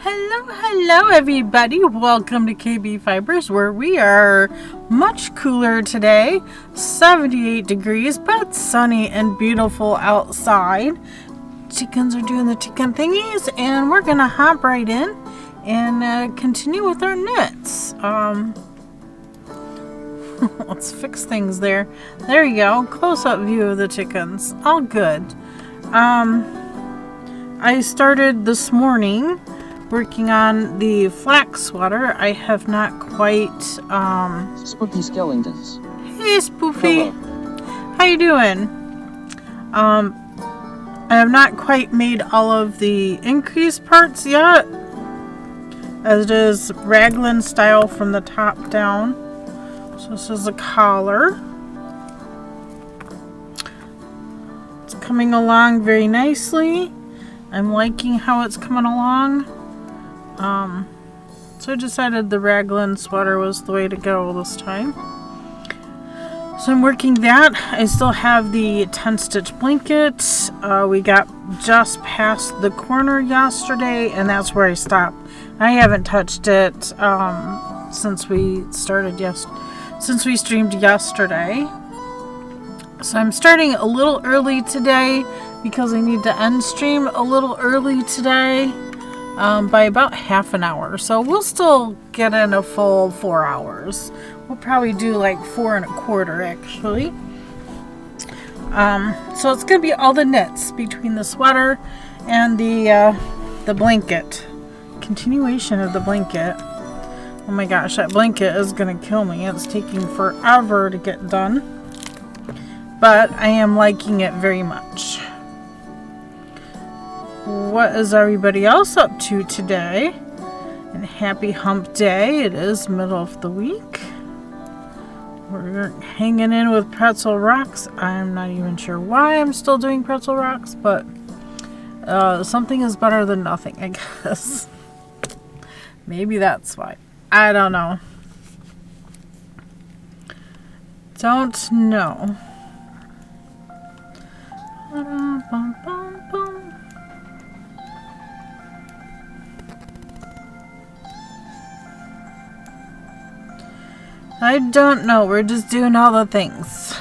Hello everybody. Welcome to KBfibers, where we are much cooler today. 78 degrees, but sunny and beautiful outside. Chickens are doing the chicken thingies, and we're gonna hop right in and continue with our knits. Let's fix things there. There you go. Close-up view of the chickens. All good. I started this morning working on the flax sweater. I have not quite Spooky Skeletons. Hey Spoofy. Hello. How you doing? I have not quite made all of the increase parts yet, as it is raglan style from the top down. So this is a collar. It's coming along very nicely. I'm liking how it's coming along. So I decided the raglan sweater was the way to go this time. So I'm working that. I still have the 10 stitch blanket. We got just past the corner yesterday, and that's where I stopped. I haven't touched it since we streamed yesterday. So I'm starting a little early today because I need to end stream a little early today. By about half an hour, so we'll still get in a full 4 hours. We'll probably do like 4 1/4 actually. So it's gonna be all the knits between the sweater and the blanket. Continuation of the blanket. Oh my gosh, that blanket is gonna kill me. It's taking forever to get done, but I am liking it very much. What is everybody else up to today? And happy hump day. It is middle of the week. We're hanging in with pretzel rocks. I'm not even sure why I'm still doing pretzel rocks, but something is better than nothing, I guess. Maybe that's why. I don't know. Don't know. I don't know. We're just doing all the things.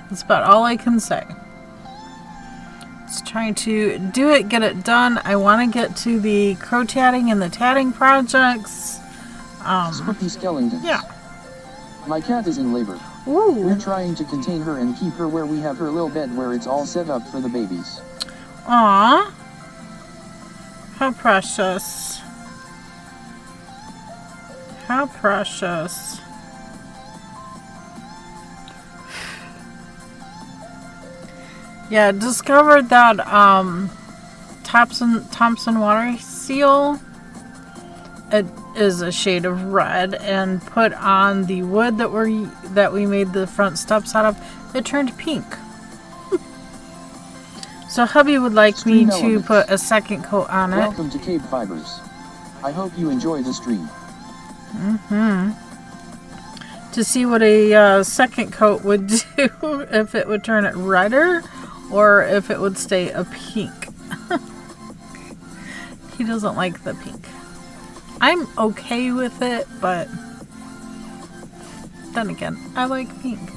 That's about all I can say. Just trying to do it, get it done. I want to get to the crocheting and the tatting projects. Spooky Skeletons. Yeah. My cat is in labor. Ooh. We're trying to contain her and keep her where we have her little bed where it's all set up for the babies. Aw. How precious. How precious. Yeah, discovered that Thompson water seal. It is a shade of red, and put on the wood that we made the front steps out of. It turned pink. So hubby would like me to put a second coat on it. Welcome to KBfibers. I hope you enjoy the stream. To see what a second coat would do, if it would turn it redder or if it would stay a pink. He doesn't like the pink. I'm okay with it, but then again, I like pink.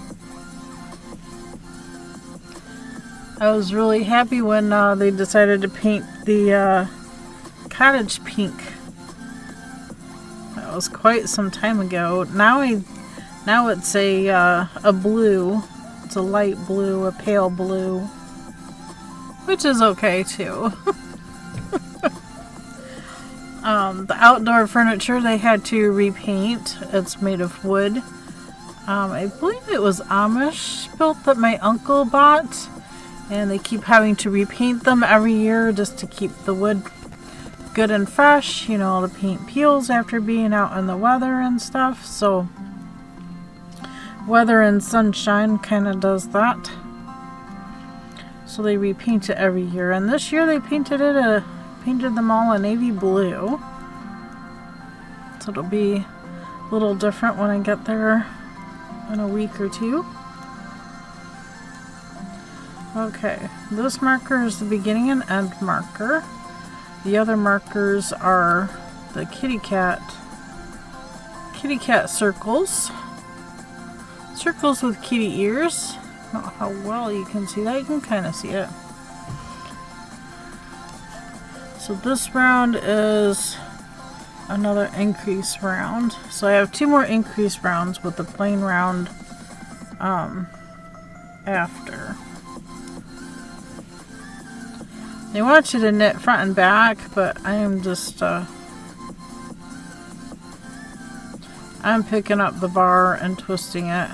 I was really happy when they decided to paint the cottage pink. That was quite some time ago. Now it's a blue. It's a light blue, a pale blue, which is okay too. The outdoor furniture they had to repaint. It's made of wood. I believe it was Amish built that my uncle bought, and they keep having to repaint them every year just to keep the wood good and fresh. You know, the paint peels after being out in the weather and stuff. So weather and sunshine kind of does that. So they repaint it every year, and this year they painted them all a navy blue. So it'll be a little different when I get there in a week or two. Okay, this marker is the beginning and end marker. The other markers are the kitty cat circles. Circles with kitty ears. I don't know how well you can see that. You can kind of see it. So this round is another increase round. So I have 2 more increase rounds with the plain round after. They want you to knit front and back, but I am just I'm picking up the bar and twisting it.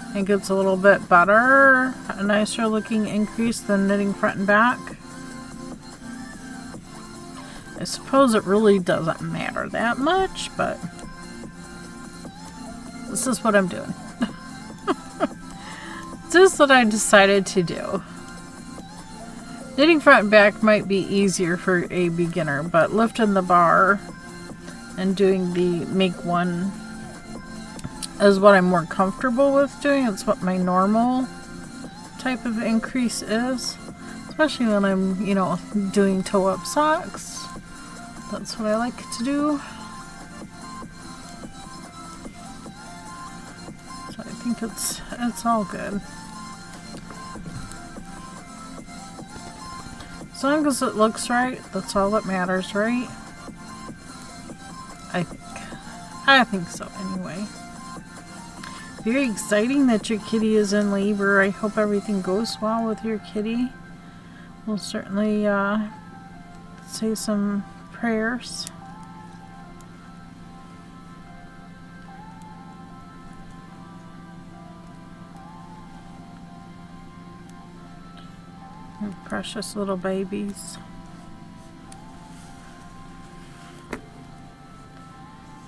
I think it's a little bit better, a nicer looking increase than knitting front and back. I suppose it really doesn't matter that much, but this is what I'm doing. This is what I decided to do. Knitting front and back might be easier for a beginner, but lifting the bar and doing the make one is what I'm more comfortable with doing. It's what my normal type of increase is, especially when I'm, you know, doing toe-up socks. That's what I like to do. So I think it's all good. As long as it looks right, that's all that matters, right? I think so anyway. Very exciting that your kitty is in labor. I hope everything goes well with your kitty. We'll certainly say some prayers. Your precious little babies.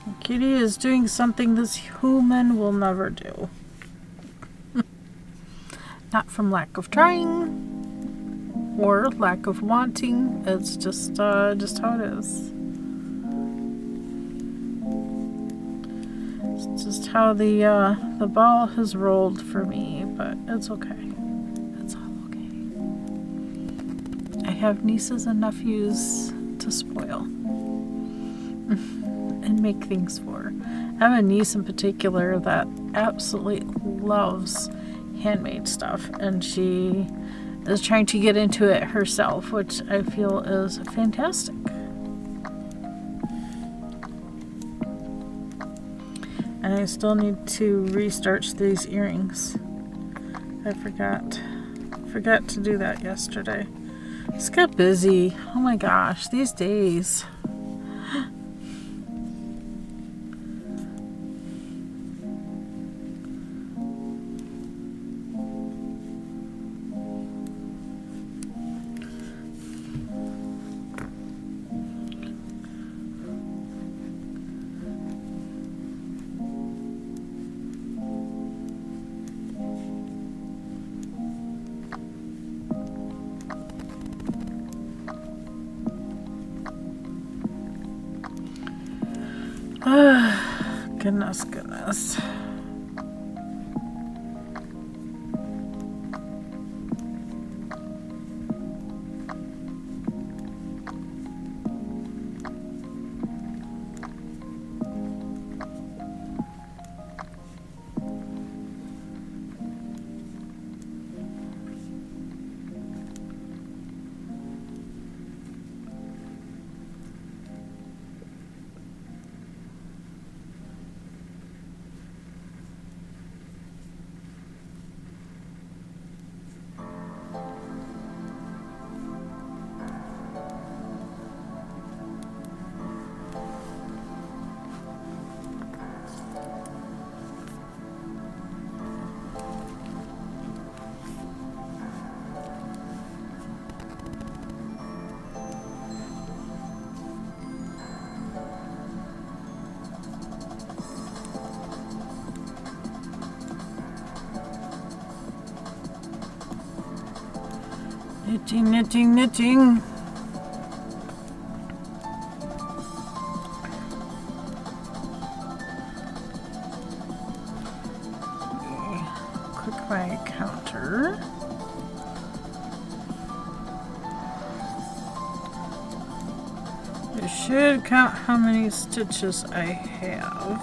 Your kitty is doing something this human will never do. Not from lack of trying or lack of wanting. It's just how it is. It's just how the ball has rolled for me, but it's okay. It's all okay. I have nieces and nephews to spoil and make things for. I have a niece in particular that absolutely loves handmade stuff, and she is trying to get into it herself, which I feel is fantastic. And I still need to restarch these earrings. I forgot to do that yesterday. Just got busy. Oh my gosh, these days. Goodness. Knitting. Click my counter. I should count how many stitches I have.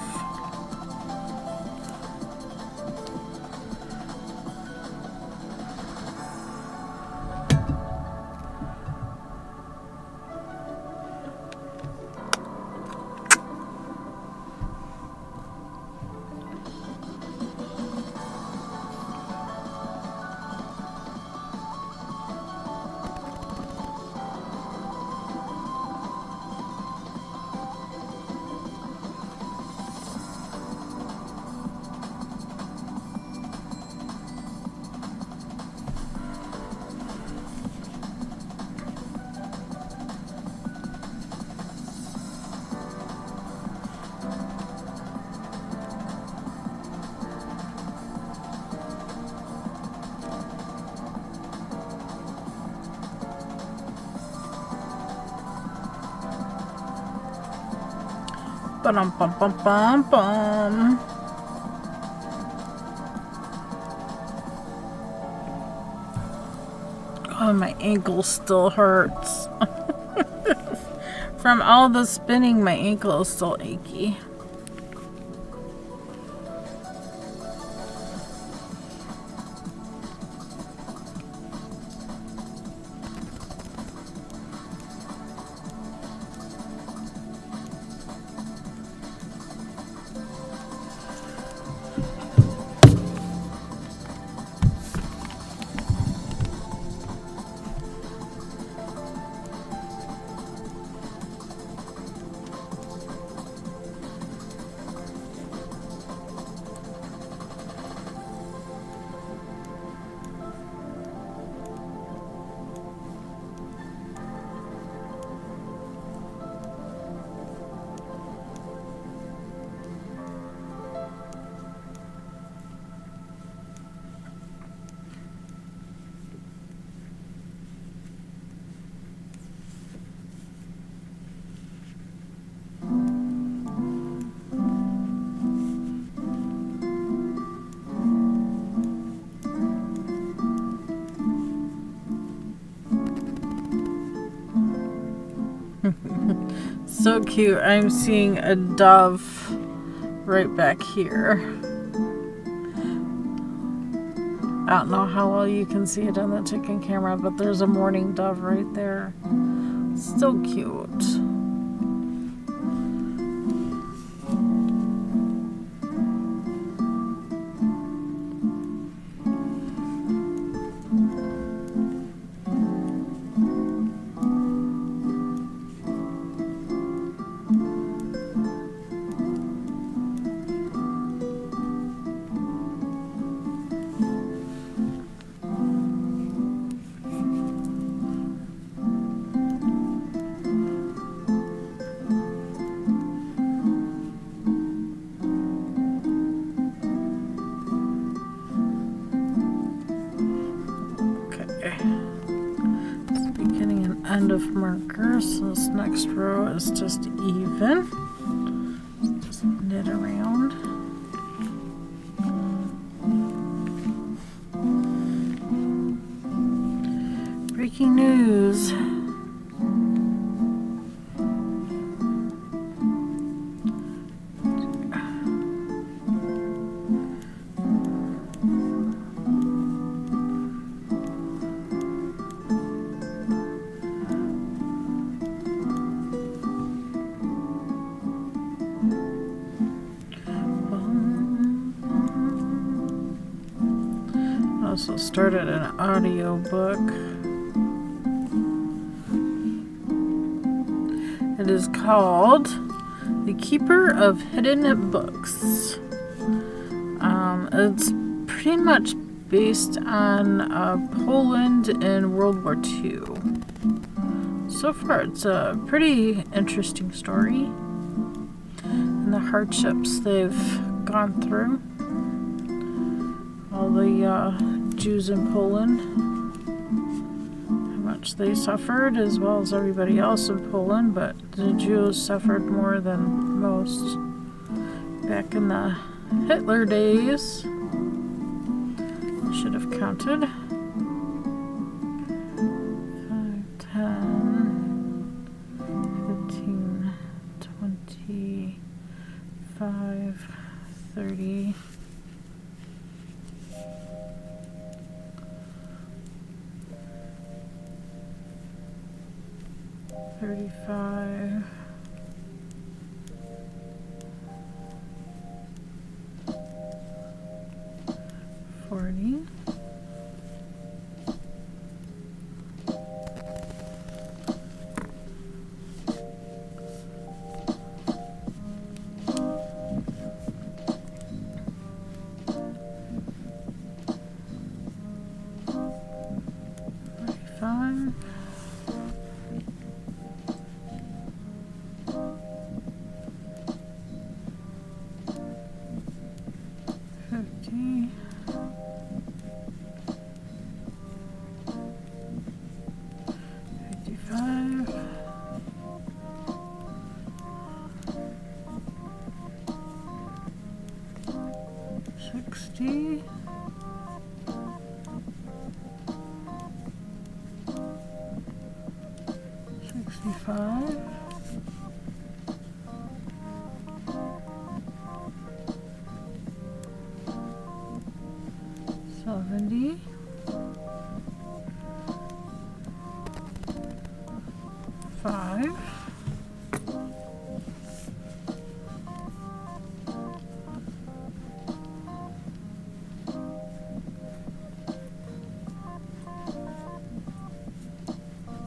Bum bum bum bum bum. Oh, my ankle still hurts. From all the spinning, my ankle is still achy. So cute. I'm seeing a dove right back here. I don't know how well you can see it on the chicken camera, but there's a mourning dove right there. So cute. End of markers, so this next row is just even. Just knit around. Breaking news. Also started an audio book. It is called The Keeper of Hidden Books. It's pretty much based on Poland in World War II. So far, it's a pretty interesting story and the hardships they've gone through. All the Jews in Poland, how much they suffered, as well as everybody else in Poland, but the Jews suffered more than most back in the Hitler days. I should have counted. 5, 10, 15, 35, 40, 45, 50, 55, 60, 65, 70, 5,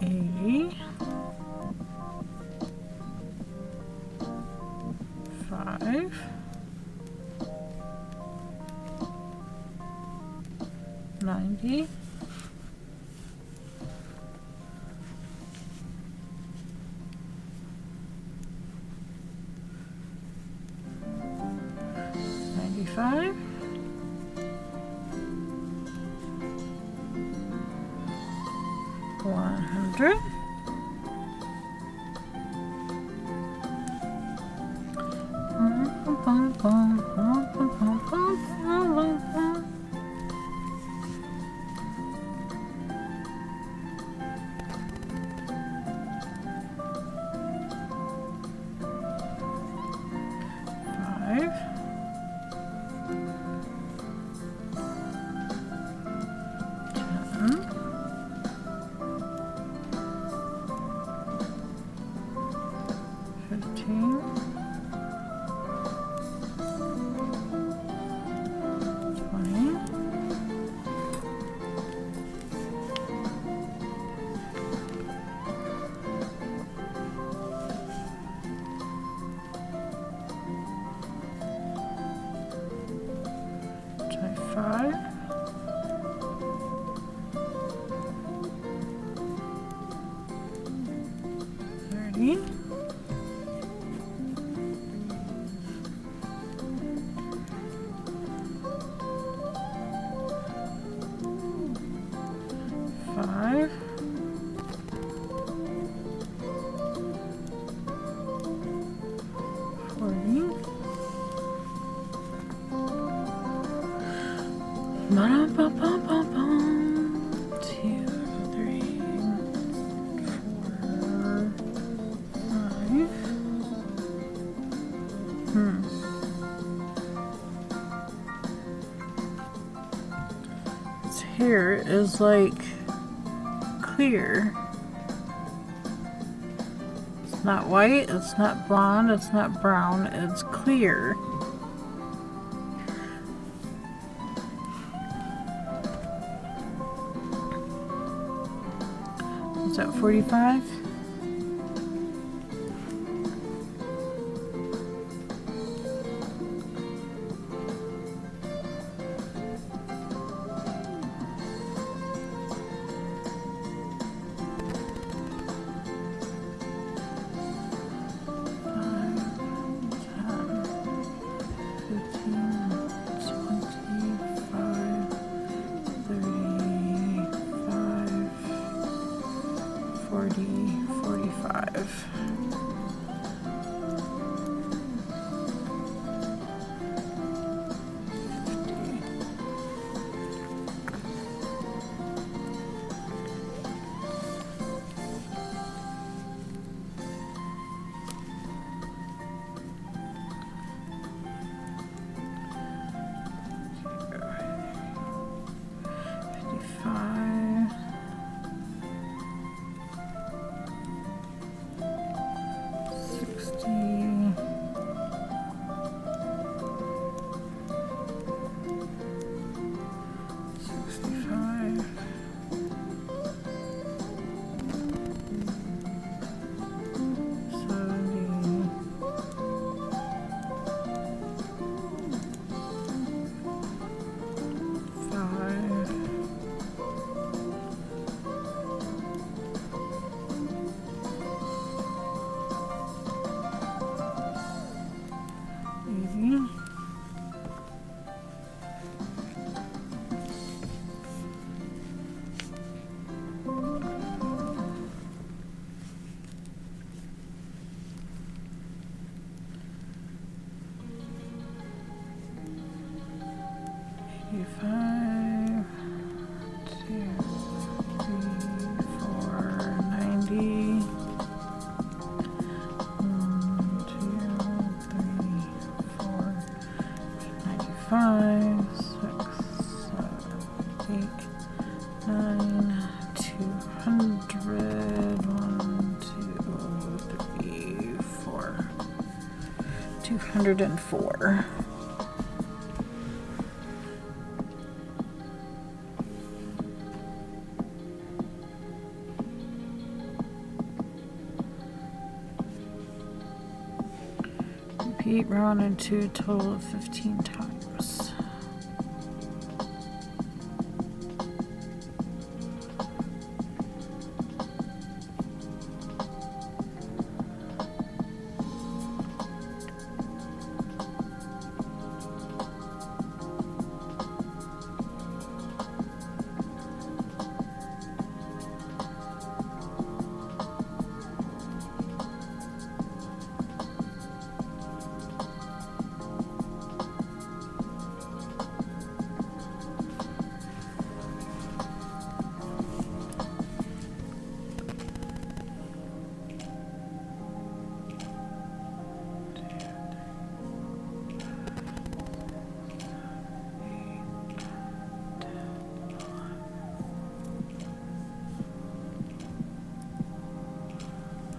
80, 5, 90, 95, 100, 5, 10, 15, 20, 25, 30, 5, 40, ba-dum-bum-bum-bum-bum, 2, 3, 4, 5. This hair is like clear. It's not white, it's not blonde, it's not brown, it's clear. Is that 45? 200, 1, 2, 3, 4, 204. Repeat round into a total of 15 times.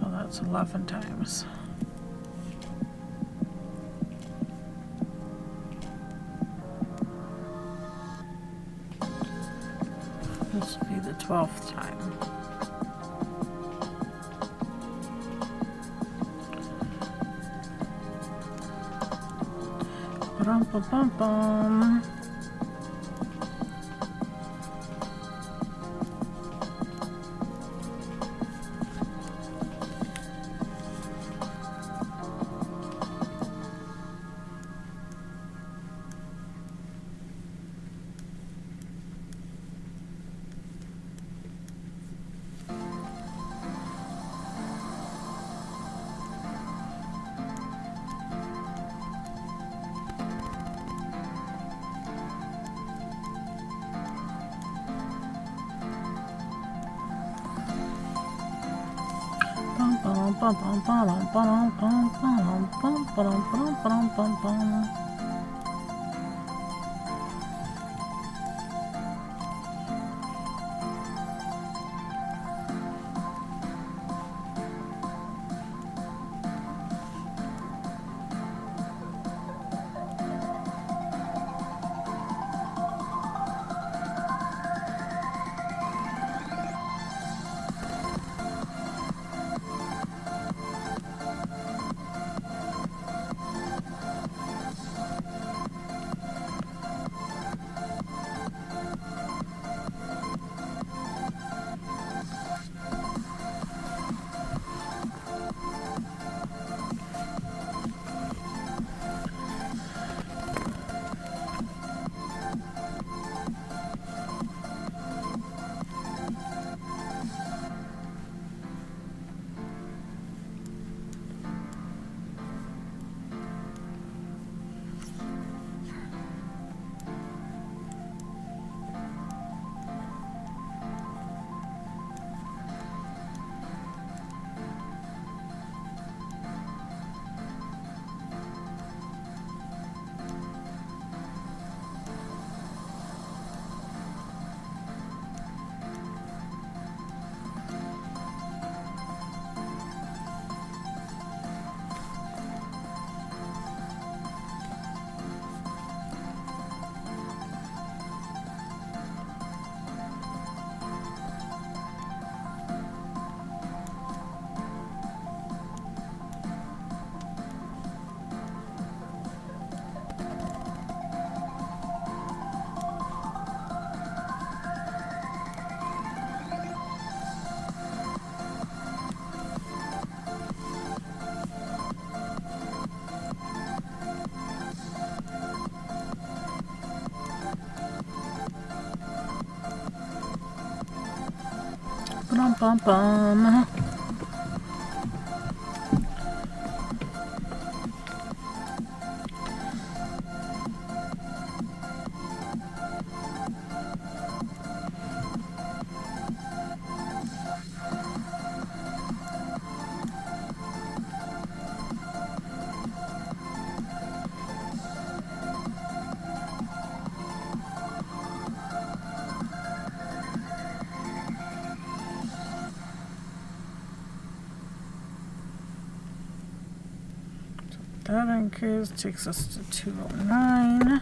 Oh, that's 11 times. This will be the 12th time. Ba-dum-ba-bum-bum. Bum. That increase takes us to 209.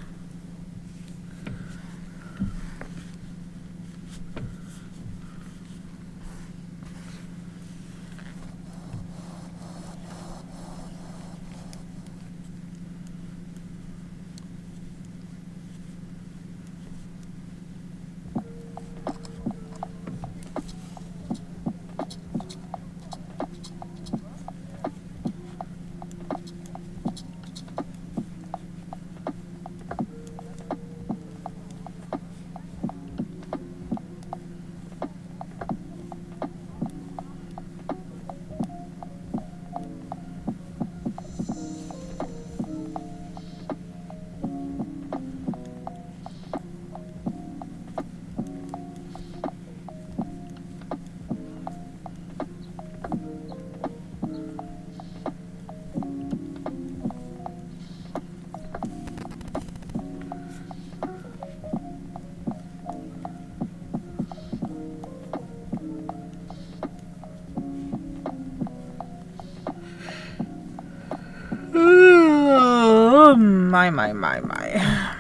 Oh, my.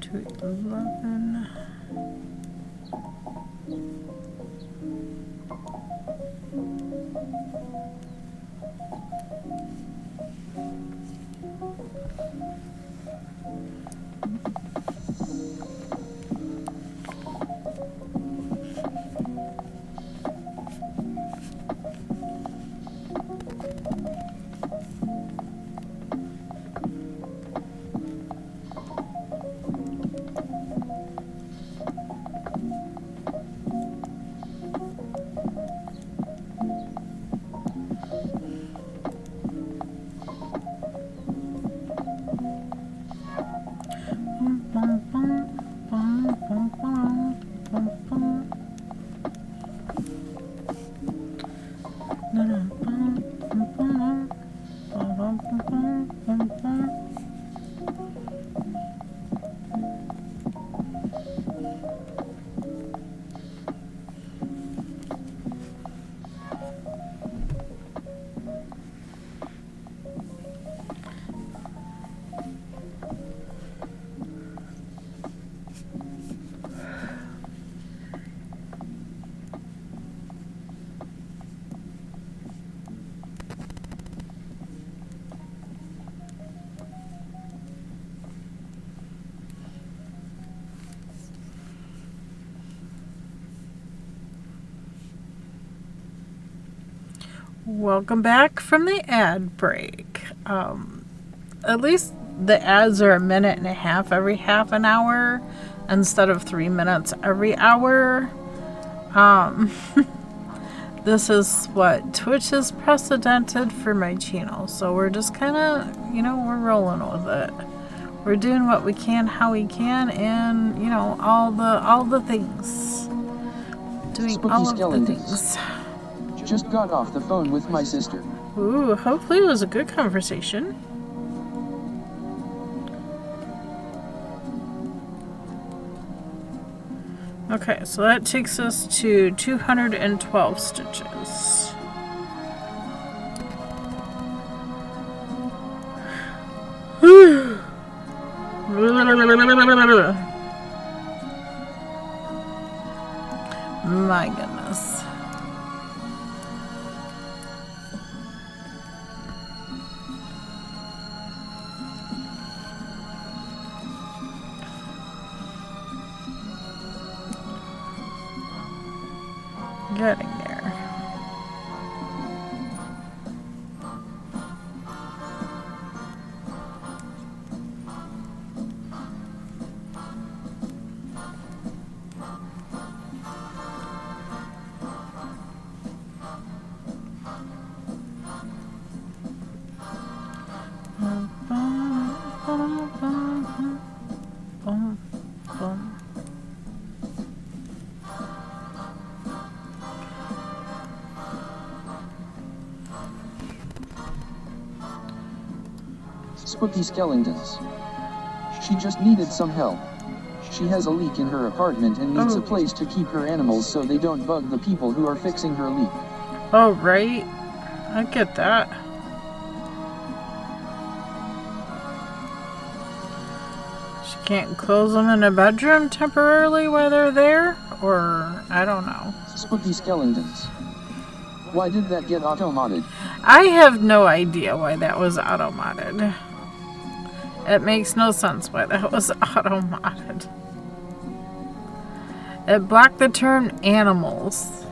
211. Welcome back from the ad break. At least the ads are 1.5 minutes every half an hour instead of 3 minutes every hour. This is what Twitch has precedented for my channel, so we're just kind of, we're rolling with it. We're doing what we can, how we can, and all the things. Doing all of the things. Just got off the phone with my sister. Ooh, hopefully it was a good conversation. Okay, so that takes us to 212 stitches. My goodness. Getting there. Spooky skeletons. She just needed some help. She has a leak in her apartment and needs a place to keep her animals so they don't bug the people who are fixing her leak. Oh, right. I get that. She can't close them in a bedroom temporarily while they're there? Or, I don't know. Spooky skeletons. Why did that get auto-modded? I have no idea why that was auto-modded. It makes no sense why that was auto-modded. It blocked the term animals.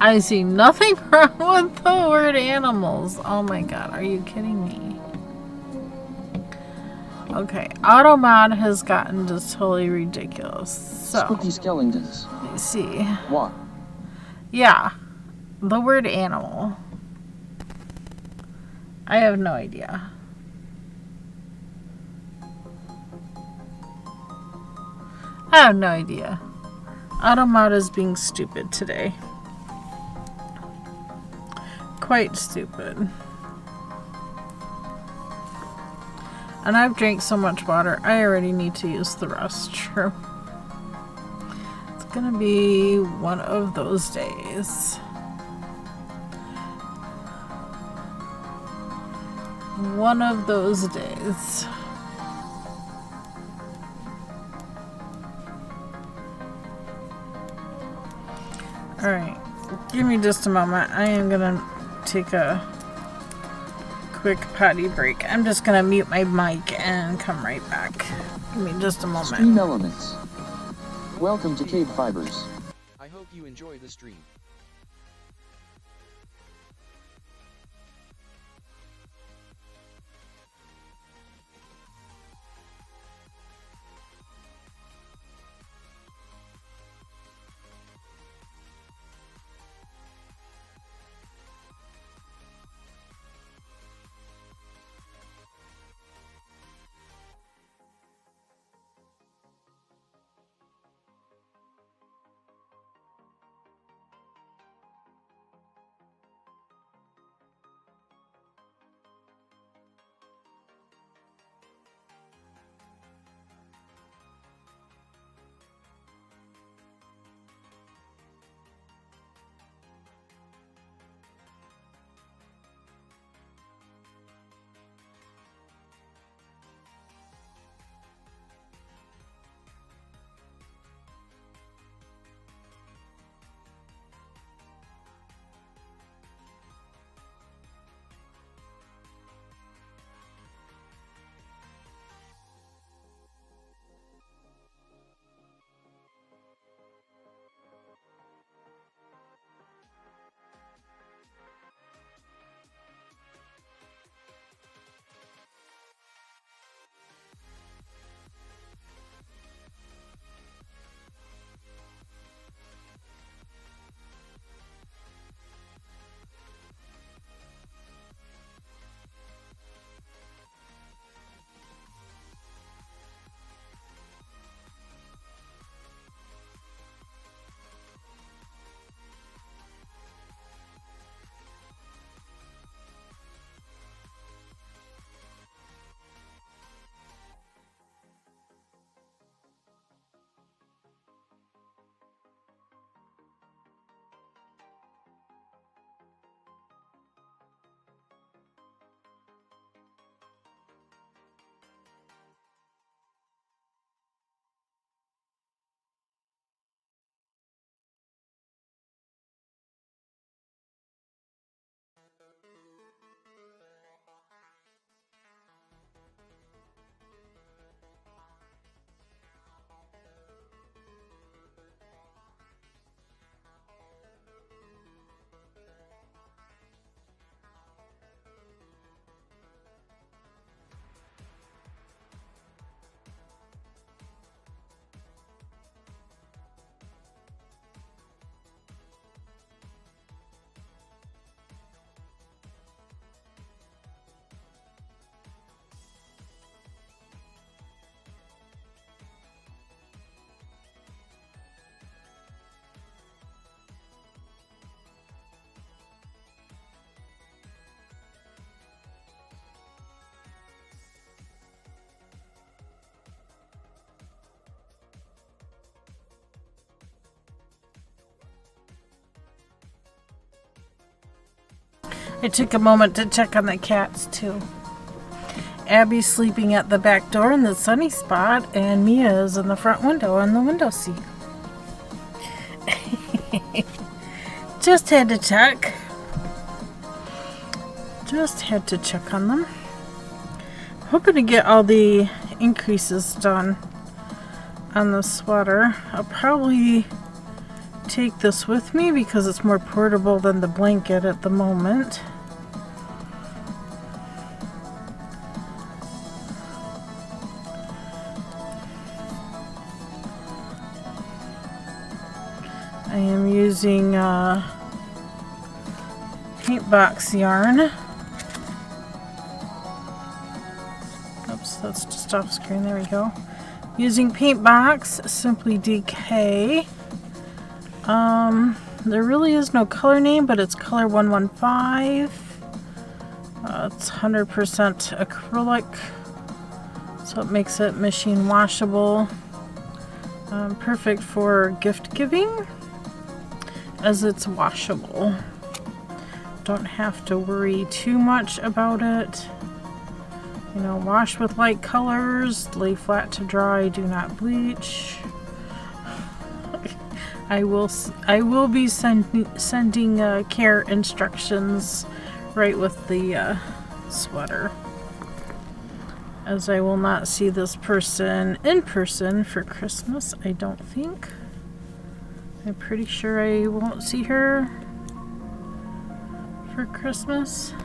I see nothing wrong with the word animals. Oh my god, are you kidding me? Okay, auto-mod has gotten just totally ridiculous. So, Spooky skeletons. let me see. What? Yeah, the word animal. I have no idea. I have no idea. Automod is being stupid today. Quite stupid. And I've drank so much water, I already need to use the restroom. It's gonna be one of those days. One of those days. Alright, give me just a moment. I am gonna take a quick potty break. I'm just gonna mute my mic and come right back. Give me just a moment. Stream elements. Welcome to KBfibers. I hope you enjoy the stream. I took a moment to check on the cats too. Abby's sleeping at the back door in the sunny spot, and Mia is in the front window on the window seat. Just had to check. Just had to check on them. Hoping to get all the increases done on the sweater. I'll probably take this with me because it's more portable than the blanket at the moment. I am using paint box yarn. Oops, that's just off screen. There we go. Using paint box, Simply DK. There really is no color name, but it's color 115. It's 100% acrylic, so it makes it machine washable. Perfect for gift giving, as it's washable. Don't have to worry too much about it. You know, wash with light colors, lay flat to dry, do not bleach. I will be sending care instructions right with the sweater, as I will not see this person in person for Christmas, I don't think. I'm pretty sure I won't see her for Christmas.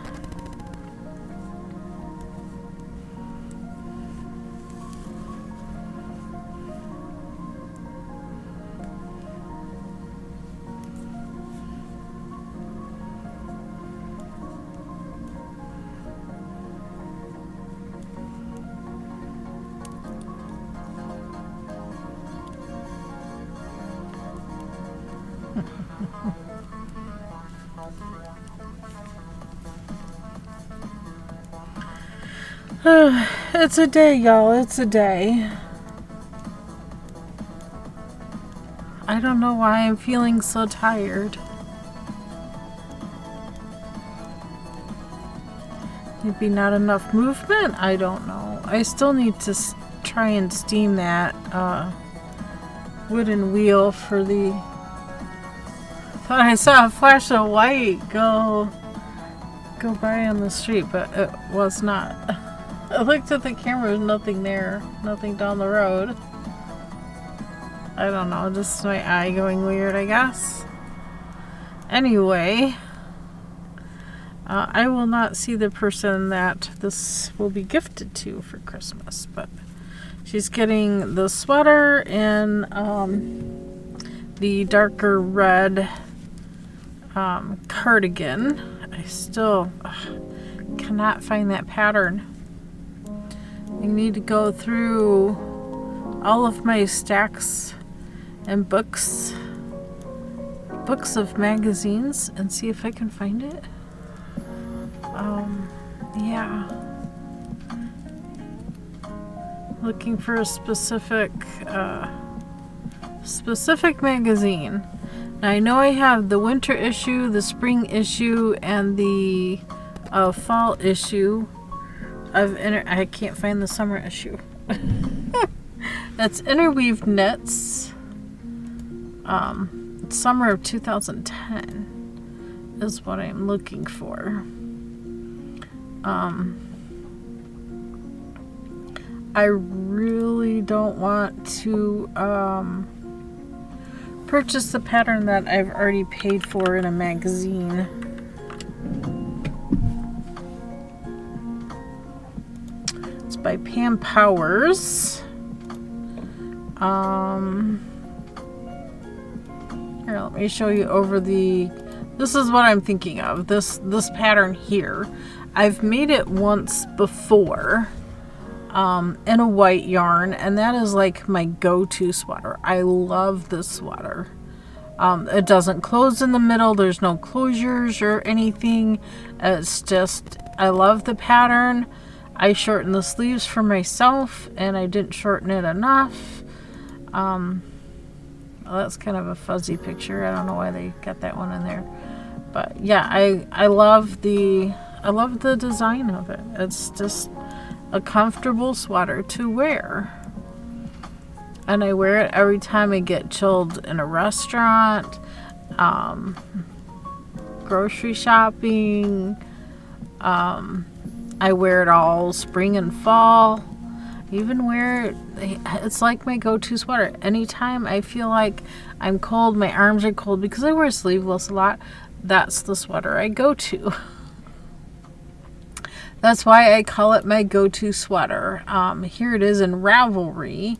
It's a day, y'all. It's a day. I don't know why I'm feeling so tired. Maybe not enough movement? I don't know. I still need to try and steam that wooden wheel for the... Thought I saw a flash of white go by on the street, but it was not. I looked at the camera, there's nothing there. Nothing down the road. I don't know, just my eye going weird, I guess. Anyway, I will not see the person that this will be gifted to for Christmas, but she's getting the sweater in the darker red cardigan. I still cannot find that pattern. I need to go through all of my stacks and books of magazines and see if I can find it. Yeah. Looking for a specific magazine. Now I know I have the winter issue, the spring issue, and the fall issue of I can't find the summer issue. That's Interweave Knits. Summer of 2010 is what I'm looking for. I really don't want to purchase the pattern that I've already paid for in a magazine. It's by Pam Powers. Here, let me show you over the... This is what I'm thinking of. This pattern here. I've made it once before in a white yarn, and that is like my go-to sweater. I love this sweater. It doesn't close in the middle. There's no closures or anything. It's just, I love the pattern. I shortened the sleeves for myself, and I didn't shorten it enough. Well, that's kind of a fuzzy picture. I don't know why they got that one in there. But yeah, I love the design of it. It's just a comfortable sweater to wear. And I wear it every time I get chilled in a restaurant, grocery shopping. I wear it all spring and fall. I even wear it, it's like my go-to sweater. Anytime I feel like I'm cold, my arms are cold, because I wear sleeveless a lot, that's the sweater I go to. That's why I call it my go-to sweater. Here it is in Ravelry.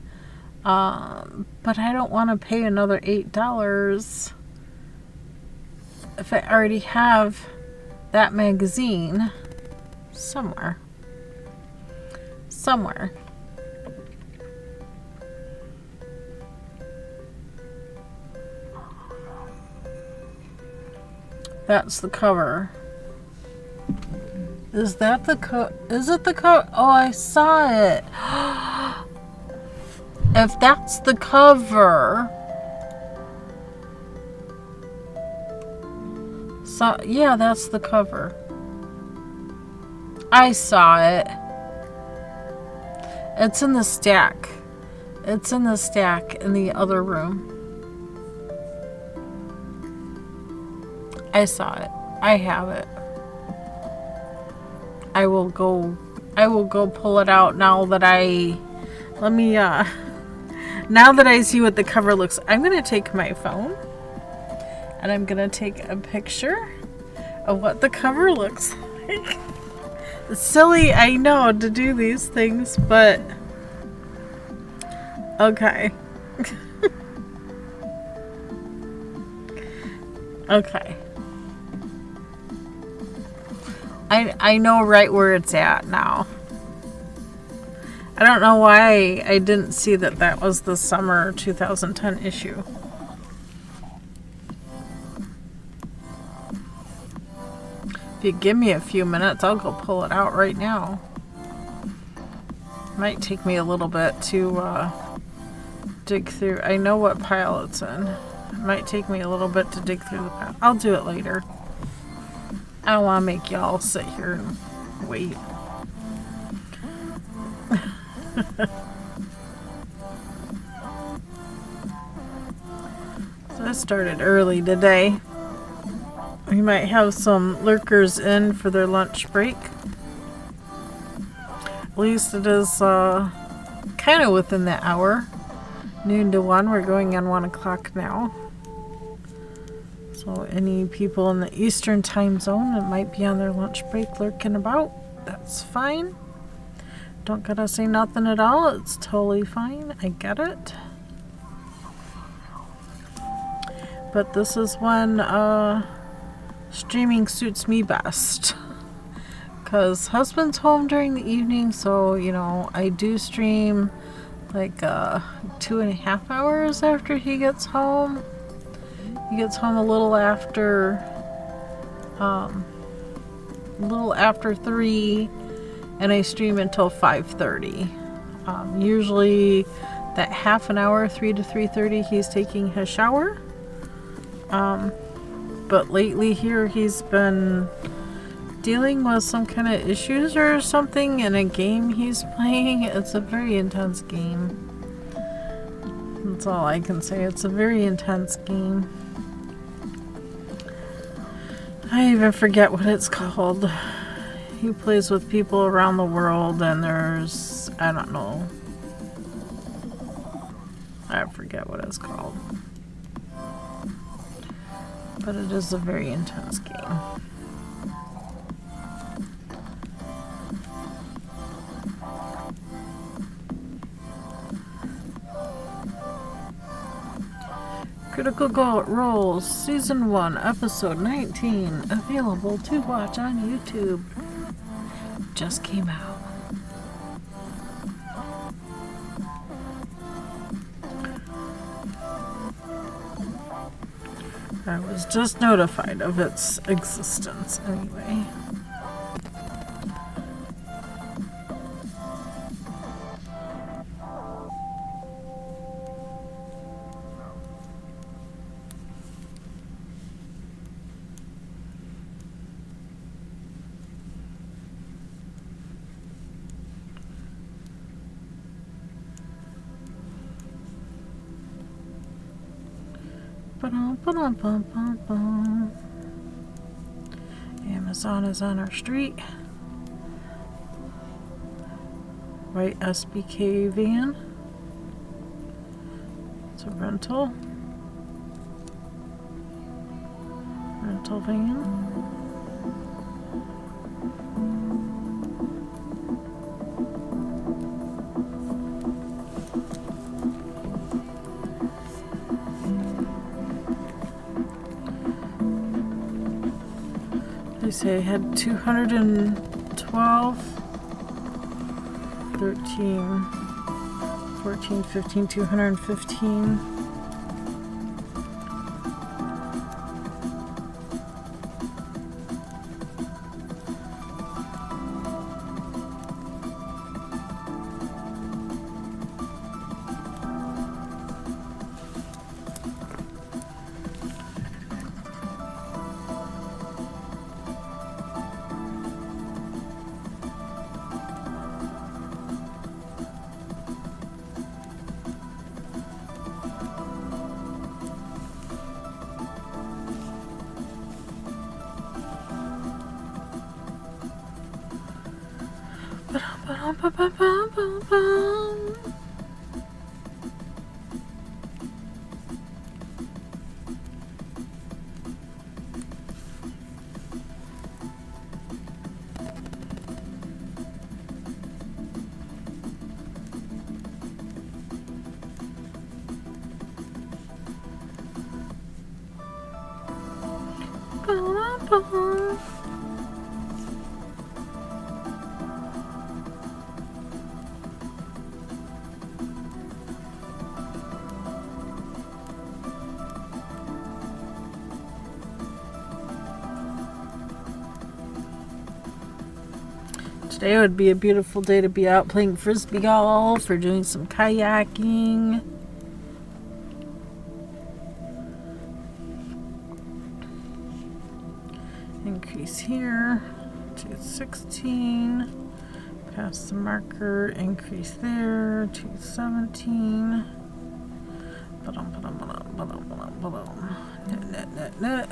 But I don't want to pay another $8 if I already have that magazine somewhere. That's the cover. Is that the is it the cover? Oh, I saw it. If that's the cover. So, yeah, that's the cover. I saw it. It's in the stack. It's in the stack in the other room. I saw it. I have it. I will go pull it out now that now that I see what the cover looks. I'm going to take my phone and I'm going to take a picture of what the cover looks like. It's silly, I know, to do these things, but okay. Okay. I know right where it's at now. I don't know why I didn't see that was the summer 2010 issue. If you give me a few minutes, I'll go pull it out right now. Might take me a little bit to dig through. I know what pile it's in. It might take me a little bit to dig through the pile. I'll do it later. I don't want to make y'all sit here and wait. So I started early today. We might have some lurkers in for their lunch break. At least it is kind of within the hour. Noon to 1. We're going on 1 o'clock now. So any people in the Eastern time zone that might be on their lunch break lurking about, that's fine. Don't gotta say nothing at all. It's totally fine. I get it. But this is when streaming suits me best. Because husband's home during the evening, so, you know, I do stream like 2.5 hours after he gets home. He gets home a little after 3, and I stream until 5:30. Usually that half an hour, 3 to 3:30, he's taking his shower. But lately here he's been dealing with some kind of issues or something in a game he's playing. It's a very intense game. That's all I can say. It's a very intense game. I even forget what it's called. He plays with people around the world, and there's, I don't know. I forget what it's called. But it is a very intense game. Critical Role Season 1, Episode 19, available to watch on YouTube. Just came out. I was just notified of its existence anyway. Ba-dum-ba-dum-bum-bum-bum. Amazon is on our street. White SBK van. It's a rental van. They say I had 212, 13, 14, 15, 215. Ba-dum-ba-dum-ba-bum-bum-bum. Ba-dum-bum. Today would be a beautiful day to be out playing frisbee golf or doing some kayaking. Increase here to 16. Pass the marker. Increase there to 17. Ba-dum, ba-dum, ba-dum, ba-dum, ba-dum, ba-dum. Net, net, net, net.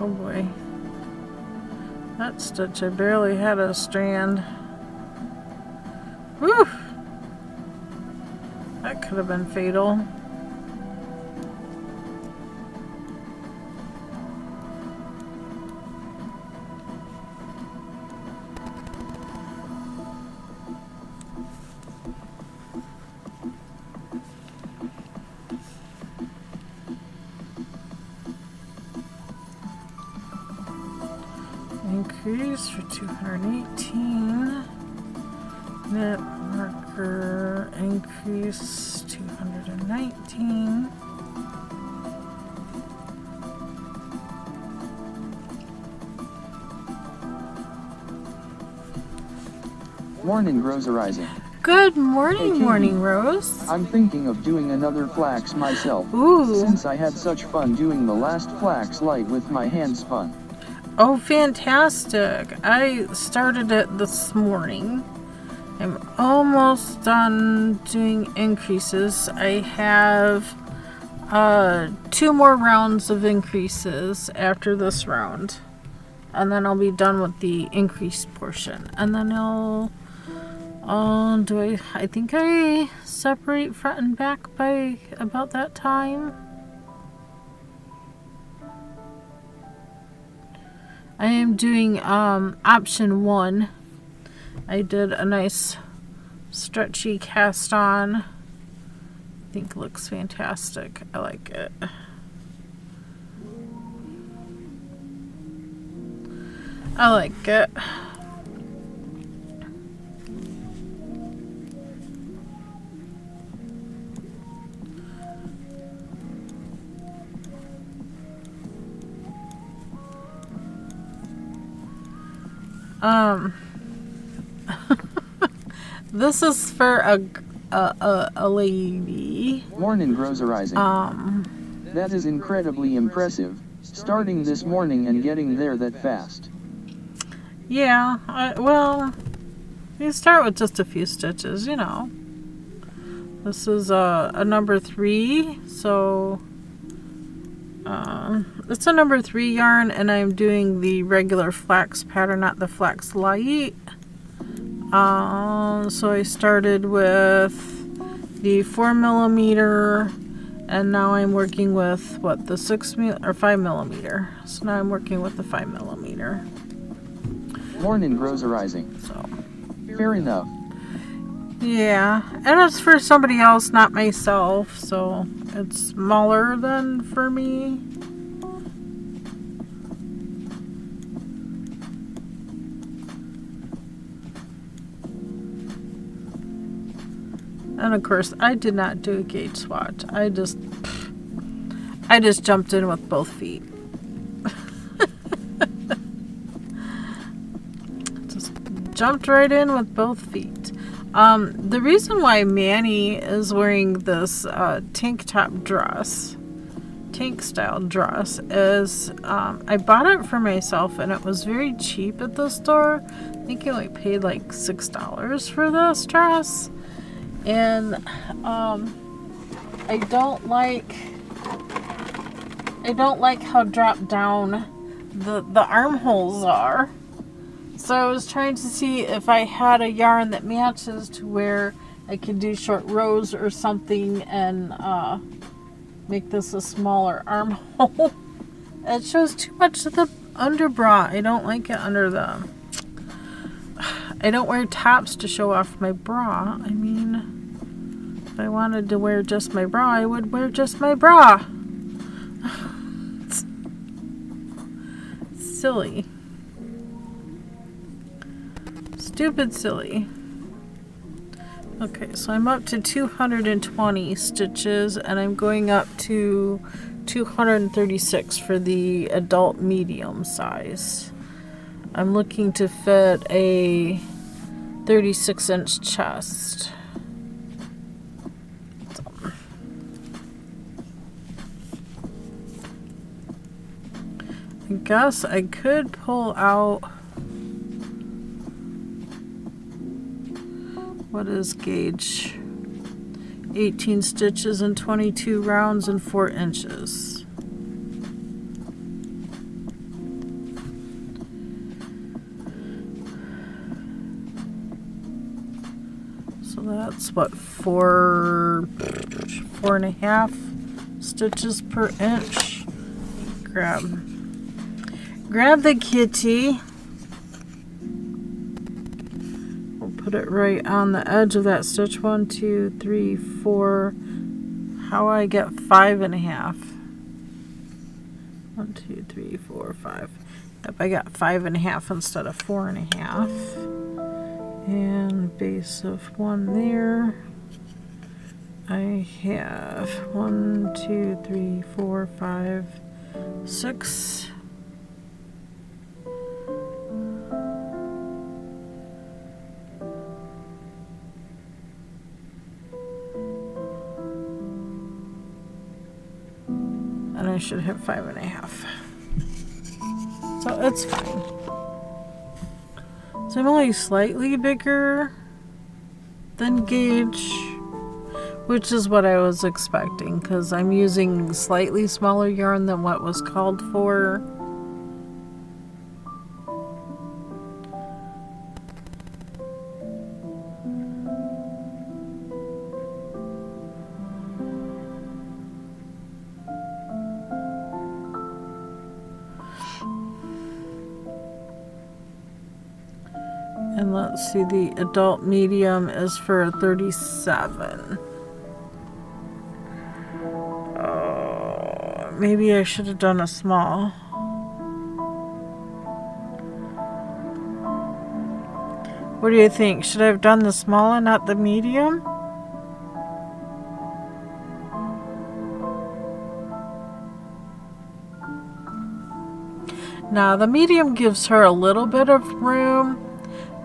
Oh boy. That stitch, I barely had a strand. Whew! That could have been fatal. Increase for 218. Net marker increase 219. Morning, Rose arising. Good morning, Hey, Morning Rose. I'm thinking of doing another flax myself. Ooh. Since I had such fun doing the last flax light with my hand spun. Oh, fantastic. I started it this morning. I'm almost done doing increases. I have 2 more rounds of increases after this round. And then I'll be done with the increase portion. And then I'll I think I separate front and back by about that time. I am doing option 1. I did a nice stretchy cast on. I think it looks fantastic. I like it. I like it. This is for a lady. Morning grocerizing. That is incredibly impressive. Starting this morning and getting there that fast. Yeah, well, you start with just a few stitches, you know. This is a number 3, so it's a number 3 yarn, and I'm doing the regular flax pattern, not the flax light. So I started with the 4mm, and now I'm working with what, the 5mm. So now I'm working with the 5mm. Morning grocerizing. So fair enough. Yeah, and it's for somebody else, not myself, so it's smaller than for me. And of course, I did not do a gauge swatch. I just jumped in with both feet. Just jumped right in with both feet. The reason why Manny is wearing this tank style dress is I bought it for myself, and it was very cheap at the store. I think I paid like $6 for this dress. And I don't like how dropped down the armholes are. So I was trying to see if I had a yarn that matches to where I could do short rows or something and make this a smaller armhole. It shows too much of the underbra. I don't like it under the... I don't wear tops to show off my bra. I mean, if I wanted to wear just my bra, I would wear just my bra. It's silly. Stupid silly. Okay, so I'm up to 220 stitches, and I'm going up to 236 for the adult medium size. I'm looking to fit a 36-inch chest. So. I guess I could pull out... What is gauge? 18 stitches and 22 rounds and 4 inches. So that's what, 4.5 stitches per inch. Grab the kitty. Put it right on the edge of that stitch. 1, 2, 3, 4. How I get 5.5? 1, 2, 3, 4, 5. Yep, I got 5.5 instead of 4.5. And base of 1 there. I have 1, 2, 3, 4, 5, 6. And I should have 5.5. So it's fine. So I'm only slightly bigger than gauge, which is what I was expecting, because I'm using slightly smaller yarn than what was called for. And let's see, the adult medium is for a 37. Maybe I should have done a small. What do you think? Should I have done the small and not the medium? Now, the medium gives her a little bit of room.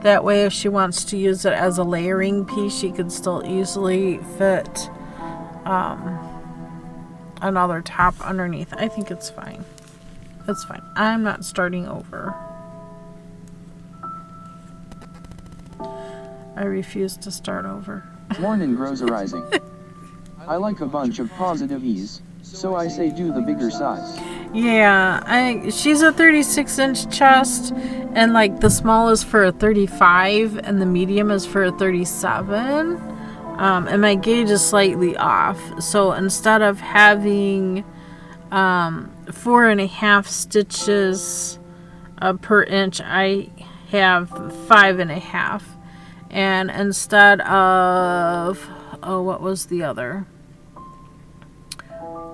That way, if she wants to use it as a layering piece, she could still easily fit another top underneath. I think it's fine. It's fine. I'm not starting over. I refuse to start over. Morning grows arising. I like a bunch of positive ease, so I say do the bigger size. Yeah, she's a 36-inch chest, and like the small is for a 35 and the medium is for a 37. And my gauge is slightly off. So instead of having 4.5 stitches per inch, I have 5.5. And instead of, what was the other?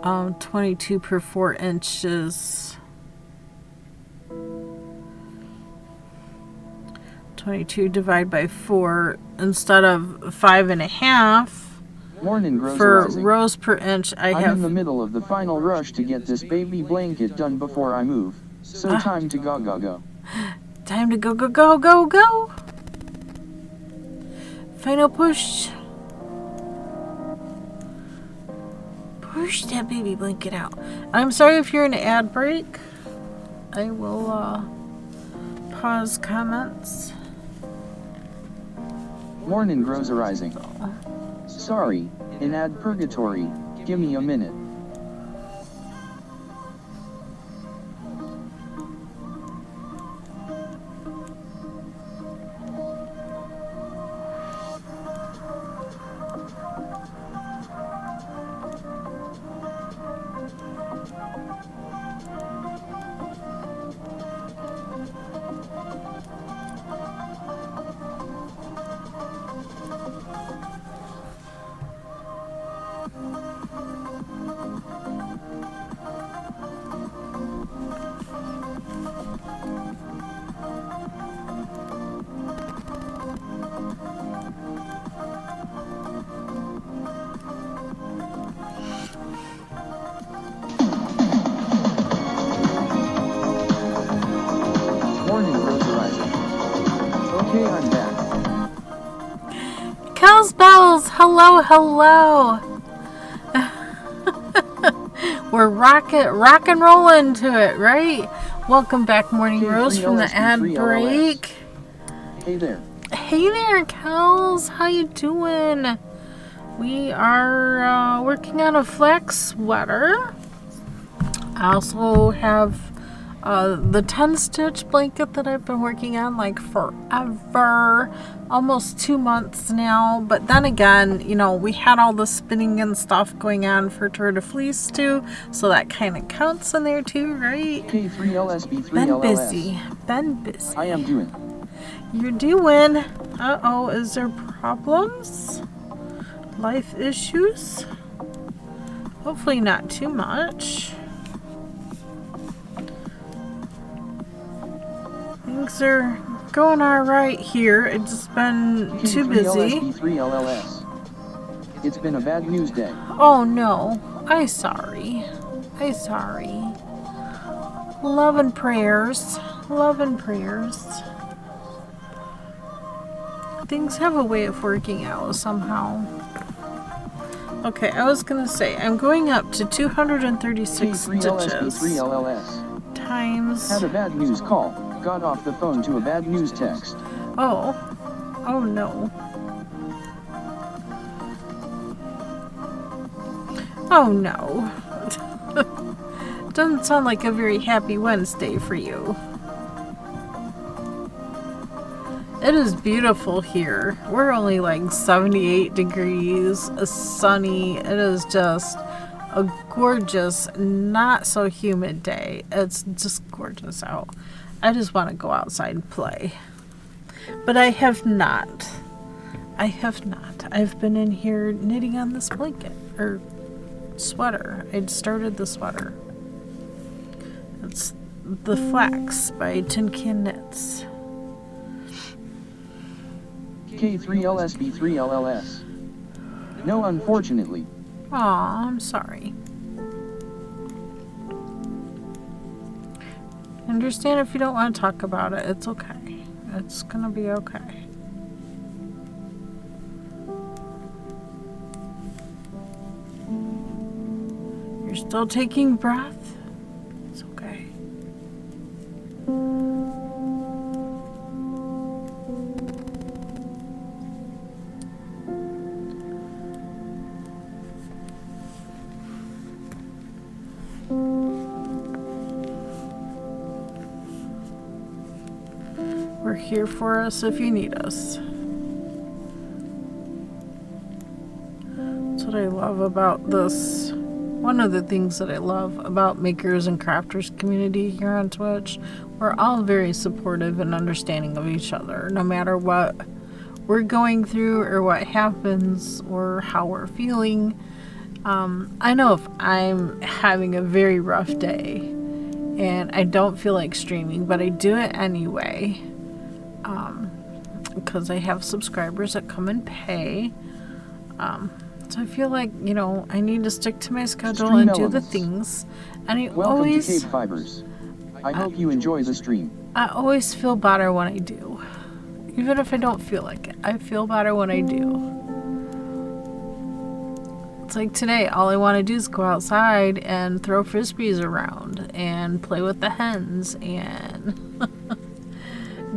22 per 4 inches. 22 divided by 4 instead of 5.5. Morning grows for arising. rows per inch. I'm in the middle of the final rush to get this baby blanket done before I move. So time to go. Time to go. Final push. Push that baby blanket out. I'm sorry if you're in an ad break. I will pause comments. Morning grows arising. Sorry, in ad purgatory. Give me a minute. Okay, I'm back. Cow's bells, hello. We're rock and roll into it, right? Welcome back, Morning Rose, from the ad break. Hey there. Hey there, Cows. How you doing? We are working on a flex sweater. I also have the 10-stitch blanket that I've been working on like forever, almost 2 months now. But then again, you know, we had all the spinning and stuff going on for Tour de Fleece too, so that kind of counts in there too, right? K3LSB3LLS. Been busy. I am doing. You're doing. Uh-oh, is there problems? Life issues? Hopefully not too much. Things are going all right here. It's just been too busy. K3LSB3LLS. It's been a bad news day. Oh no, I'm sorry. Love and prayers. Things have a way of working out somehow. Okay, I was gonna say, I'm going up to 236 stitches. Times. Had a bad news call. Got off the phone to a bad news text. Oh no. Oh no. Doesn't sound like a very happy Wednesday for you. It is beautiful here. We're only like 78 degrees, sunny. It is just a gorgeous, not so humid day. It's just gorgeous out. I just want to go outside and play. But I have not. I've been in here knitting on this blanket, or sweater. I'd started the sweater. It's the Flax by Tin Can Knits. K3LSB3LLS. No, unfortunately. Aw, I'm sorry. Understand if you don't want to talk about it. It's okay. It's gonna be okay. You're still taking breath? It's okay. We're here for us if you need us. That's what I love about this. One of the things that I love about makers and crafters community here on Twitch, we're all very supportive and understanding of each other, no matter what we're going through or what happens or how we're feeling. I know if I'm having a very rough day and I don't feel like streaming, but I do it anyway, because I have subscribers that come and pay. So I feel like, you know, I need to stick to my schedule Stream and do the elements. things. And Welcome to KBfibers. I hope you enjoy the stream. I always feel better when I do. Even if I don't feel like it, I feel better when I do. It's like today, all I want to do is go outside and throw frisbees around and play with the hens and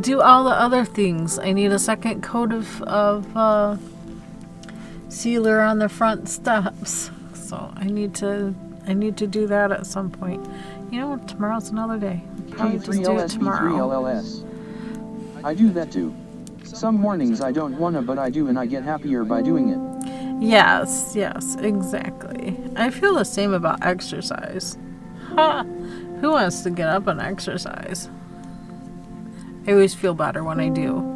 do all the other things. I need a second coat of sealer on the front steps, so I need to do that at some point. You know, tomorrow's another day. Probably just do it tomorrow. K3LSB3LLS. I do that too. Some mornings I don't wanna, but I do, and I get happier by doing it. Yes, exactly. I feel the same about exercise. Ha! Who wants to get up and exercise? I always feel better when I do.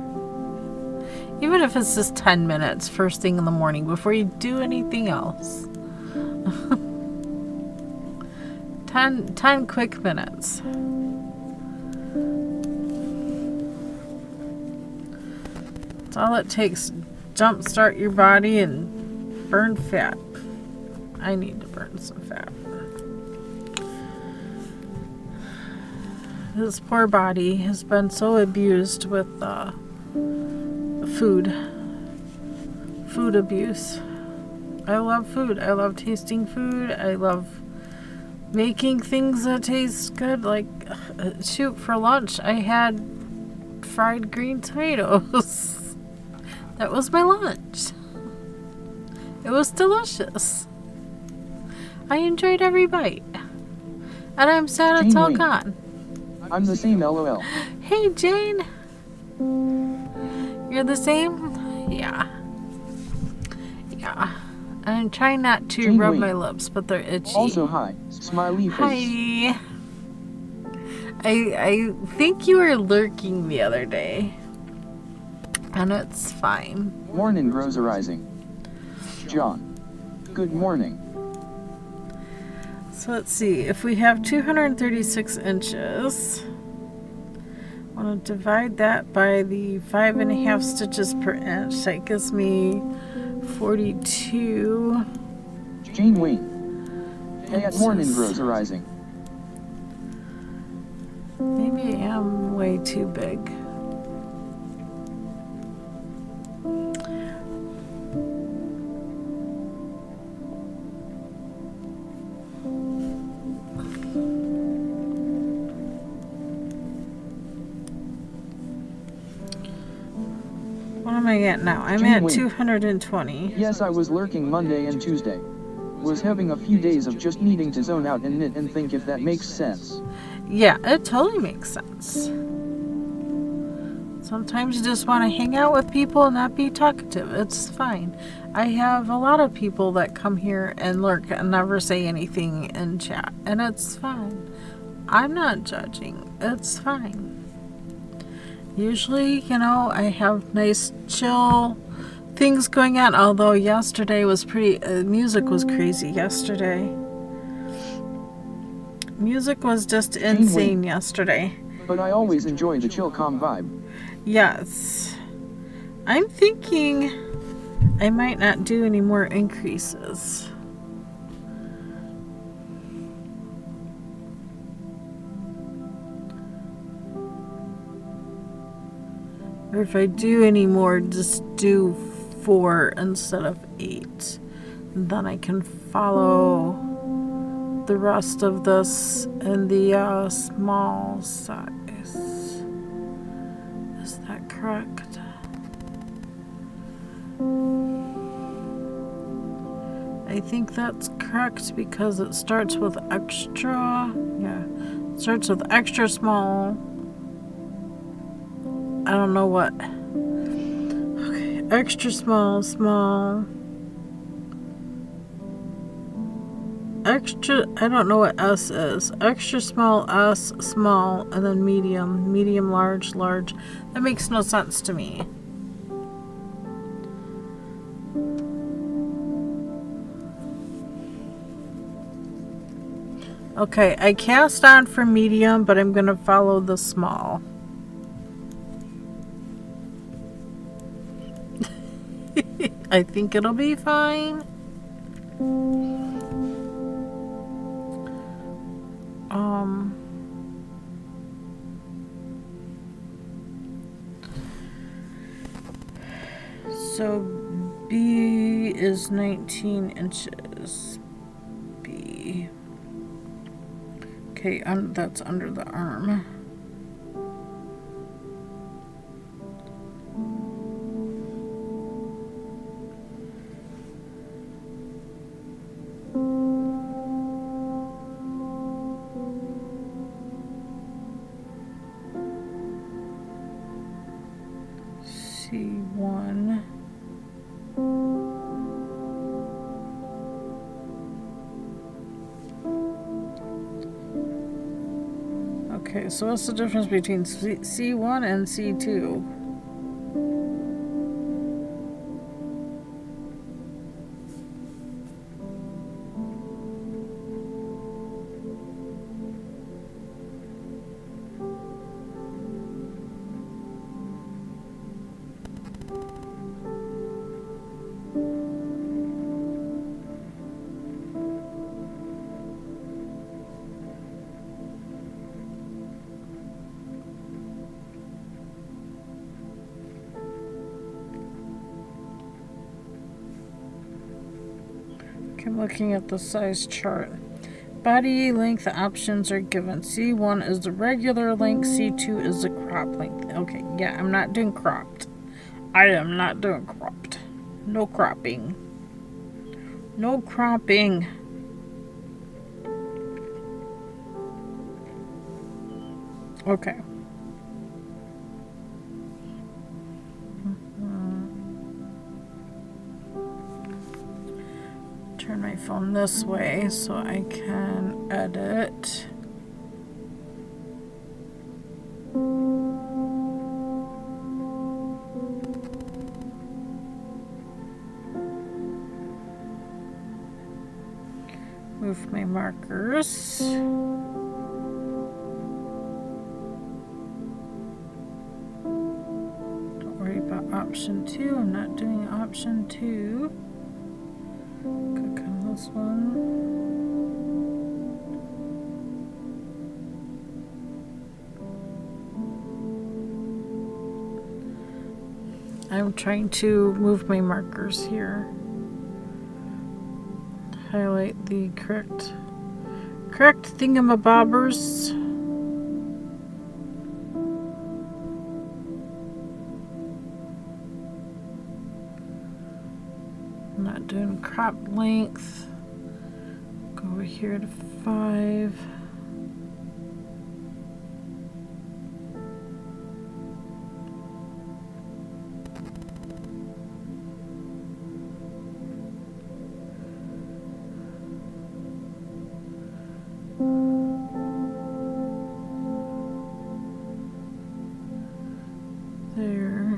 Even if it's just 10 minutes first thing in the morning before you do anything else. 10 quick minutes. That's all it takes. Jumpstart your body and burn fat. I need to burn some fat. This poor body has been so abused with food abuse. I love food. I love tasting food. I love making things that taste good. Like, shoot, for lunch I had fried green tomatoes. That was my lunch. It was delicious. I enjoyed every bite. And I'm sad it's all gone. I'm the same, LOL. Hey, Jane. You're the same? Yeah. I'm trying not to Jane rub Wayne. my lips, but they're itchy. Also, hi. Smiley face. Hi. I think you were lurking the other day. And it's fine. Morning grows arising. John. Good morning. So let's see. If we have 236 inches, I want to divide that by the 5.5 stitches per inch. That gives me 42. Jane Wayne. Hey, at morning grows arising. Maybe I am way too big. What am I at now? I'm at 220. Yes, I was lurking Monday and Tuesday. Was having a few days of just needing to zone out and knit and think, if that makes sense. Yeah, it totally makes sense. Sometimes you just want to hang out with people and not be talkative. It's fine. I have a lot of people that come here and lurk and never say anything in chat, and it's fine. I'm not judging. It's fine. Usually, you know, I have nice, chill things going on, although yesterday was pretty, music was crazy yesterday. Music was just insane yesterday. But I always enjoy the chill, calm vibe. Yes. I'm thinking I might not do any more increases. Or if I do any more, just do 4 instead of 8. And then I can follow the rest of this in the small size. Is that correct? I think that's correct because it starts with extra. Yeah, it starts with extra small. I don't know what. Okay, extra small, small. Extra, I don't know what S is. Extra small, S, small, and then medium. Medium, large, large. That makes no sense to me. Okay, I cast on for medium, but I'm going to follow the small. I think it'll be fine. So B is 19 inches. B. Okay, that's under the arm. C1. Okay, so what's the difference between C1 and C2? I'm looking at the size chart. Body length options are given. C1 is the regular length, C2 is the crop length. Okay, yeah, I'm not doing cropped. I am not doing cropped. No cropping. No cropping. Okay. Turn my phone this way so I can edit. Move my markers. Don't worry about option 2. I'm not doing option 2. Click on this one. I'm trying to move my markers here. Highlight the correct thingamabobbers. I'm not doing crop length. Go over here to 5. There. I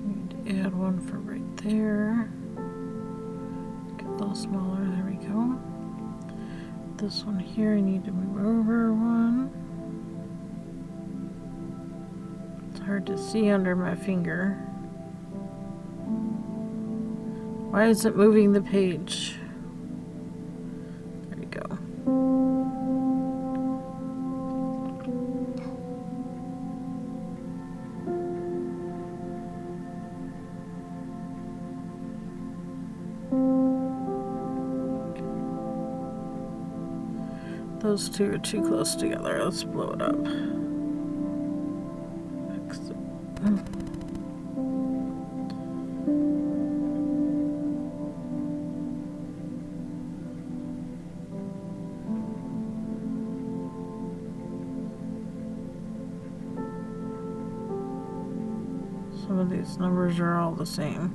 need to add one for right there. Get a little smaller. There we go. This one here, I need to move over one. hard to see under my finger. Why is it moving the page? There we go. Those two are too close together. Let's blow it up. Some of these numbers are all the same.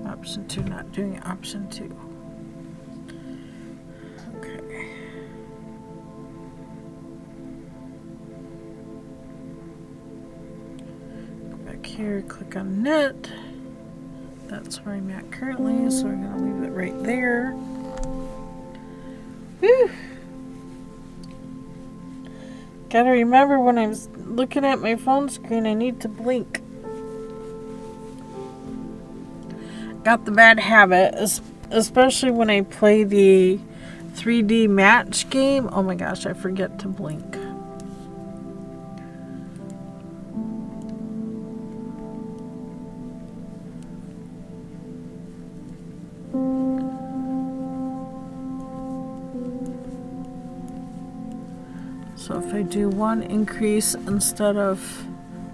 Option 2, not doing option 2. Okay. Go back here, click on knit. That's where I'm at currently, so we're going to leave it right there. Whew. Gotta remember when I'm looking at my phone screen, I need to blink. Got the bad habit, especially when I play the 3D match game. Oh my gosh, I forget to blink. So if I do 1 increase instead of,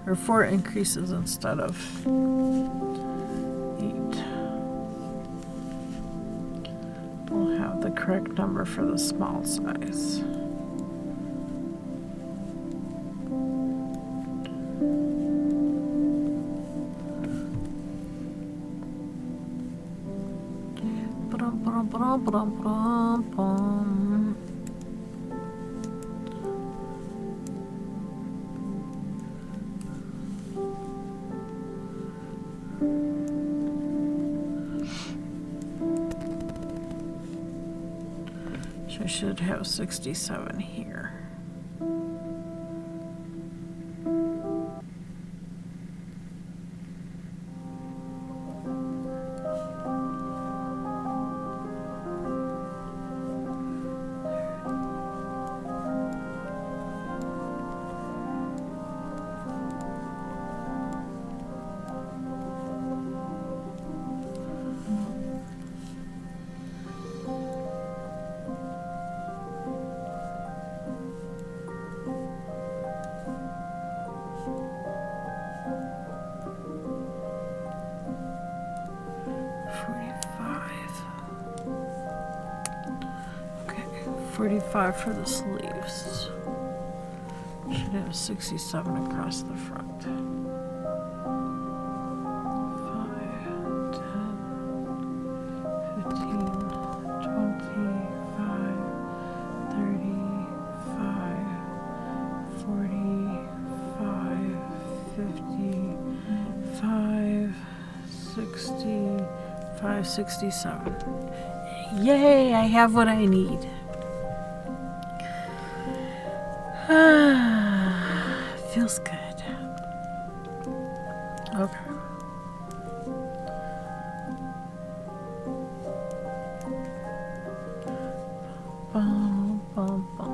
or 4 increases instead of 8, we'll have the correct number for the small size. So I should have 67 here. Okay, 45 for the sleeves. Should have 67 across the front. 5, 10, 15, 25, 35, 45, 55, 65, 67. Yay, I have what I need. Feels good. Okay. Bum, bum, bum.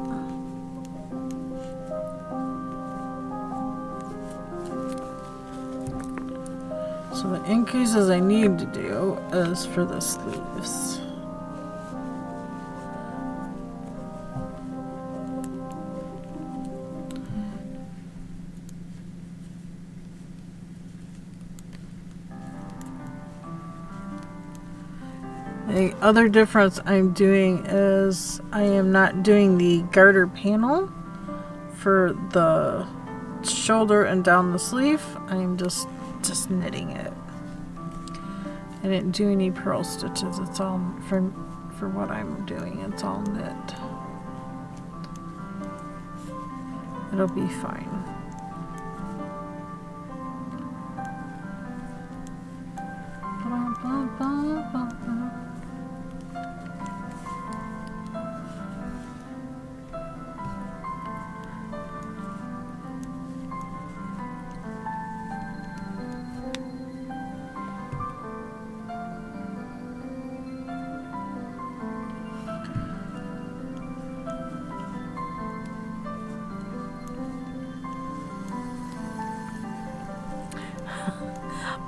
So the increases I need to do is for the sleeves. The other difference I'm doing is I am not doing the garter panel for the shoulder and down the sleeve. I'm just knitting it. I didn't do any purl stitches. It's all for what I'm doing. It's all knit. It'll be fine.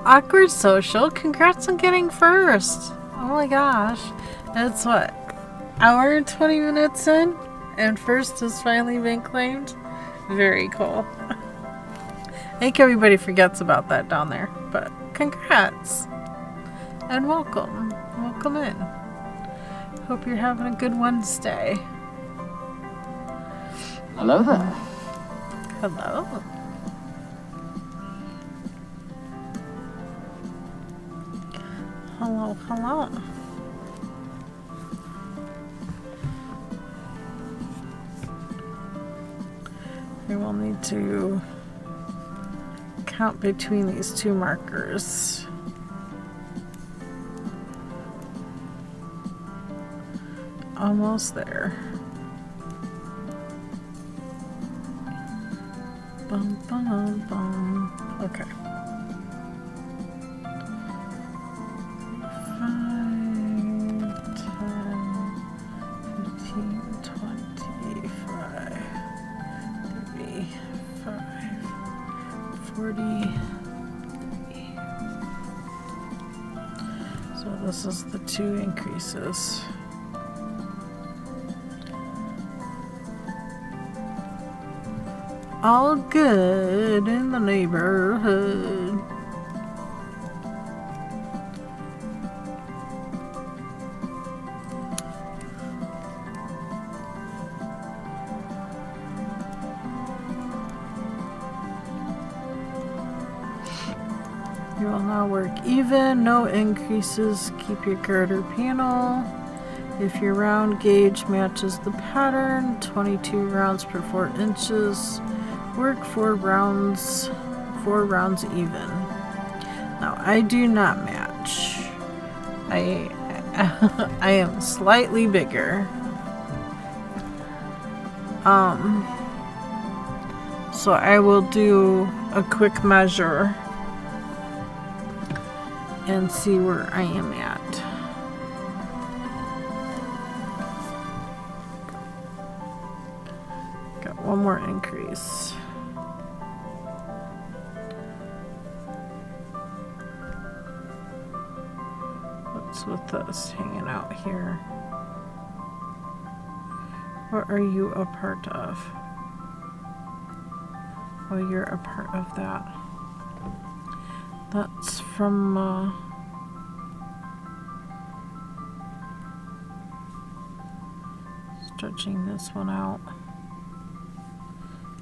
Awkward social. Congrats on getting first. Oh my gosh. It's what? Hour and 20 minutes in? And first has finally been claimed? Very cool. I think everybody forgets about that down there. But congrats. And welcome. Welcome in. Hope you're having a good Wednesday. Hello there. Hello. Hello, hello. We will need to count between these two markers. Almost there. Bum, bum, bum. Okay. 5, 10, 15, 25, 35, 40. So this is the 2 increases. All good in the neighborhood. You will now work even, no increases. Keep your garter panel. If your round gauge matches the pattern, 22 rounds per 4 inches. Work 4 rounds even. Now I do not match. I am slightly bigger. So I will do a quick measure and see where I am at. Got one more increase. What's with this hanging out here? What are you a part of? Oh, you're a part of that. That's from stretching this one out.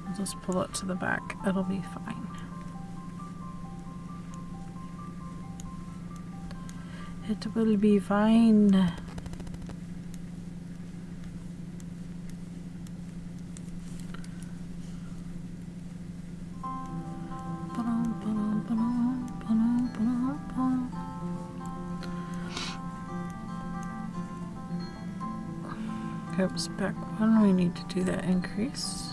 I'll just pull it to the back. It'll be fine. It will be fine. Oops, back one. We need to do that increase.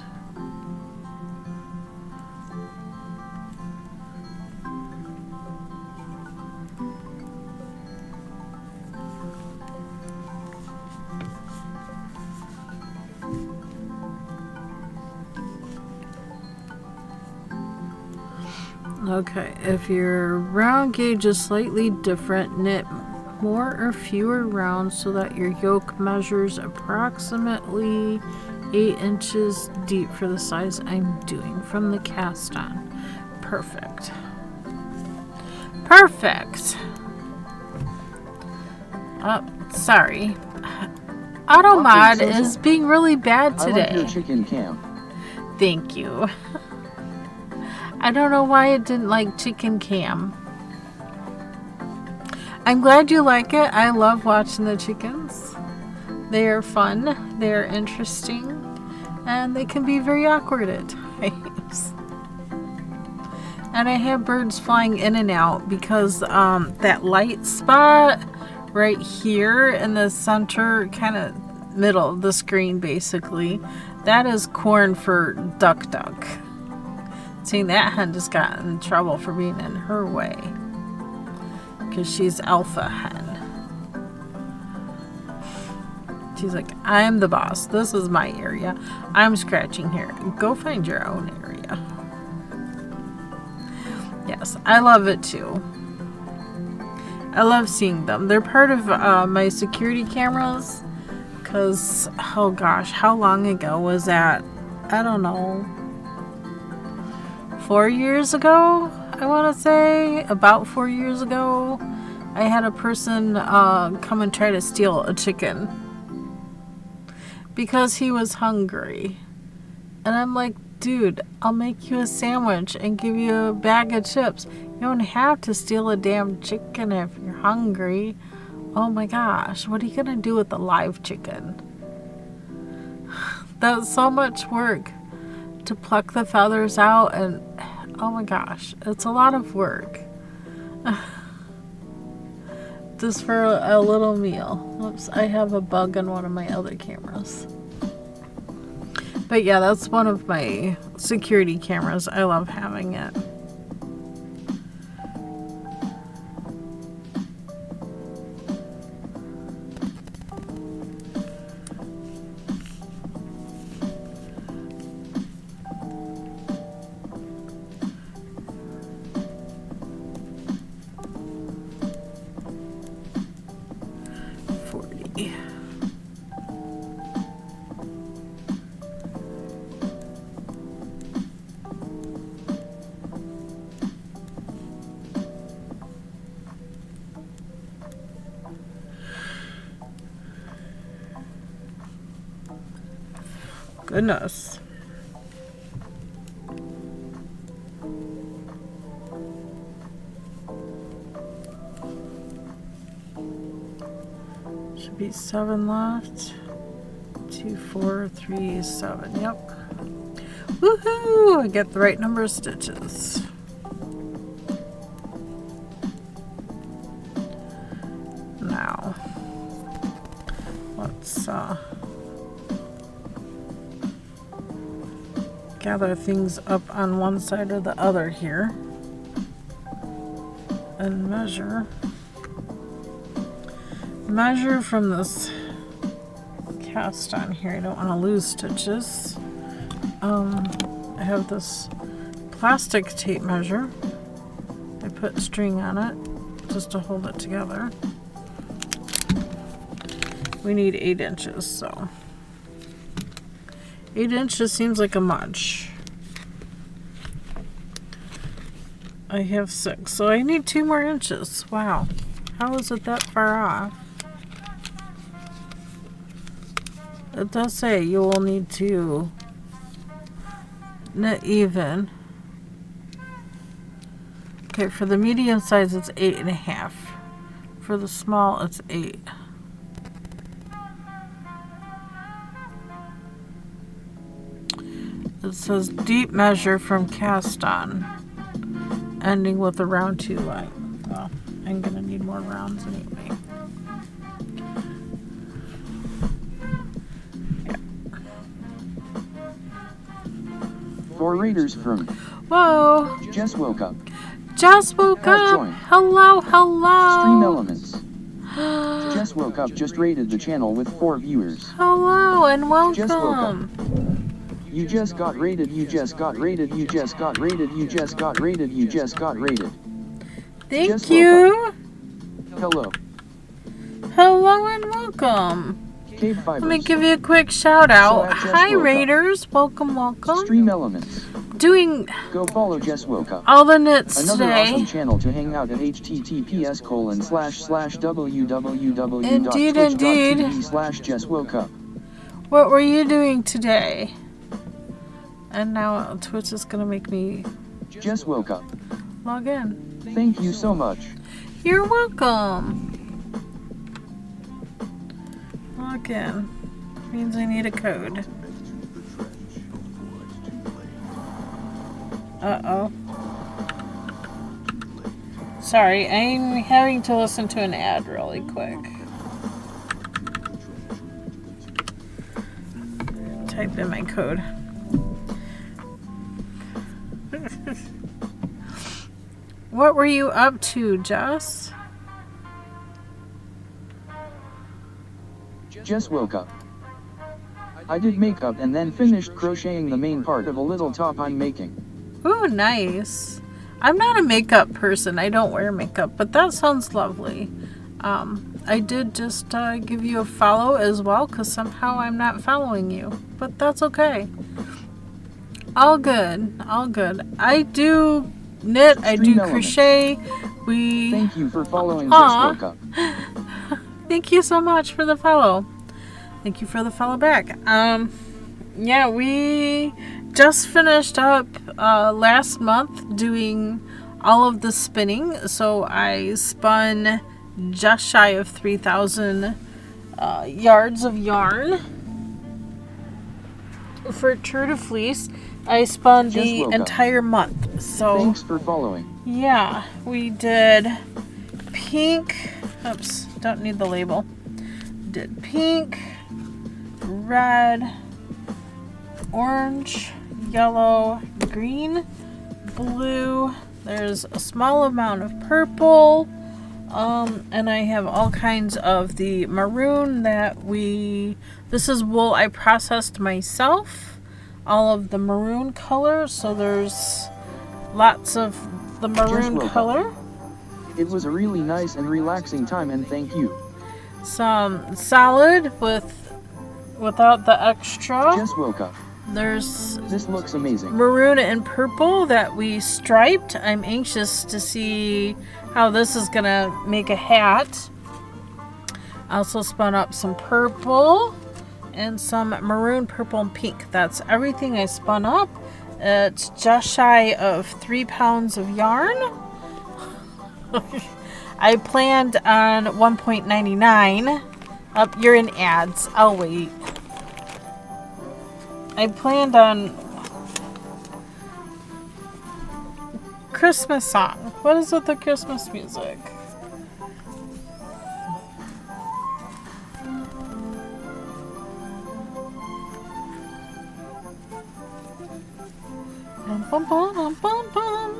Okay, if your round gauge is slightly different, knit more or fewer rounds so that your yoke measures approximately 8 inches deep for the size I'm doing from the cast on. Perfect. Perfect. Oh, sorry. AutoMod is being really bad today. I like your chicken cam. Thank you. I don't know why it didn't like chicken cam. I'm glad you like it. I love watching the chickens. They are fun. They are interesting. And they can be very awkward at times. And I have birds flying in and out because that light spot right here in the center, kind of middle of the screen basically, that is corn for Duck Duck. Seeing that hen just got in trouble for being in her way. Because she's alpha hen. She's like, I'm the boss. This is my area. I'm scratching here. Go find your own area. Yes, I love it too. I love seeing them. They're part of my security cameras. Because, oh gosh, how long ago was that? I don't know. 4 years ago, I want to say. About 4 years ago, I had a person come and try to steal a chicken. Because he was hungry. And I'm like, dude, I'll make you a sandwich and give you a bag of chips. You don't have to steal a damn chicken if you're hungry. Oh my gosh, what are you going to do with a live chicken? That's so much work to pluck the feathers out, and oh my gosh, it's a lot of work. Just for a little meal. Oops, I have a bug on one of my other cameras. But yeah, that's one of my security cameras. I love having it. Goodness. Should be 7 left. 2, 4, 3, 7. Yep. Woohoo! I get the right number of stitches. Now, let's gather things up on one side or the other here and measure from this cast on here. I don't want to lose stitches. I have this plastic tape measure. I put string on it just to hold it together. We need 8 inches, so 8 inches seems like a much. I have 6, so I need 2 more inches. Wow, how is it that far off? It does say you will need to knit even. Okay, for the medium size it's 8.5. For the small it's 8. It says deep measure from cast on, ending with a round 2 line. Well, I'm gonna need more rounds anyway. Yeah. For readers from Whoa! Jess woke up. Just woke up. Joined. Hello, hello. Stream Elements. Jess woke up just rated the channel with 4 viewers. Hello and welcome. Jess woke up. You just got rated, you just got rated, you just got rated, you just got rated, you just got rated. Thank Jess you. Hello. Hello and welcome. KBfibers. Let me give you a quick shout out. So Hi Raiders, welcome, welcome. Stream Elements. Doing Go follow Jess woke up. all the knits Another today. awesome channel to hang out at https://www.twitch.tv/jesswokeup. What were you doing today? And now Twitch is gonna make me Jess woke up. log in. Thank you so much. You're welcome. Log in. Means I need a code. Uh-oh. Sorry, I'm having to listen to an ad really quick. Type in my code. What were you up to, Jess? Jess woke up. I did makeup and then finished crocheting the main part of a little top I'm making. Ooh, nice. I'm not a makeup person. I don't wear makeup, but that sounds lovely. I did just give you a follow as well because somehow I'm not following you, but that's okay. All good, all good. I do knit, I do crochet. Thank you for following. Aw. Just woke up. Thank you so much for the follow. Thank you for the follow back. Yeah, we just finished up last month doing all of the spinning. So I spun just shy of 3,000 yards of yarn. For True to Fleece, I spun the entire month. So thanks for following. Yeah, we did pink. Oops, don't need the label. Did pink, red, orange, yellow, green, blue. There's a small amount of purple. And I have all kinds of the maroon this is wool I processed myself. All of the maroon color, so there's lots of the maroon color. It was a really nice and relaxing time, and thank you. Some solid without the extra. Just woke up. This looks amazing. Maroon and purple that we striped. I'm anxious to see how this is gonna make a hat. I also spun up some purple and some maroon, purple, and pink. That's everything I spun up. It's just shy of 3 pounds of yarn. I planned on 1.99. You're in ads. I'll wait. I planned on Christmas song. What is with the Christmas music? Bum, bum, bum, bum, bum.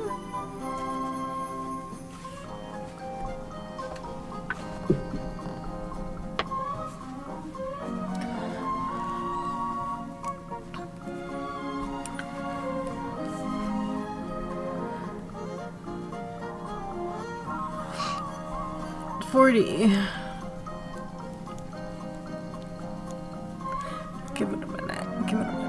Give it a minute. Give it a minute.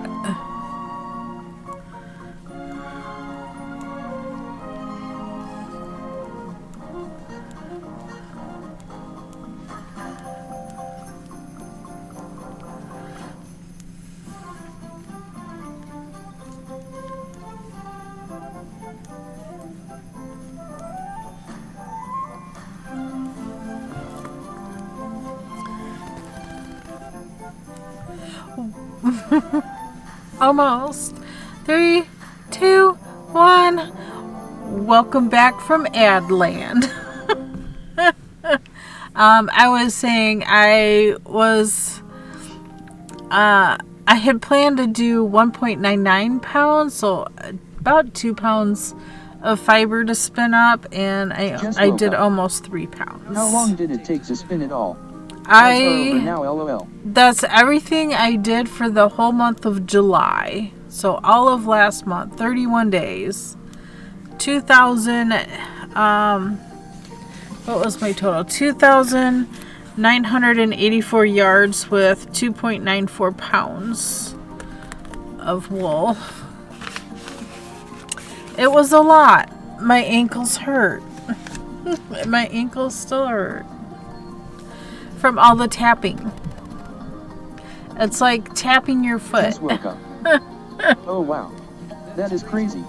Almost. 3, 2, 1. Welcome back from Adland. I was saying I had planned to do 1.99 pounds, so about 2 pounds of fiber to spin up, and I did almost 3 pounds. How long did it take to spin it all? Now, LOL. That's everything I did for the whole month of July. So all of last month, 31 days. 2,000, what was my total? 2,984 yards with 2.94 pounds of wool. It was a lot. My ankles hurt. My ankles still hurt from all the tapping. It's like tapping your foot. Just woke up. Oh wow, that is crazy.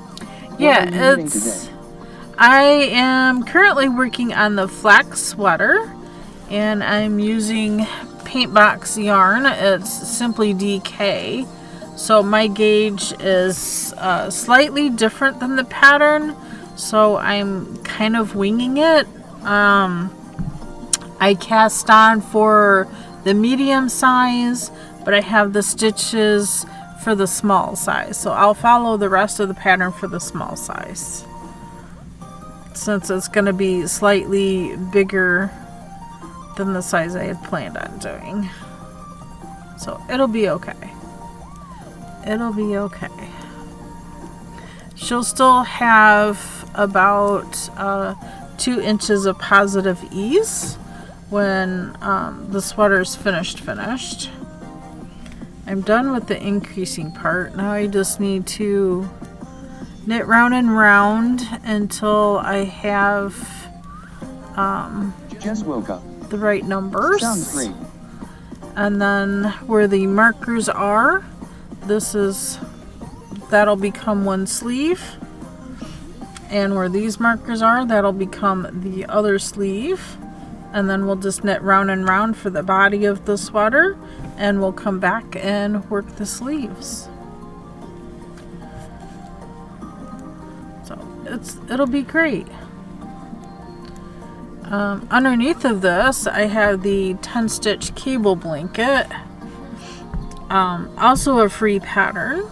Yeah, I am currently working on the flax sweater, and I'm using paint box yarn. It's Simply DK. So my gauge is slightly different than the pattern, so I'm kind of winging it. I cast on for the medium size, but I have the stitches for the small size. So I'll follow the rest of the pattern for the small size, since it's going to be slightly bigger than the size I had planned on doing. So it'll be okay. It'll be okay. she'll still have about 2 inches of positive ease when the sweater's finished. I'm done with the increasing part. Now I just need to knit round and round until I have Just woke up. the right numbers. Sounds great. And then where the markers are, that'll become one sleeve. And where these markers are, that'll become the other sleeve. And then we'll just knit round and round for the body of the sweater, and we'll come back and work the sleeves. So it'll be great. Underneath of this, I have the 10-stitch cable blanket. Also a free pattern.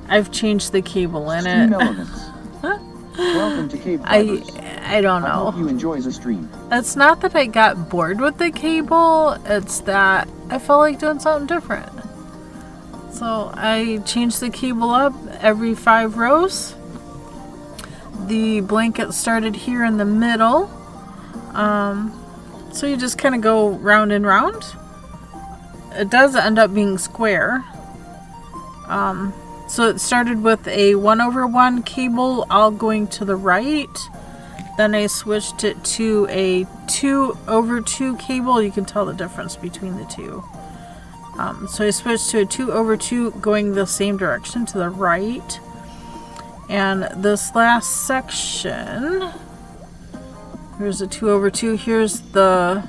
I've changed the cable in it. Welcome to KBfibers. I don't know. I hope you enjoy the stream. It's not that I got bored with the cable, it's that I felt like doing something different. So I changed the cable up every 5 rows. The blanket started here in the middle. So you just kind of go round and round. It does end up being square. So it started with a 1/1 cable all going to the right. Then I switched it to a 2/2 cable. You can tell the difference between the two. So I switched to a 2/2 going the same direction to the right. And this last section, here's a 2/2. Here's the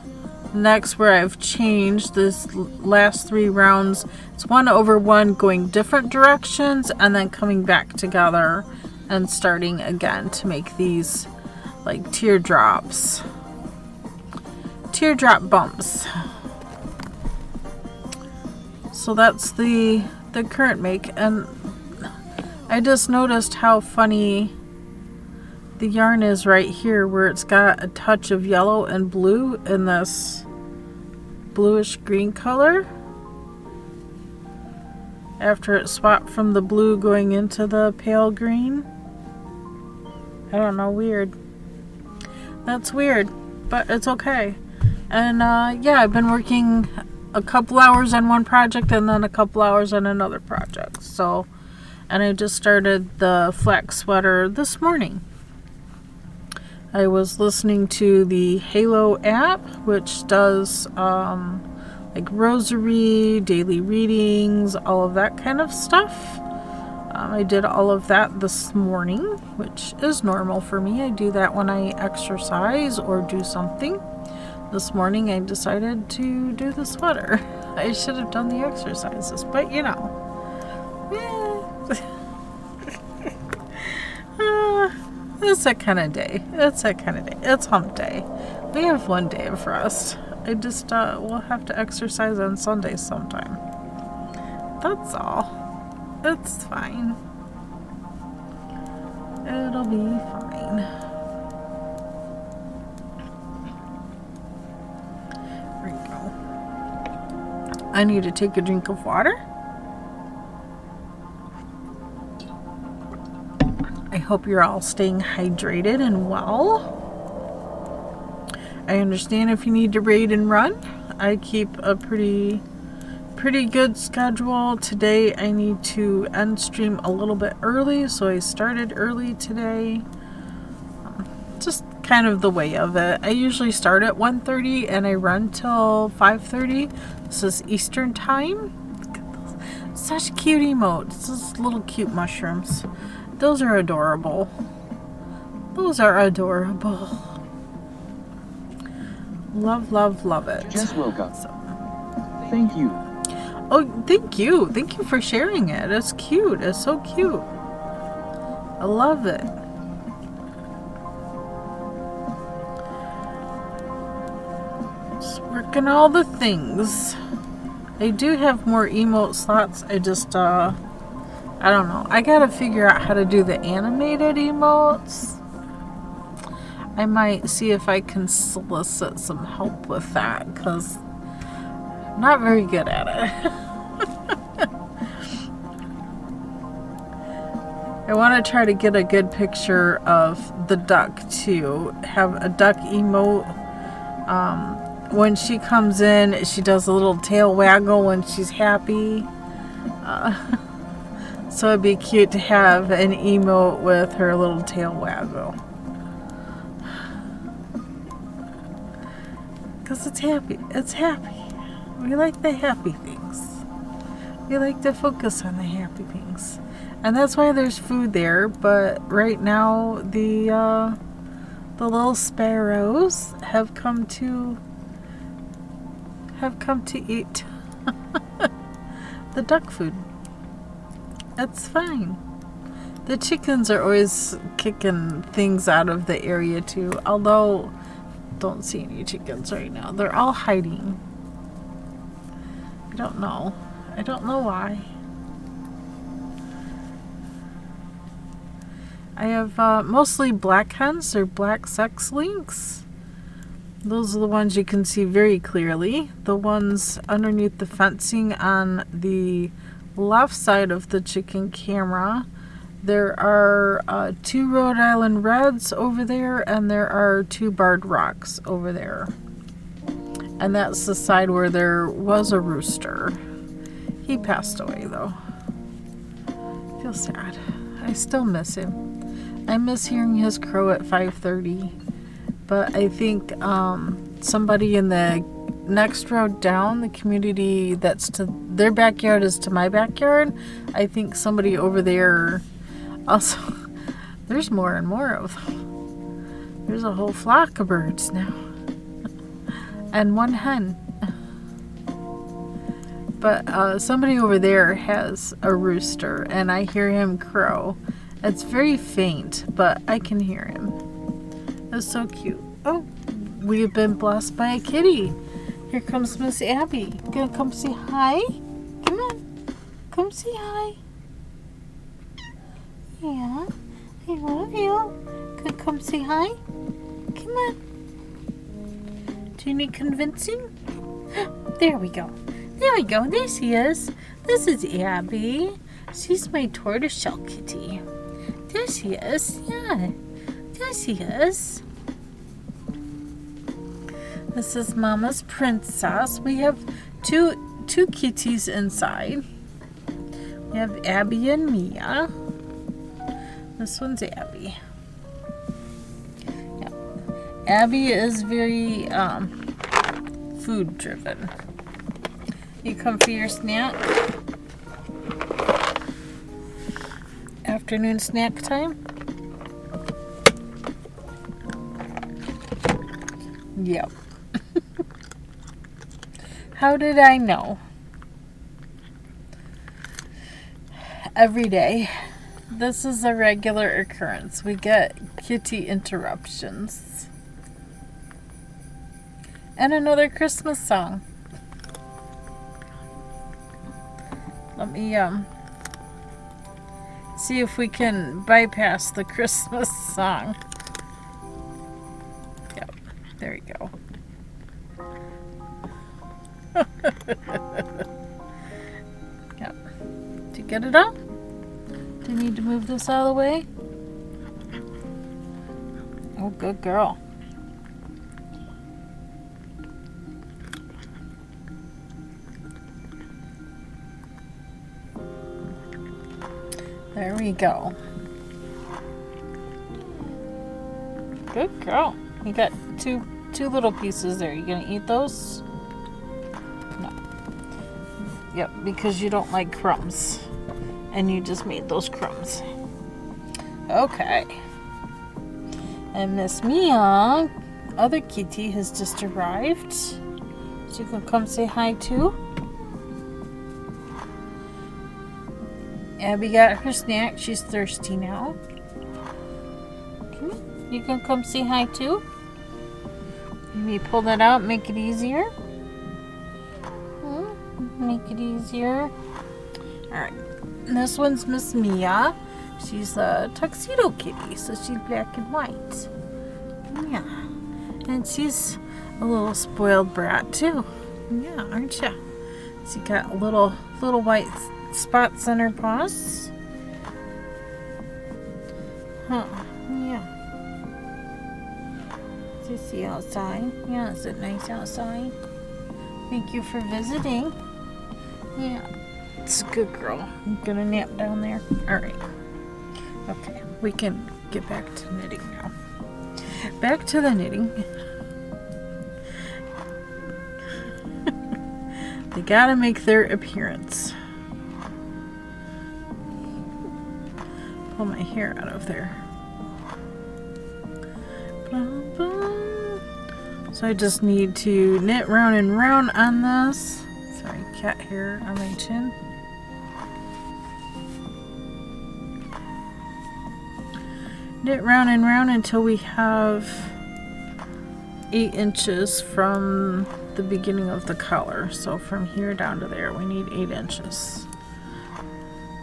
next where I've changed this last 3 rounds. It's 1/1 going different directions and then coming back together and starting again to make these like teardrop bumps. So that's the current make, and I just noticed how funny the yarn is right here, where it's got a touch of yellow and blue in this bluish green color after it swapped from the blue going into the pale green. I don't know, weird. That's weird, but it's okay. And yeah, I've been working a couple hours on one project and then a couple hours on another project. So, and I just started the flax sweater this morning. I was listening to the Halo app, which does like rosary, daily readings, all of that kind of stuff. I did all of that this morning, which is normal for me. I do that when I exercise or do something. This morning I decided to do the sweater. I should have done the exercises, but you know. It's that kind of day. It's hump day. We have one day of rest. I just we'll have to exercise on Sundays sometime. That's all. It's fine. It'll be fine. There you go. I need to take a drink of water. I hope you're all staying hydrated and well. I understand if you need to raid and run. I keep a pretty good schedule. Today I need to end stream a little bit early, so I started early today. Just kind of the way of it. I usually start at 1:30 and I run till 5:30. This is Eastern time. Look at those. Such cute emotes. Those little cute mushrooms. Those are adorable. Those are adorable. Love, love, love it. Just woke up. So. Thank you. Oh, thank you. Thank you for sharing it. It's cute. It's so cute. I love it. Just working all the things. I do have more emote slots. I just, I don't know. I gotta figure out how to do the animated emotes. I might see if I can solicit some help with that, because I'm not very good at it. I want to try to get a good picture of the duck too. Have a duck emote. When she comes in, she does a little tail waggle when she's happy. So it'd be cute to have an emote with her little tail waggle. Because it's happy. It's happy. We like the happy things. We like to focus on the happy things. And that's why there's food there. But right now, the little sparrows have come to eat the duck food. It's fine. The chickens are always kicking things out of the area too, although don't see any chickens right now. They're all hiding. I don't know why. I have mostly black hens or black sex links. Those are the ones you can see very clearly. The ones underneath the fencing on the left side of the chicken camera, there are 2 Rhode Island Reds over there, and there are 2 Barred Rocks over there. And that's the side where there was a rooster. He passed away though. I feel sad. I still miss him. I miss hearing his crow at 5:30. But I think somebody in the next road down, the community that's to their backyard is to my backyard. I think somebody over there also, there's more and more of them. There's a whole flock of birds now. And 1 hen. But somebody over there has a rooster, and I hear him crow. It's very faint, but I can hear him. It's so cute. Oh, we've been blessed by a kitty. Here comes Miss Abby. Gonna come say hi? Come on. Come say hi. Yeah. I love you. Gonna come say hi? Come on. Do you need convincing? There we go. There we go. There she is. This is Abby. She's my tortoiseshell kitty. There she is. Yeah. There she is. This is Mama's Princess. We have two kitties inside. We have Abby and Mia. This one's Abby. Yeah. Abby is very food driven. You come for your snack? Afternoon snack time? Yep. How did I know? Every day. This is a regular occurrence. We get kitty interruptions. And another Christmas song. Let me see if we can bypass the Christmas song. Yep, there you go. Yep. Did you get it out? Do you need to move this out of the way? Oh, good girl. There we go. Good girl. You got two little pieces there. You gonna eat those? No. Yep, because you don't like crumbs. And you just made those crumbs. Okay. And Miss Mia, other kitty, has just arrived. So you can come say hi too. Abby got her snack. She's thirsty now. Come on. You can come say hi too. Let me pull that out, make it easier. Make it easier. Alright. This one's Miss Mia. She's a tuxedo kitty, so she's black and white. Yeah. And she's a little spoiled brat too. Yeah, aren't you? She got little white spots on her paws. Huh, yeah. Is you see outside? Yeah, is it nice outside? Thank you for visiting. Yeah, it's a good girl. I'm gonna nap down there. Alright. Okay, we can get back to knitting now. Back to the knitting. They gotta make their appearance. Pull my hair out of there. So I just need to knit round and round on this. Sorry, cat hair on my chin. Knit round and round until we have 8 inches from the beginning of the collar. So from here down to there, we need 8 inches.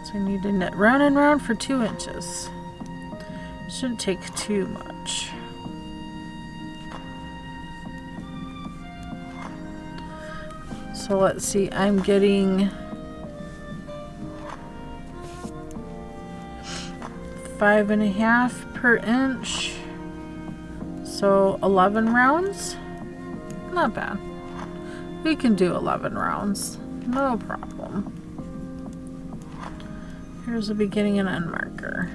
So I need to knit round and round for 2 inches. Shouldn't take too much. So let's see, I'm getting 5.5 per inch. So 11 rounds. Not bad. We can do 11 rounds. No problem. Here's a beginning and end marker.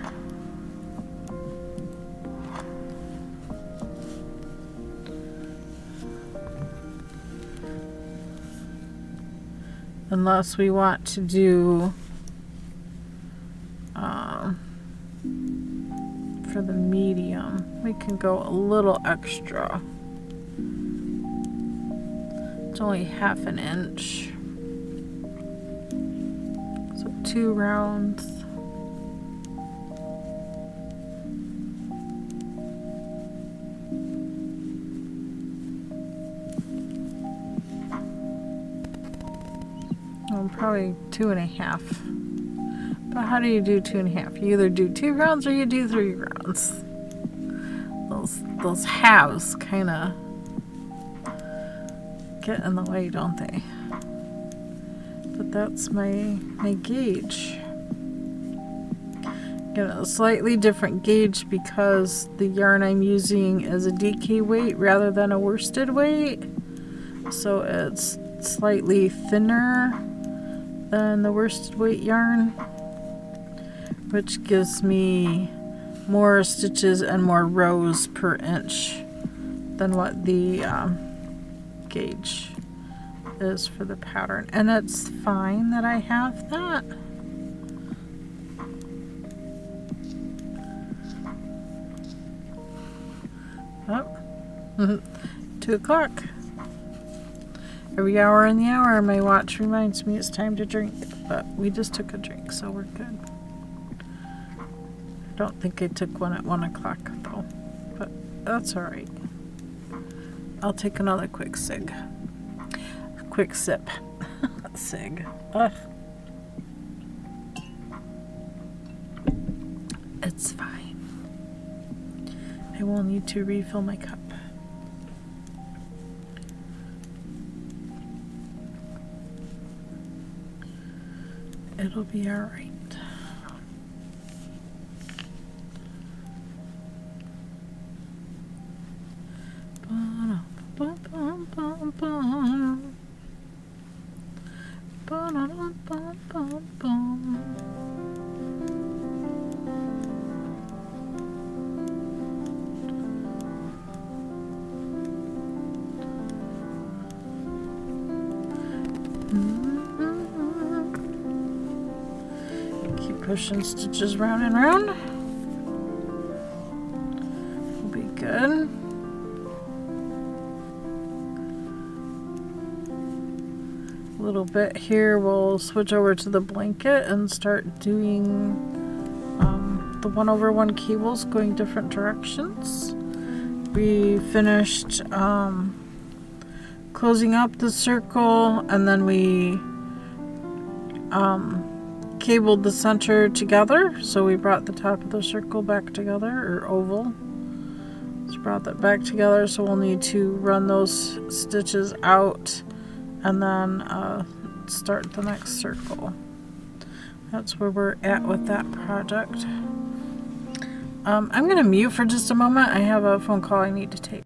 Unless we want to do for the medium, we can go a little extra. It's only 1/2 inch. So 2 rounds. Probably 2.5. But how do you do 2.5? You either do 2 rounds or you do 3 rounds. Those halves kind of get in the way, don't they? But that's my gauge. Get a slightly different gauge because the yarn I'm using is a DK weight rather than a worsted weight. So it's slightly thinner than the worsted weight yarn, which gives me more stitches and more rows per inch than what the gauge is for the pattern. And it's fine that I have that. Oh, 2 o'clock. Every hour in the hour, my watch reminds me it's time to drink, but we just took a drink, so we're good. I don't think I took one at 1 o'clock, though, but that's all right. I'll take another quick sig. Quick sip. Sig. Ugh. It's fine. I will need to refill my cup. It'll be all right. Pushing stitches round and round. Will be good. A little bit here, we'll switch over to the blanket and start doing the 1/1 cables going different directions. We finished closing up the circle, and then we cabled the center together, so we brought the top of the circle back together, or oval. Just brought that back together, so we'll need to run those stitches out and then start the next circle. That's where we're at with that project. I'm going to mute for just a moment. I have a phone call I need to take.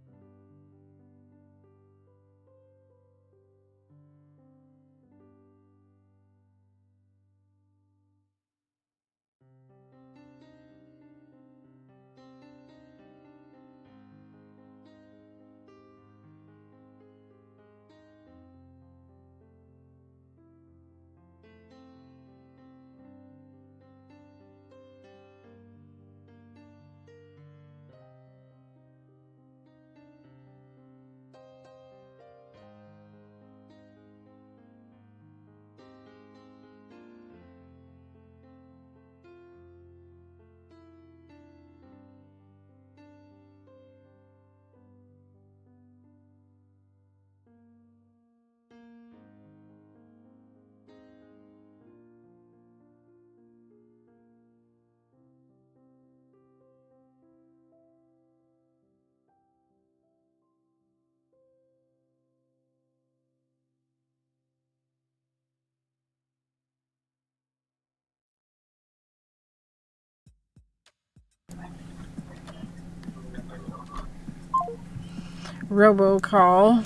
Robocall.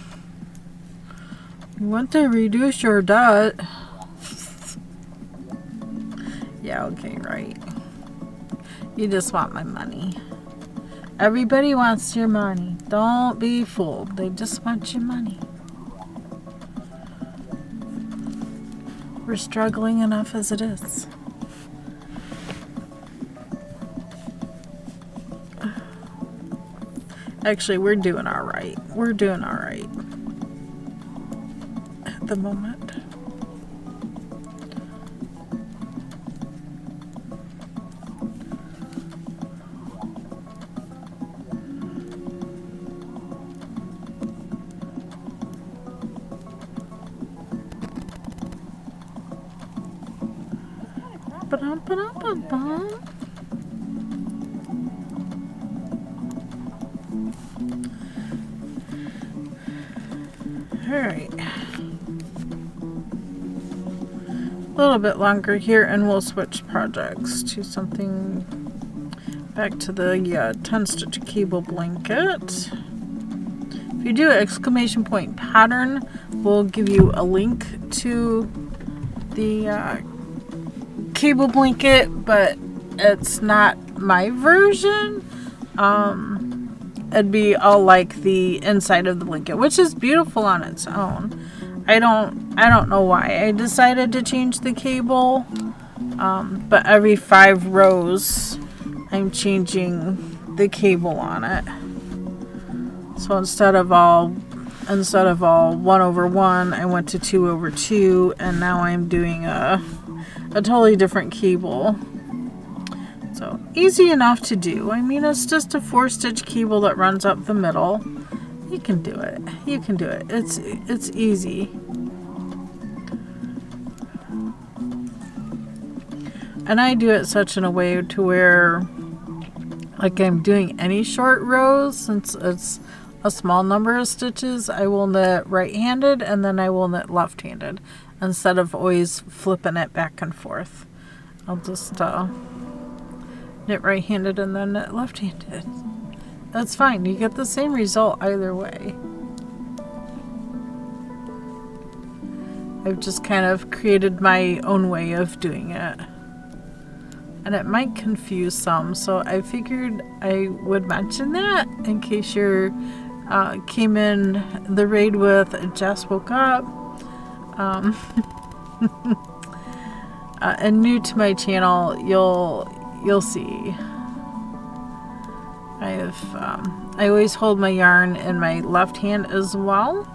You want to reduce your debt? Yeah, okay, right. You just want my money. Everybody wants your money. Don't be fooled. They just want your money. We're struggling enough as it is. Actually, we're doing all right. We're doing all right at the moment. Ba-dum-ba-dum-ba-bum. Alright. A little bit longer here and we'll switch projects to something back to the 10 stitch cable blanket. If you do an exclamation point pattern, we'll give you a link to the cable blanket, but it's not my version. It'd be all like the inside of the blanket, which is beautiful on its own. I don't know why I decided to change the cable, but every 5 rows I'm changing the cable on it. So instead of all 1/1, I went to 2/2, and now I'm doing a totally different cable. So easy enough to do. I mean, it's just a 4-stitch cable that runs up the middle. You can do it. You can do it. It's easy. And I do it such in a way to where, like, I'm doing any short rows, since it's a small number of stitches, I will knit right-handed and then I will knit left-handed instead of always flipping it back and forth. I'll just knit right-handed and then knit left-handed. That's fine. You get the same result either way. I've just kind of created my own way of doing it. And it might confuse some, so I figured I would mention that in case you're came in the raid with Jess Woke Up and new to my channel. You'll see. I always hold my yarn in my left hand as well.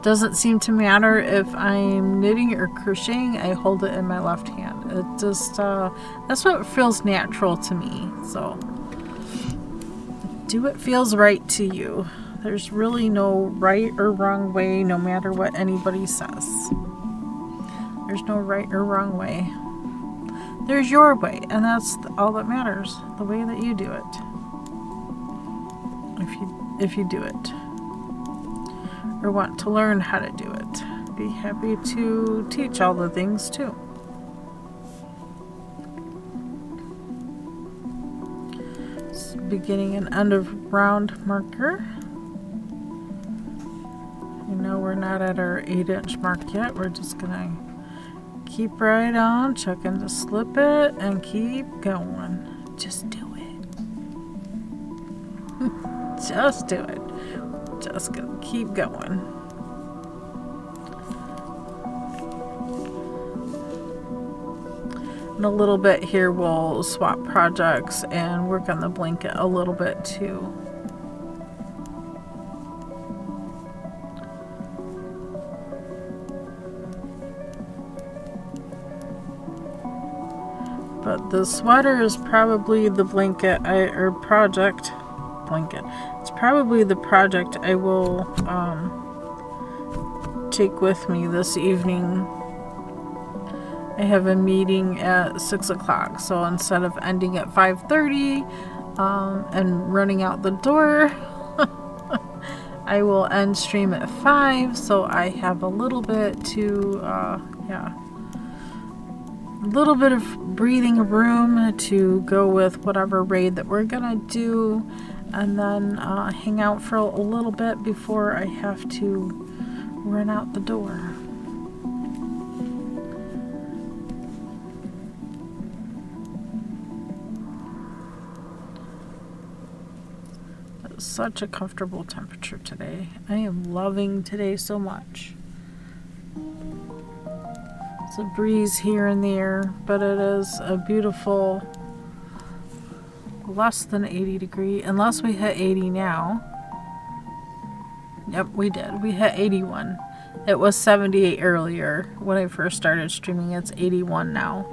Doesn't seem to matter if I'm knitting or crocheting, I hold it in my left hand. It just that's what feels natural to me. So do what feels right to you. There's really no right or wrong way, no matter what anybody says. There's no right or wrong way. There's your way, and that's all that matters, the way that you do it. If you do it, or want to learn how to do it, be happy to teach all the things too. Beginning and end of round marker. You know we're not at our 8-inch mark yet. We're just gonna keep right on, check into slip it, and keep going. Just do it. Just do it. Just gonna keep going. In a little bit here we'll swap projects and work on the blanket a little bit too. But the sweater is probably the blanket project. It's probably the project I will take with me this evening. I have a meeting at 6 o'clock, so instead of ending at 5:30 and running out the door, I will end stream at 5, so I have a little bit to, a little bit of breathing room to go with whatever raid that we're gonna do, and then hang out for a little bit before I have to run out the door. It's such a comfortable temperature today. I am loving today so much. It's a breeze here and there, but it is a beautiful less than 80 degree, unless we hit 80 now. Yep, we did. We hit 81. It was 78 earlier when I first started streaming. It's 81 now.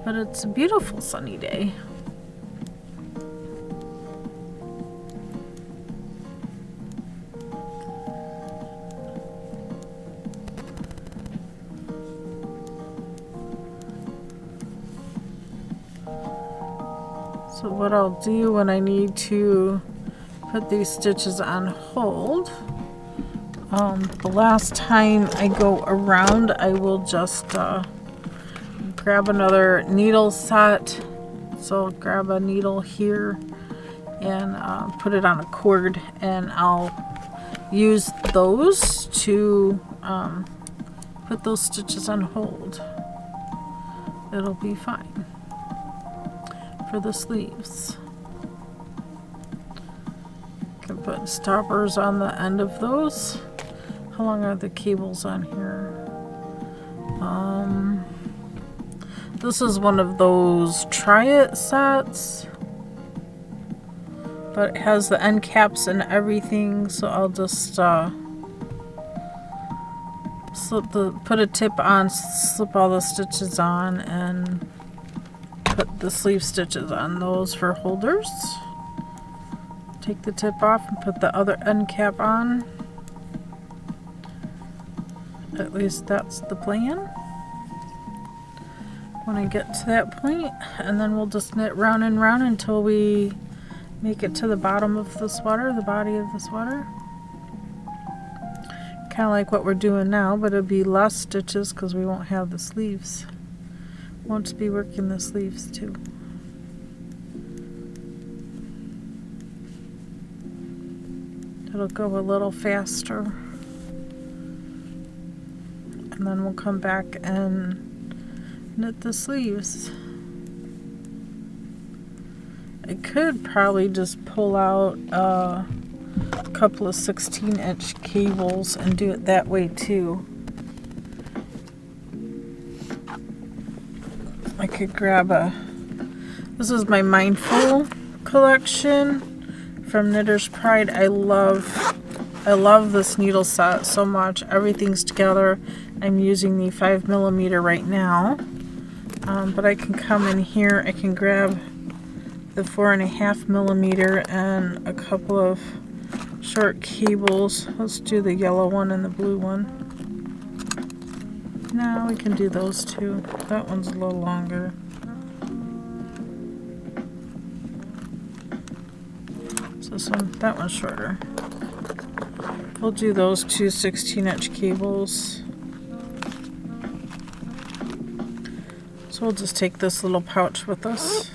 But it's a beautiful sunny day. So what I'll do when I need to put these stitches on hold, the last time I go around, I will just grab another needle set. So I'll grab a needle here and put it on a cord, and I'll use those to put those stitches on hold. It'll be fine for the sleeves. Can put stoppers on the end of those. How long are the cables on here? This is one of those try it sets, but it has the end caps and everything, so I'll just put a tip on, slip all the stitches on, and put the sleeve stitches on those for holders. Take the tip off and put the other end cap on. At least that's the plan. When I get to that point, and then we'll just knit round and round until we make it to the bottom of the sweater, the body of the sweater. Kind of like what we're doing now, but it'll be less stitches because we won't have the sleeves. Won't be working the sleeves too. It'll go a little faster. And then we'll come back and knit the sleeves. I could probably just pull out a couple of 16-inch cables and do it that way too. I could grab this is my Mindful collection from Knitter's Pride. I love this needle set so much. Everything's together. I'm using the 5mm right now. But I can come in here, I can grab the 4.5mm and a couple of short cables. Let's do the yellow one and the blue one. No, we can do those two. That one's a little longer. So that one's shorter. We'll do those two 16-inch cables. So we'll just take this little pouch with us.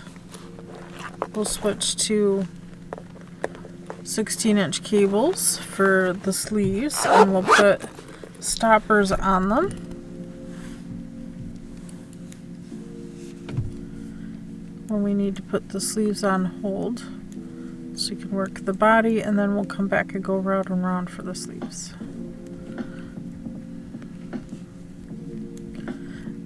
we'll switch to 16-inch cables for the sleeves, and we'll put stoppers on them. When we need to put the sleeves on hold, so you can work the body, and then we'll come back and go round and round for the sleeves.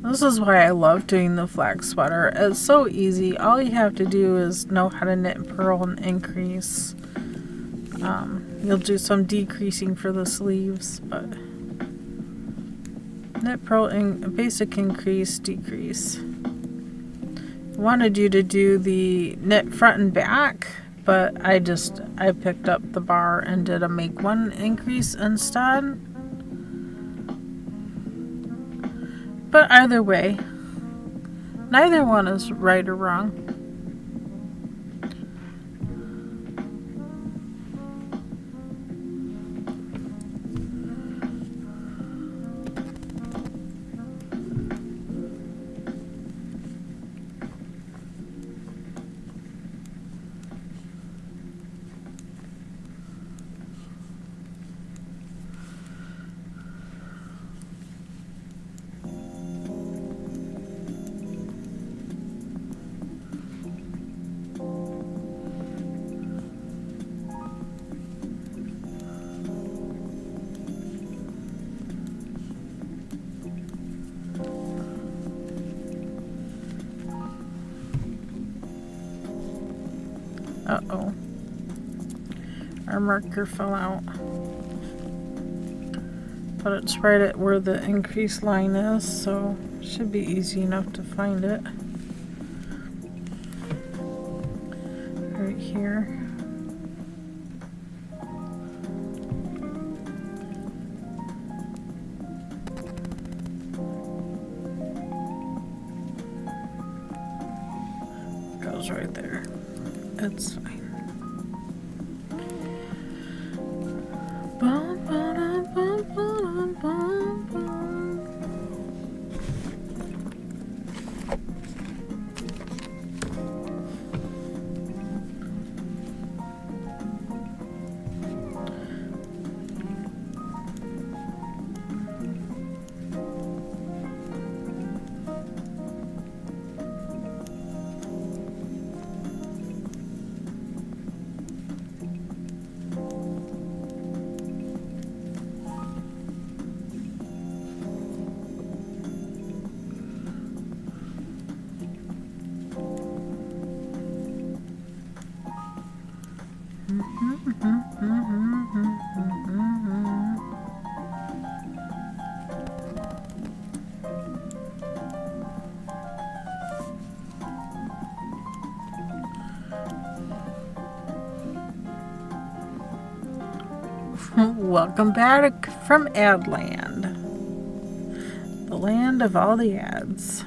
This is why I love doing the flag sweater. It's so easy. All you have to do is know how to knit and purl and increase. You'll do some decreasing for the sleeves, but knit, purl, basic, increase, decrease. I wanted you to do the knit front and back, but I picked up the bar and did a make one increase instead. But either way, neither one is right or wrong. Uh-oh. Our marker fell out. But it's right at where the increase line is, so it should be easy enough to find it. Right here. Goes right there. It's fine. Bum, ba-dum, bum, ba-dum, bum, bum. Welcome back from Adland, the land of all the ads.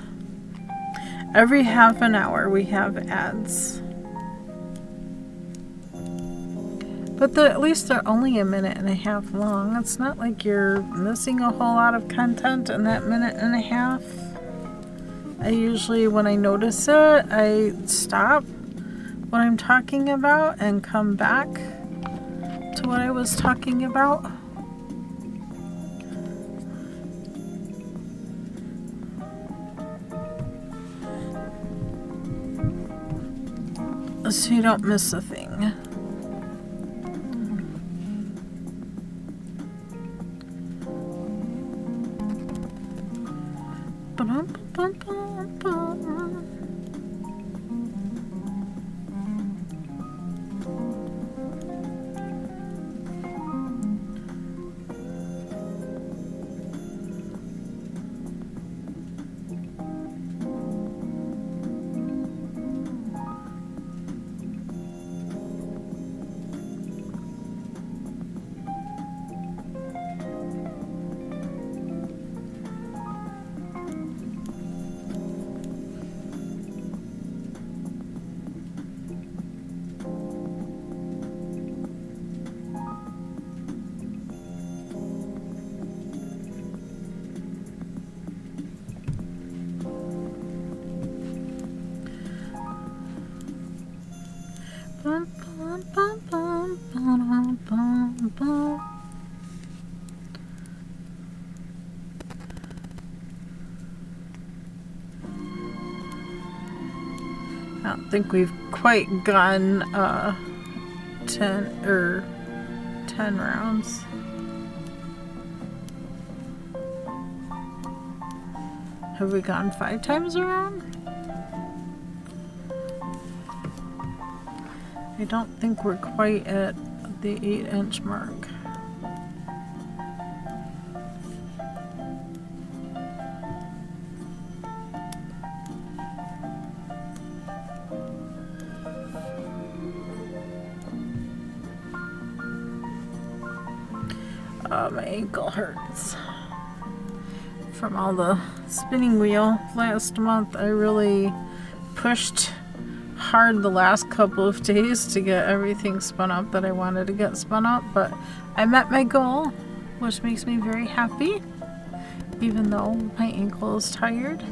Every half an hour we have ads. But at least they're only a minute and a half long. It's not like you're missing a whole lot of content in that minute and a half. I usually, when I notice it, I stop what I'm talking about and come back to what I was talking about. So you don't miss a thing. Bum, bum, bum, bum, bum, bum, bum. I don't think we've quite gotten 10 rounds. Have we gone 5 times around? I don't think we're quite at the 8-inch mark. My ankle hurts from all the spinning wheel last month. I really pushed hard the last couple of days to get everything spun up that I wanted to get spun up, but I met my goal, which makes me very happy, even though my ankle is tired.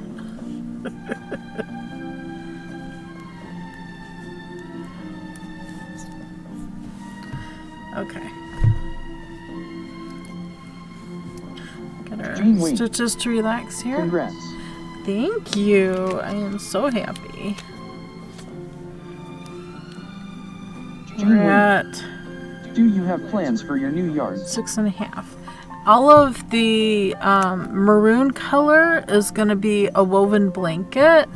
Okay. Get our stitches to relax here. Congrats. Thank you. I am so happy. We're at... Do you have plans for your new yard? 6.5. All of the maroon color is going to be a woven blanket.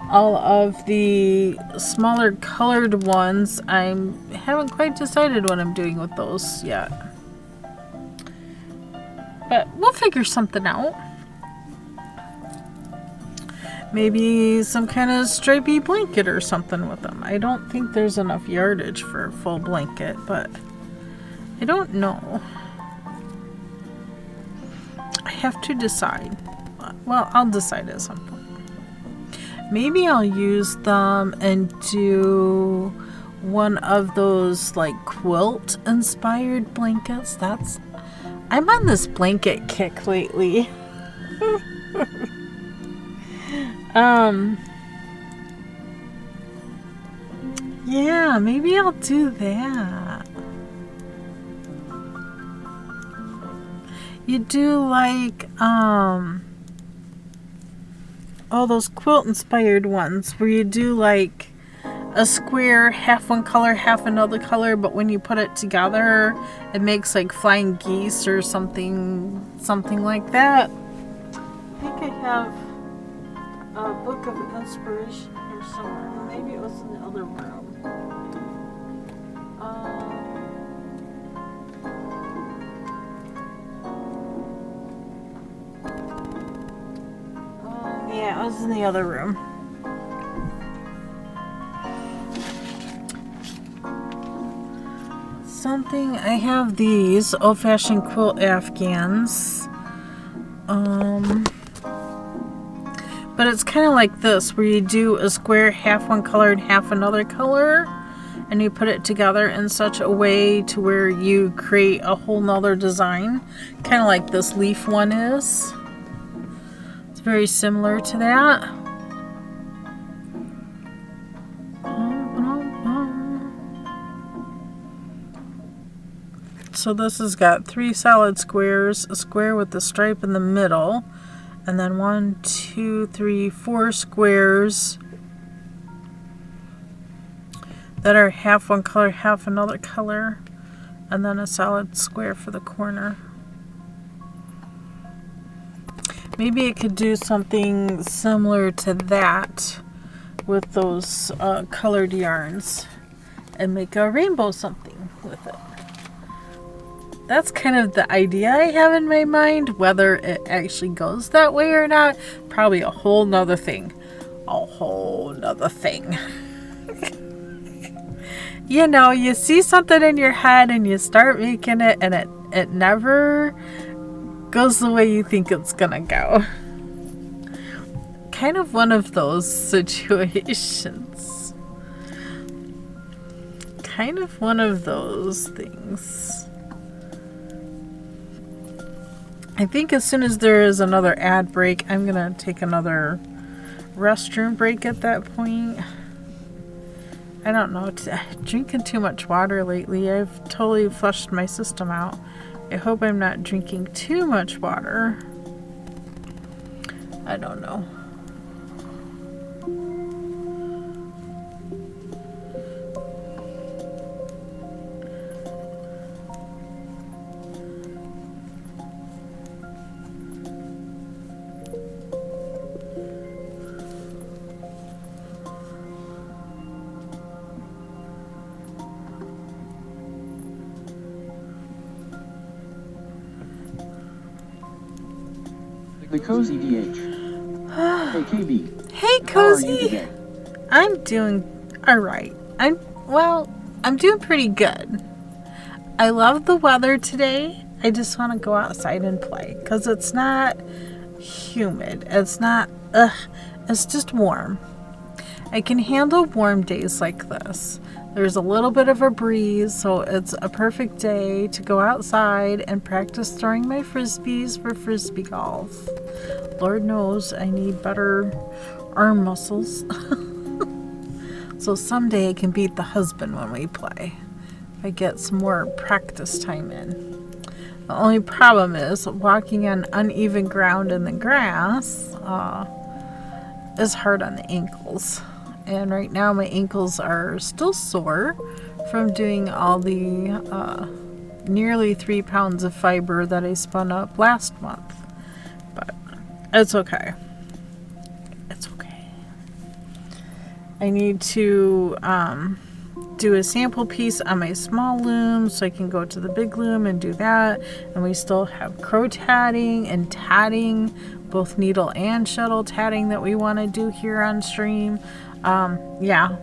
All of the smaller colored ones, I haven't quite decided what I'm doing with those yet. But we'll figure something out. Maybe some kind of stripy blanket or something with them. I don't think there's enough yardage for a full blanket, but I don't know. I have to decide. Well, I'll decide at some point. Maybe I'll use them and do one of those like quilt inspired blankets. I'm on this blanket kick lately. Yeah, maybe I'll do that. You do like all those quilt inspired ones where you do like a square, half one color, half another color, but when you put it together it makes like flying geese or something like that. I think I have a book of inspiration here somewhere. Maybe it was in the other room. Yeah, it was in the other room. I have these old-fashioned quilt afghans. But it's kind of like this, where you do a square, half one color and half another color, and you put it together in such a way to where you create a whole nother design, kind of like this leaf one is. It's very similar to that. So this has got 3 solid squares, a square with the stripe in the middle, and then 1, 2, 3, 4 squares that are half one color, half another color, and then a solid square for the corner. Maybe it could do something similar to that with those colored yarns and make a rainbow something with it. That's kind of the idea I have in my mind. Whether it actually goes that way or not, probably a whole nother thing. A whole nother thing. You know, you see something in your head and you start making it and it never goes the way you think it's gonna go. Kind of one of those situations. Kind of one of those things. I think as soon as there is another ad break, I'm gonna take another restroom break at that point. I don't know, drinking too much water lately. I've totally flushed my system out. I hope I'm not drinking too much water. I don't know. The Cozy DH. Hey KB. Hey How are you Cozy! today? I'm doing alright. I'm doing pretty good. I love the weather today. I just want to go outside and play because it's not humid. It's not, it's just warm. I can handle warm days like this. There's a little bit of a breeze, so it's a perfect day to go outside and practice throwing my frisbees for frisbee golf. Lord knows I need better arm muscles. So someday I can beat the husband when we play. If I get some more practice time in. The only problem is walking on uneven ground in the grass is hard on the ankles. And right now my ankles are still sore from doing all the nearly 3 pounds of fiber that I spun up last month. But it's okay. It's okay. I need to do a sample piece on my small loom so I can go to the big loom and do that. And we still have crocheting and tatting, both needle and shuttle tatting that we want to do here on stream. Yeah.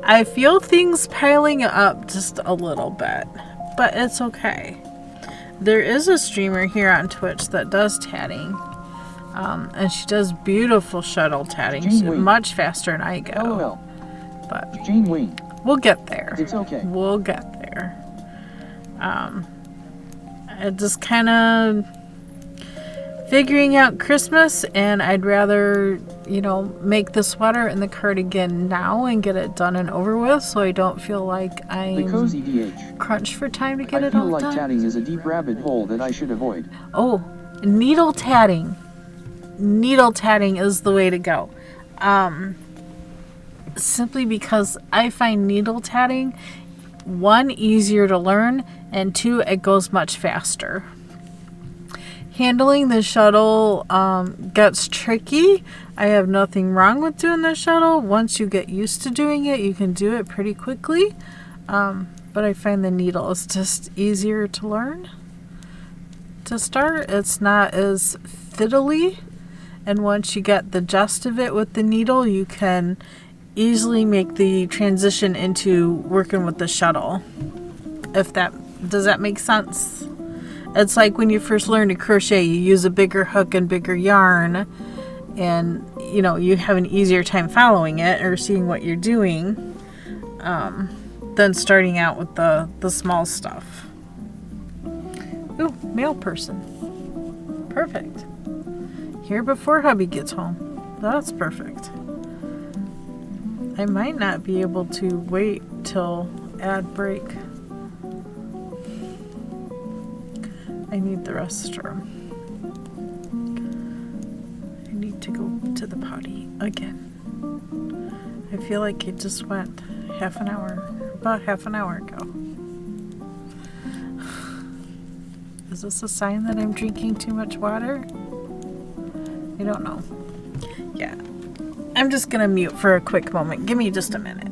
I feel things piling up just a little bit, but it's okay. There is a streamer here on Twitch that does tatting, and she does beautiful shuttle tatting. She's much faster than I go. LOL. But Jane Wayne. we'll get there. It's okay. We'll get there. It just kind of figuring out Christmas, and I'd rather, make the sweater and the cardigan now and get it done and over with, so I don't feel like The Cozy DH. crunched for time to get I it feel all like done. tatting is a deep rabbit hole that I should avoid. Oh, needle tatting. Needle tatting is the way to go. Simply because I find needle tatting, 1, easier to learn, and 2, it goes much faster. Handling the shuttle gets tricky. I have nothing wrong with doing the shuttle. Once you get used to doing it, you can do it pretty quickly. But I find the needle is just easier to learn. To start, it's not as fiddly. And once you get the gist of it with the needle, you can easily make the transition into working with the shuttle. Does that make sense? It's like when you first learn to crochet, you use a bigger hook and bigger yarn, and you have an easier time following it or seeing what you're doing than starting out with the small stuff. Ooh, mail person. Perfect. Here before hubby gets home. That's perfect. I might not be able to wait till ad break. I need the restroom. I need to go to the potty again. I feel like it just went about half an hour ago. Is this a sign that I'm drinking too much water? I don't know. Yeah. I'm just gonna mute for a quick moment. Give me just a minute.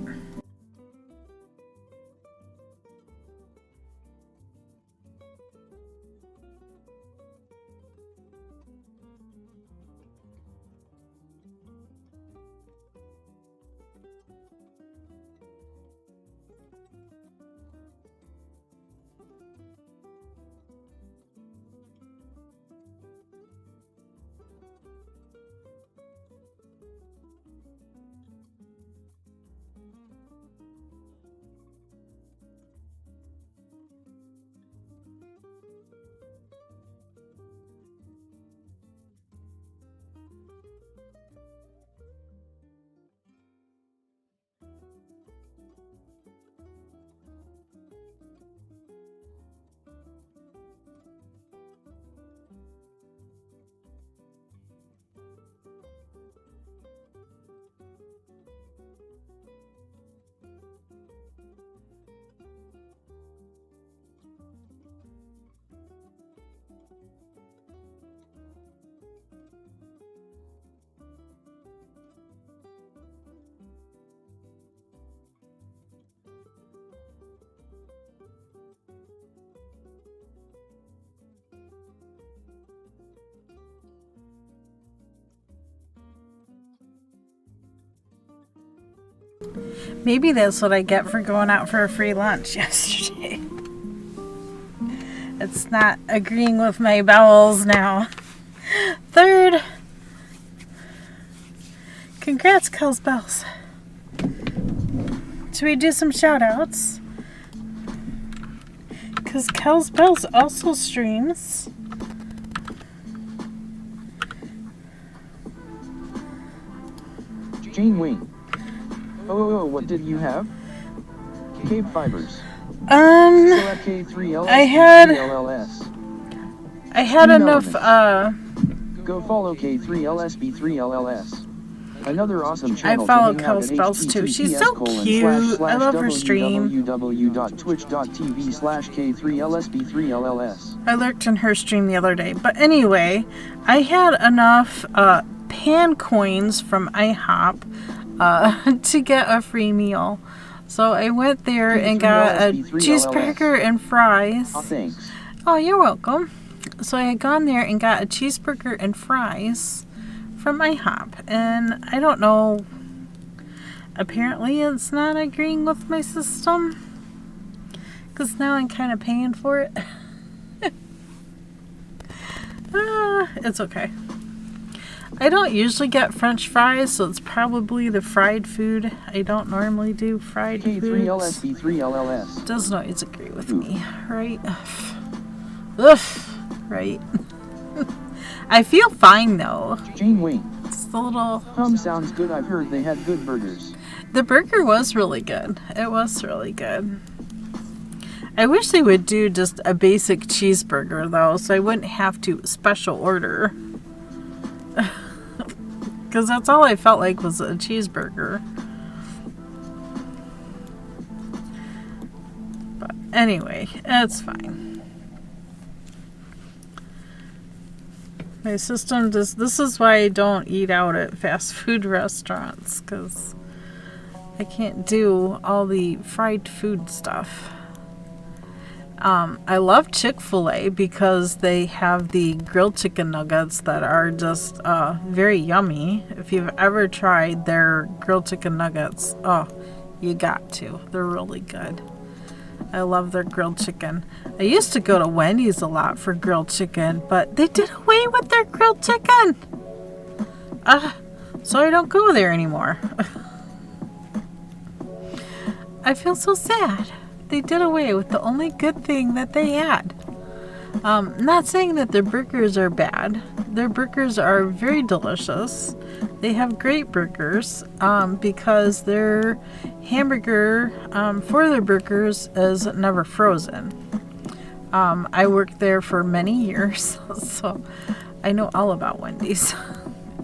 Maybe that's what I get for going out for a free lunch yesterday. It's not agreeing with my bowels now. Third. Congrats, Kel's Bells. Should we do some shout outs? Because Kel's Bells also streams. Jane Wing. Oh, what did you have? KBfibers. Still at K3LS. I had enough, Go follow K3LSB3LLS. Another awesome channel. I follow Kel's Bells too. She's so cute. I love her stream. www.twitch.tv/K3LSB3LLS. I lurked in her stream the other day. But anyway, I had enough pan coins from IHOP to get a free meal. So I went there and got a cheeseburger and fries. Oh, thanks. Oh, you're welcome. So I had gone there and got a cheeseburger and fries from IHOP. And I don't know, apparently it's not agreeing with my system. Because now I'm kind of paying for it. It's okay. I don't usually get French fries, so it's probably the fried food. I don't normally do fried foods. K3LSB3LLS. Doesn't always agree with me, right? Ugh, right. I feel fine though. Jane Wing. It's the little... Sounds good. I've heard they had good burgers. The burger was really good. It was really good. I wish they would do just a basic cheeseburger though, so I wouldn't have to special order. Because that's all I felt like was a cheeseburger. But anyway, it's fine. My system just... This is why I don't eat out at fast food restaurants. Because I can't do all the fried food stuff. I love Chick-fil-A because they have the grilled chicken nuggets that are just very yummy. If you've ever tried their grilled chicken nuggets, oh, you got to. They're really good. I love their grilled chicken. I used to go to Wendy's a lot for grilled chicken, but they did away with their grilled chicken. So I don't go there anymore. I feel so sad. They did away with the only good thing that they had. Not saying that their burgers are bad. Their burgers are very delicious. They have great burgers because their hamburger for their burgers is never frozen. I worked there for many years, so I know all about Wendy's.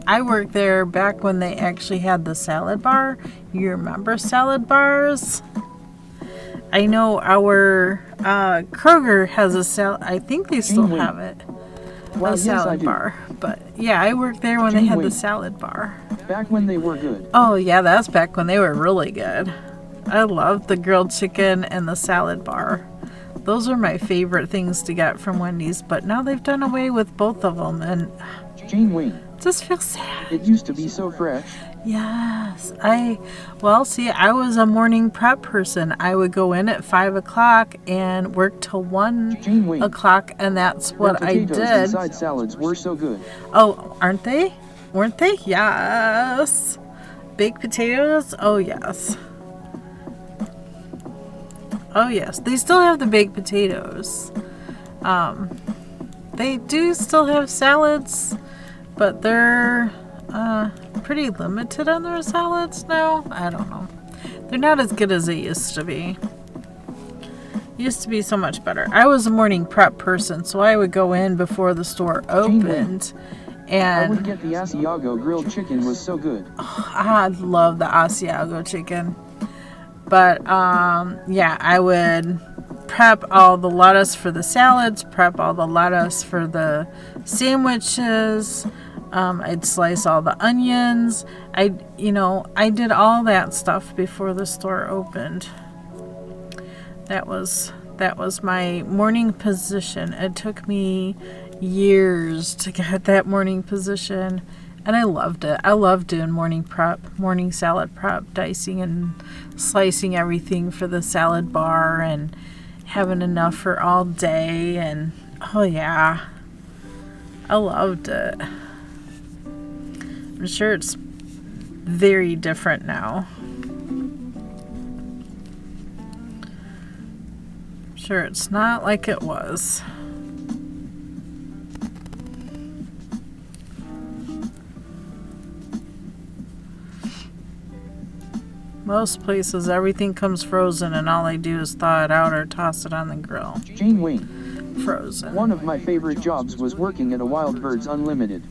I worked there back when they actually had the salad bar. You remember salad bars? I know our Kroger has a salad. I think they still have it. Well, a salad bar. But yeah, I worked there when they had the salad bar. Back when they were good. Oh yeah, that's back when they were really good. I loved the grilled chicken and the salad bar. Those are my favorite things to get from Wendy's, but now they've done away with both of them, and Jane Wing. Just feel sad. It used to be so fresh. Yes. Well, see, I was a morning prep person. I would go in at 5 o'clock and work till 1 o'clock, and that's what I did. And side salads were so good. Oh, aren't they? Weren't they? Yes. Baked potatoes? Oh, yes. Oh, yes. They still have the baked potatoes. They do still have salads, but they're pretty limited on their salads now. I don't know. They're not as good as they used to be. Used to be so much better. I was a morning prep person, so I would go in before the store opened. And I would get the Asiago grilled chicken. Was so good. Oh, I love the Asiago chicken. But yeah, I would prep all the lettuce for the salads, prep all the lettuce for the sandwiches. I'd slice all the onions. I did all that stuff before the store opened. That was my morning position. It took me years to get that morning position, And I loved it. I loved doing morning salad prep, dicing and slicing everything for the salad bar and having enough for all day. And oh yeah, I loved it. I'm sure it's very different now. I'm sure it's not like it was. Most places, everything comes frozen and all they do is thaw it out or toss it on the grill. Jane Wayne. Frozen. One of my favorite jobs was working at a Wild Birds Unlimited.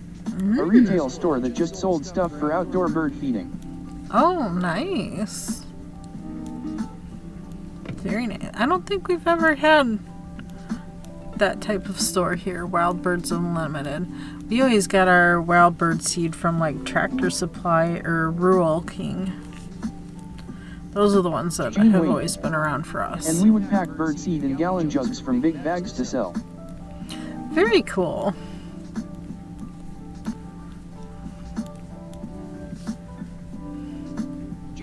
A retail store that just sold stuff for outdoor bird feeding. Oh, nice. Very nice. I don't think we've ever had that type of store here, Wild Birds Unlimited. We always got our wild bird seed from like Tractor Supply or Rural King. Those are the ones that have always been around for us. And we would pack bird seed in gallon jugs from big bags to sell. Very cool.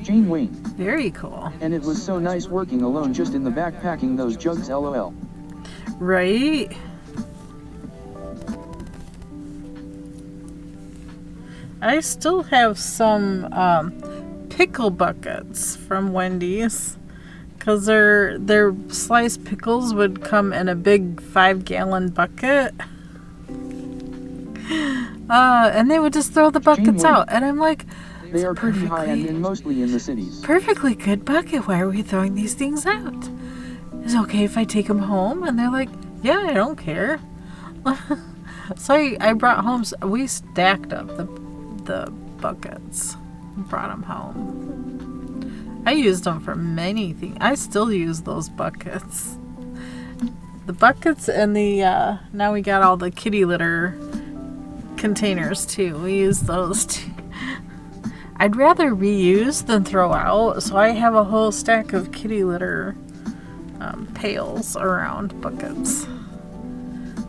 Jane Wayne. Very cool. And it was so nice working alone just in the back packing those jugs, lol. Right? I still have some pickle buckets from Wendy's because their sliced pickles would come in a big 5-gallon bucket. And they would just throw the buckets out. And I'm like, they are pretty high-end and mostly in the cities. Perfectly good bucket. Why are we throwing these things out? Is it okay if I take them home? And they're like, yeah, I don't care. So I brought home, we stacked up the buckets and brought them home. I used them for many things. I still use those buckets. The buckets and the, now we got all the kitty litter containers too. We use those too. I'd rather reuse than throw out, so I have a whole stack of kitty litter pails around, buckets.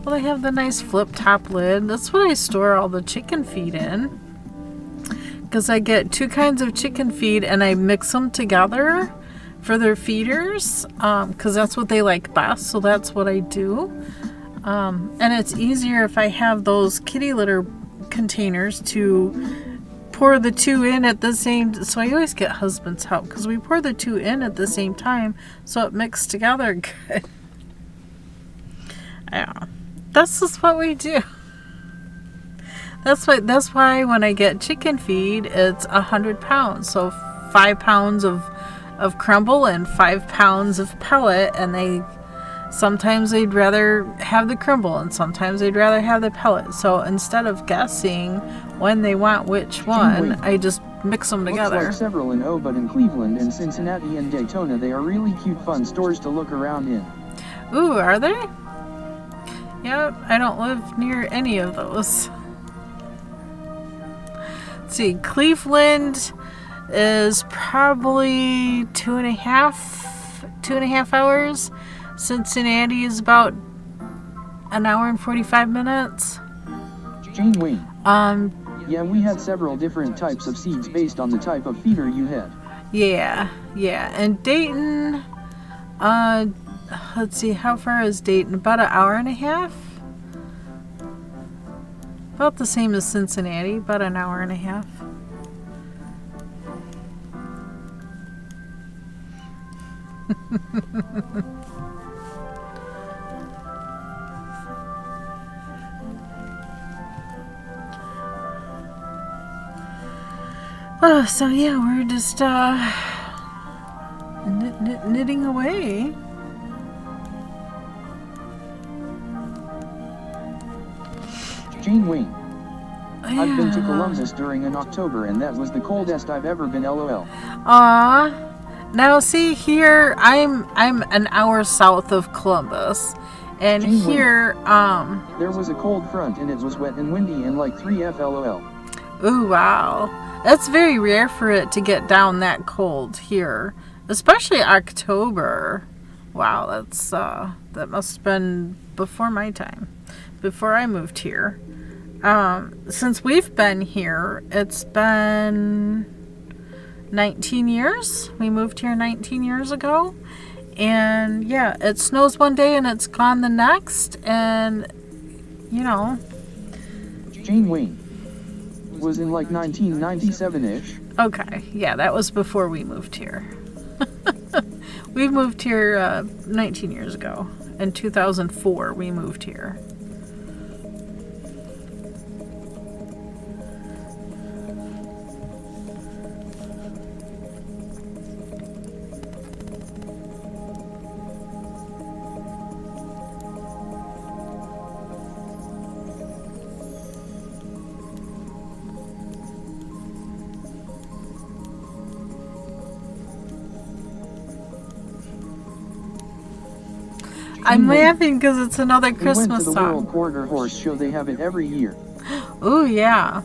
Well, they have the nice flip top lid. That's what I store all the chicken feed in. Because I get 2 kinds of chicken feed and I mix them together for their feeders. Because that's what they like best, so that's what I do. And it's easier if I have those kitty litter containers to pour the 2 in at the same, so I always get husband's help because we pour the 2 in at the same time so it mixed together good. Yeah, that's just what we do. That's why when I get chicken feed, it's 100 pounds, so 5 pounds of crumble and 5 pounds of pellet, and sometimes they'd rather have the crumble and sometimes they'd rather have the pellet. So instead of guessing when they want which one, I just mix them together. Looks like several in but in Cleveland and Cincinnati and Daytona. They are really cute, fun stores to look around in. Ooh, are they? Yep, I don't live near any of those. Let's see, Cleveland is probably 2.5 hours. Cincinnati is about 1 hour and 45 minutes. Jane Wayne. Yeah, we had several different types of seeds based on the type of feeder you had. Yeah. And Dayton, let's see, how far is Dayton? About 1.5 hours? About the same as Cincinnati, about 1.5 hours. Oh, so yeah, we're just knitting away. Jane Wayne. Yeah. I've been to Columbus during an October and that was the coldest I've ever been, lol. Now see here, I'm 1 hour south of Columbus. And Jane here, Wayne. There was a cold front and it was wet and windy and like 3F, lol. Ooh, wow. That's very rare for it to get down that cold here, especially October. Wow, that must have been before my time, before I moved here. Since we've been here, it's been 19 years. We moved here 19 years ago. And yeah, it snows one day and it's gone the next. And, you know. Jane Wayne was in like 1997-ish. Okay, yeah, that was before we moved here. We moved here 19 years ago. In 2004, we moved here. I'm laughing because it's another Christmas we went to the song. World Quarter Horse Show. They have it every year. Oh, yeah.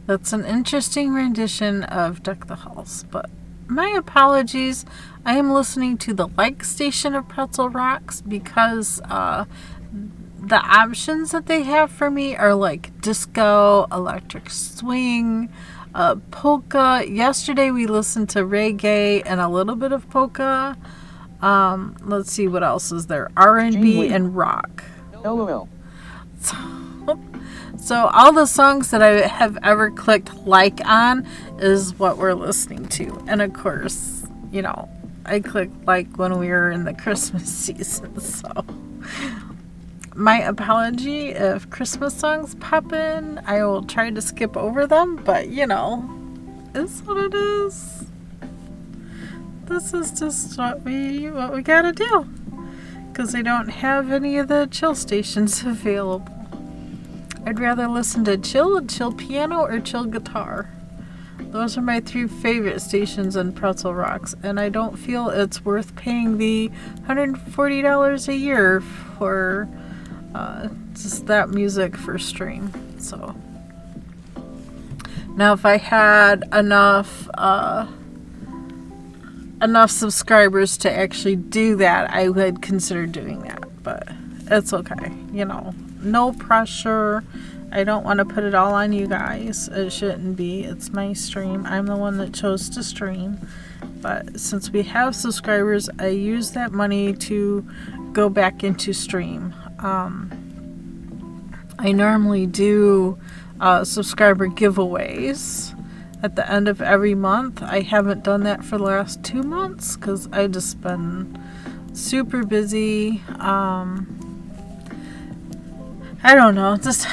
That's an interesting rendition of Deck the Halls, but my apologies. I am listening to the like station of Pretzel Rocks because the options that they have for me are like disco, electric swing, polka. Yesterday we listened to reggae and a little bit of polka. Let's see what else is there. R&B and rock. LOL. So all the songs that I have ever clicked like on is what we're listening to. And of course, you know, I clicked like when we were in the Christmas season. So my apology if Christmas songs pop in. I will try to skip over them, but you know, it's what it is. This is just what we gotta do. Because they don't have any of the chill stations available. I'd rather listen to chill piano, or chill guitar. Those are my 3 favorite stations in Pretzel Rocks, and I don't feel it's worth paying the $140 a year for just that music for stream. So now if I had enough subscribers to actually do that, I would consider doing that, but it's okay, you know. No pressure. I don't want to put it all on you guys. It shouldn't be. It's my stream. I'm the one that chose to stream. But since we have subscribers, I use that money to go back into stream. I normally do subscriber giveaways at the end of every month. I haven't done that for the last 2 months because I just been super busy. I don't know, just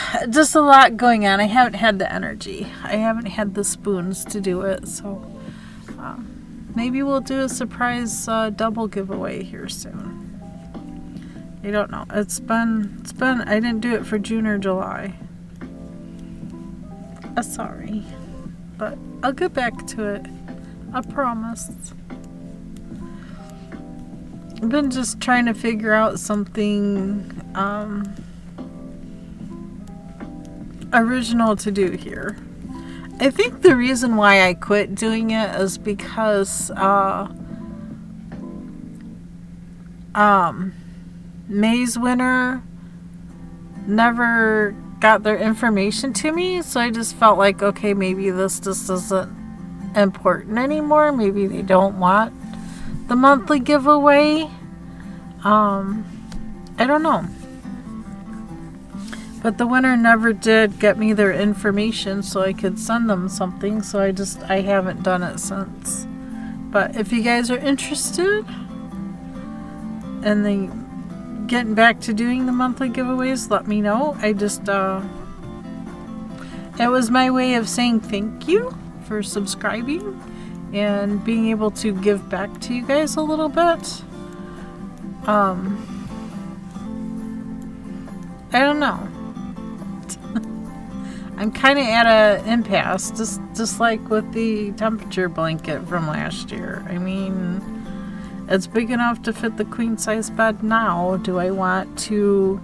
a lot going on. I haven't had the energy. I haven't had the spoons to do it, so maybe we'll do a surprise double giveaway here soon. I don't know. It's been. I didn't do it for June or July. Sorry, but I'll get back to it. I promise. I've been just trying to figure out something original to do here. I think the reason why I quit doing it is because Maze Winner never got their information to me, so I just felt like, okay, maybe this just isn't important anymore. Maybe they don't want the monthly giveaway. I don't know. But the winner never did get me their information so I could send them something, so I haven't done it since. But if you guys are interested in the getting back to doing the monthly giveaways, let me know. It was my way of saying thank you for subscribing and being able to give back to you guys a little bit. I don't know. I'm kind of at an impasse, just like with the temperature blanket from last year. I mean, it's big enough to fit the queen size bed now. Do I want to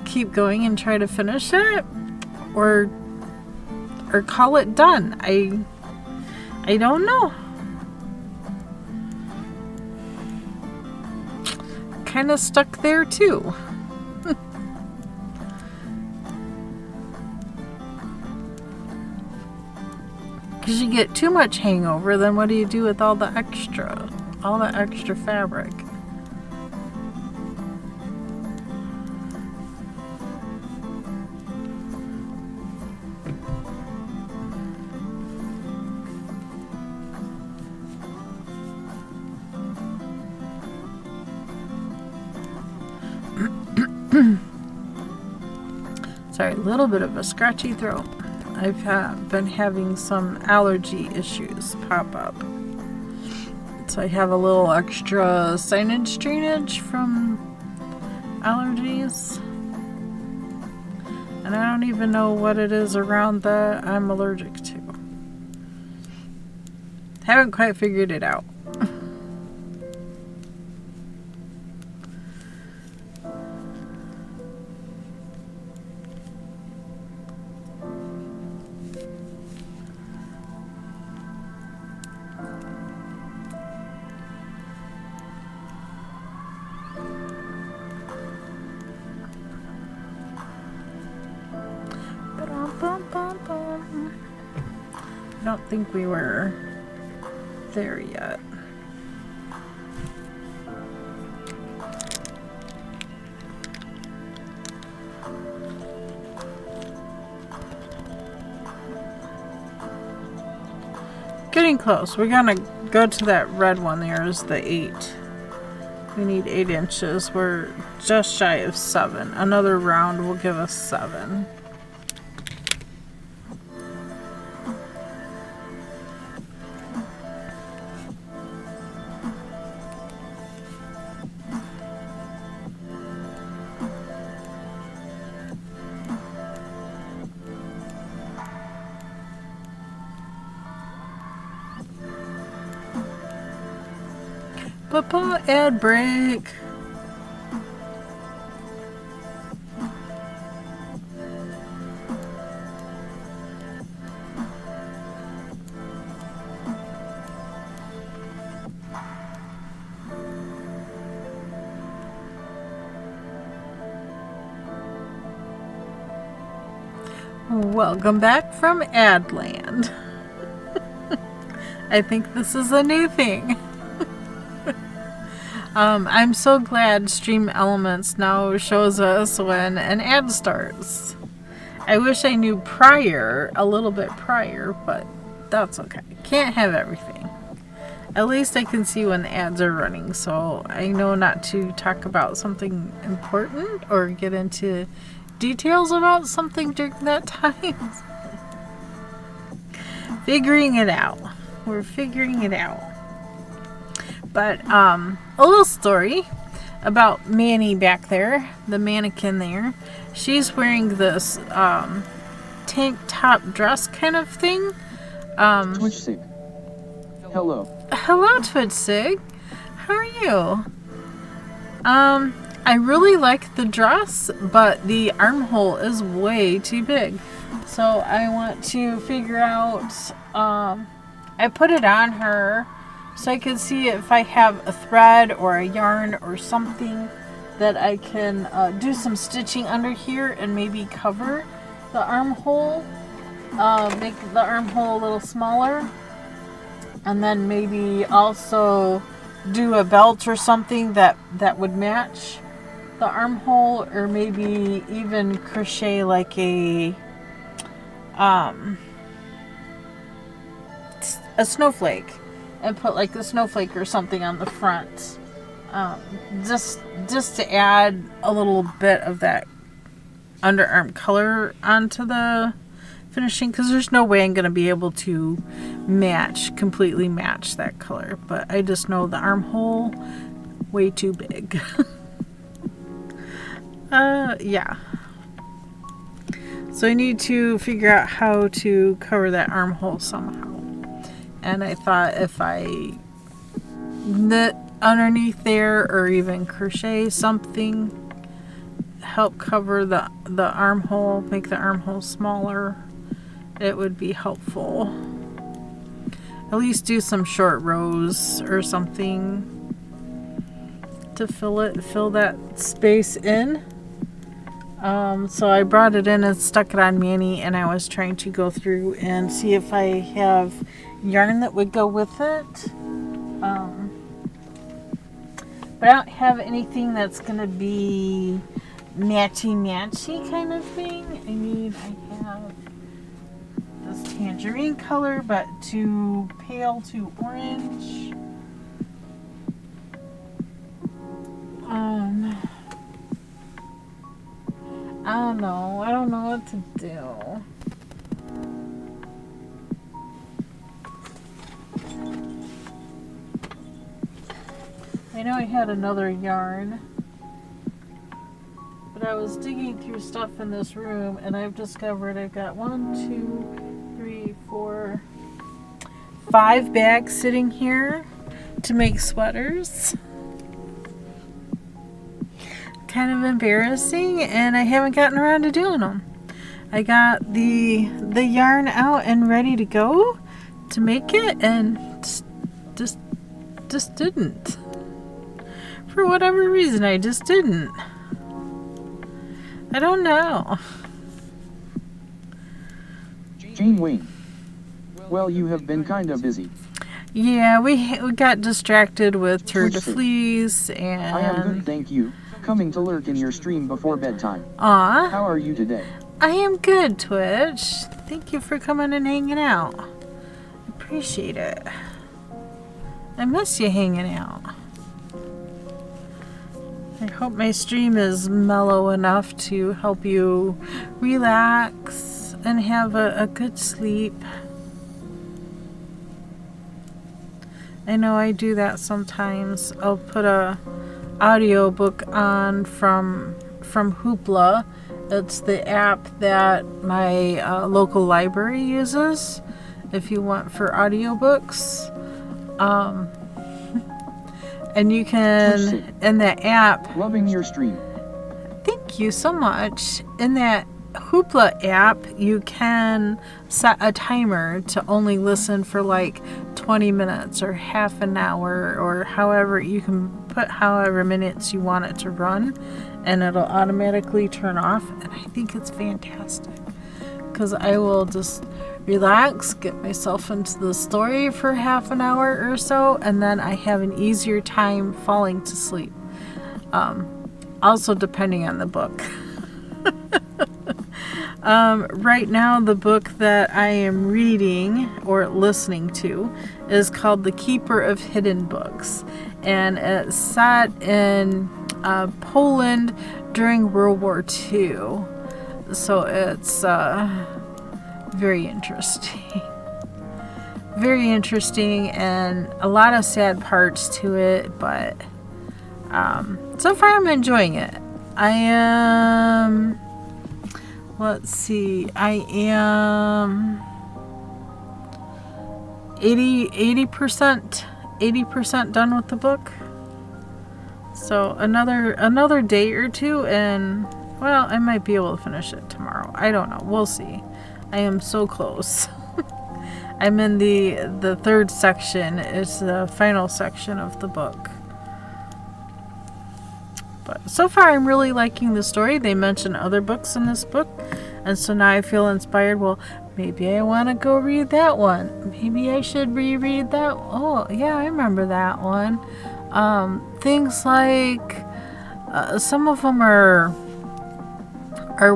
keep going and try to finish it, or call it done? I don't know. kind of stuck there too. Because you get too much hangover, then what do you do with all the extra fabric? Sorry, a little bit of a scratchy throat. I've been having some allergy issues pop up. So I have a little extra sinus drainage from allergies. And I don't even know what it is around that I'm allergic to. Haven't quite figured it out. I don't think we were there yet. Getting close. We're gonna go to that red one there is the 8. We need 8 inches. We're just shy of 7. Another round will give us 7. Papa, ad break. Welcome back from Adland. I think this is a new thing. I'm so glad Stream Elements now shows us when an ad starts. I wish I knew a little bit prior, but that's okay. Can't have everything. At least I can see when the ads are running, so I know not to talk about something important or get into details about something during that time. Figuring it out. We're figuring it out. But a little story about Manny back there, the mannequin there. She's wearing this tank top dress kind of thing. Twitch Sig. Hello. Hello, Twitch Sig. How are you? I really like the dress, but the armhole is way too big. So I want to figure out, I put it on her so I can see if I have a thread or a yarn or something that I can do some stitching under here and maybe cover the armhole, make the armhole a little smaller, and then maybe also do a belt or something that would match the armhole, or maybe even crochet like a snowflake and put like a snowflake or something on the front, just to add a little bit of that underarm color onto the finishing, because there's no way I'm going to be able to completely match that color, but I just know the armhole way too big. Yeah, so I need to figure out how to cover that armhole somehow. And I thought if I knit underneath there or even crochet something, help cover the armhole, make the armhole smaller, it would be helpful. At least do some short rows or something. to fill that space in. So I brought it in and stuck it on Manny, and I was trying to go through and see if I have yarn that would go with it. But I don't have anything that's going to be matchy kind of thing. I have this tangerine color, but too pale, too orange. I don't know what to do. I know I had another yarn, but I was digging through stuff in this room, and I've discovered I've got 5 bags sitting here to make sweaters. Kind of embarrassing, and I haven't gotten around to doing them. I got the yarn out and ready to go to make it, and just didn't. For whatever reason, I just didn't. I don't know. Jane Wayne. Well, you have been kind of busy. Yeah, we got distracted with Tour de Fleece, and... I am good, thank you. Coming to lurk in your stream before bedtime. Aw. How are you today? I am good, Twitch. Thank you for coming and hanging out. Appreciate it. I miss you hanging out. I hope my stream is mellow enough to help you relax and have a good sleep. I know I do that sometimes. I'll put a audiobook on from Hoopla. It's the app that my local library uses if you want for audiobooks. And you can, in that app... Loving your stream. Thank you so much. In that Hoopla app, you can set a timer to only listen for like 20 minutes or half an hour, or however, you can put however minutes you want it to run, and it'll automatically turn off. And I think it's fantastic, because I will just relax, get myself into the story for half an hour or so, and then I have an easier time falling to sleep. Also depending on the book. Right now, the book that I am reading or listening to is called The Keeper of Hidden Books, and it's set in Poland during World War II. So it's very interesting. Very interesting, and a lot of sad parts to it, but so far I'm enjoying it. I am, I am 80% done with the book. So another day or two, and well, I might be able to finish it tomorrow. I don't know. We'll see. I am so close. I'm in the third section. It's the final section of the book. But so far, I'm really liking the story. They mention other books in this book, and so now I feel inspired. Well, maybe I want to go read that one. Maybe I should reread that. Oh, yeah, I remember that one. Things like some of them are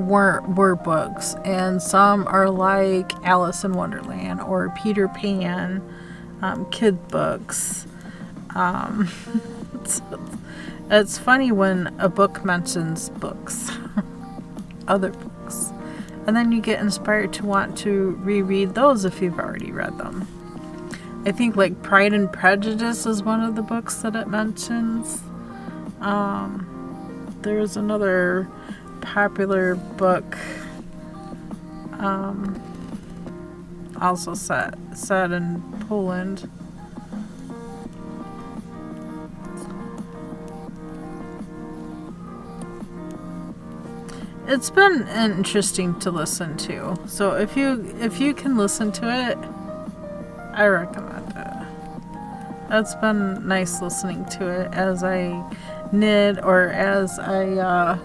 word books, and some are like Alice in Wonderland or Peter Pan, kid books. It's funny when a book mentions books, other books, and then you get inspired to want to reread those if you've already read them. I think like Pride and Prejudice is one of the books that it mentions. There's another popular book, also set in Poland. It's been interesting to listen to. So if you can listen to it, I recommend it. It's been nice listening to it as I knit or as I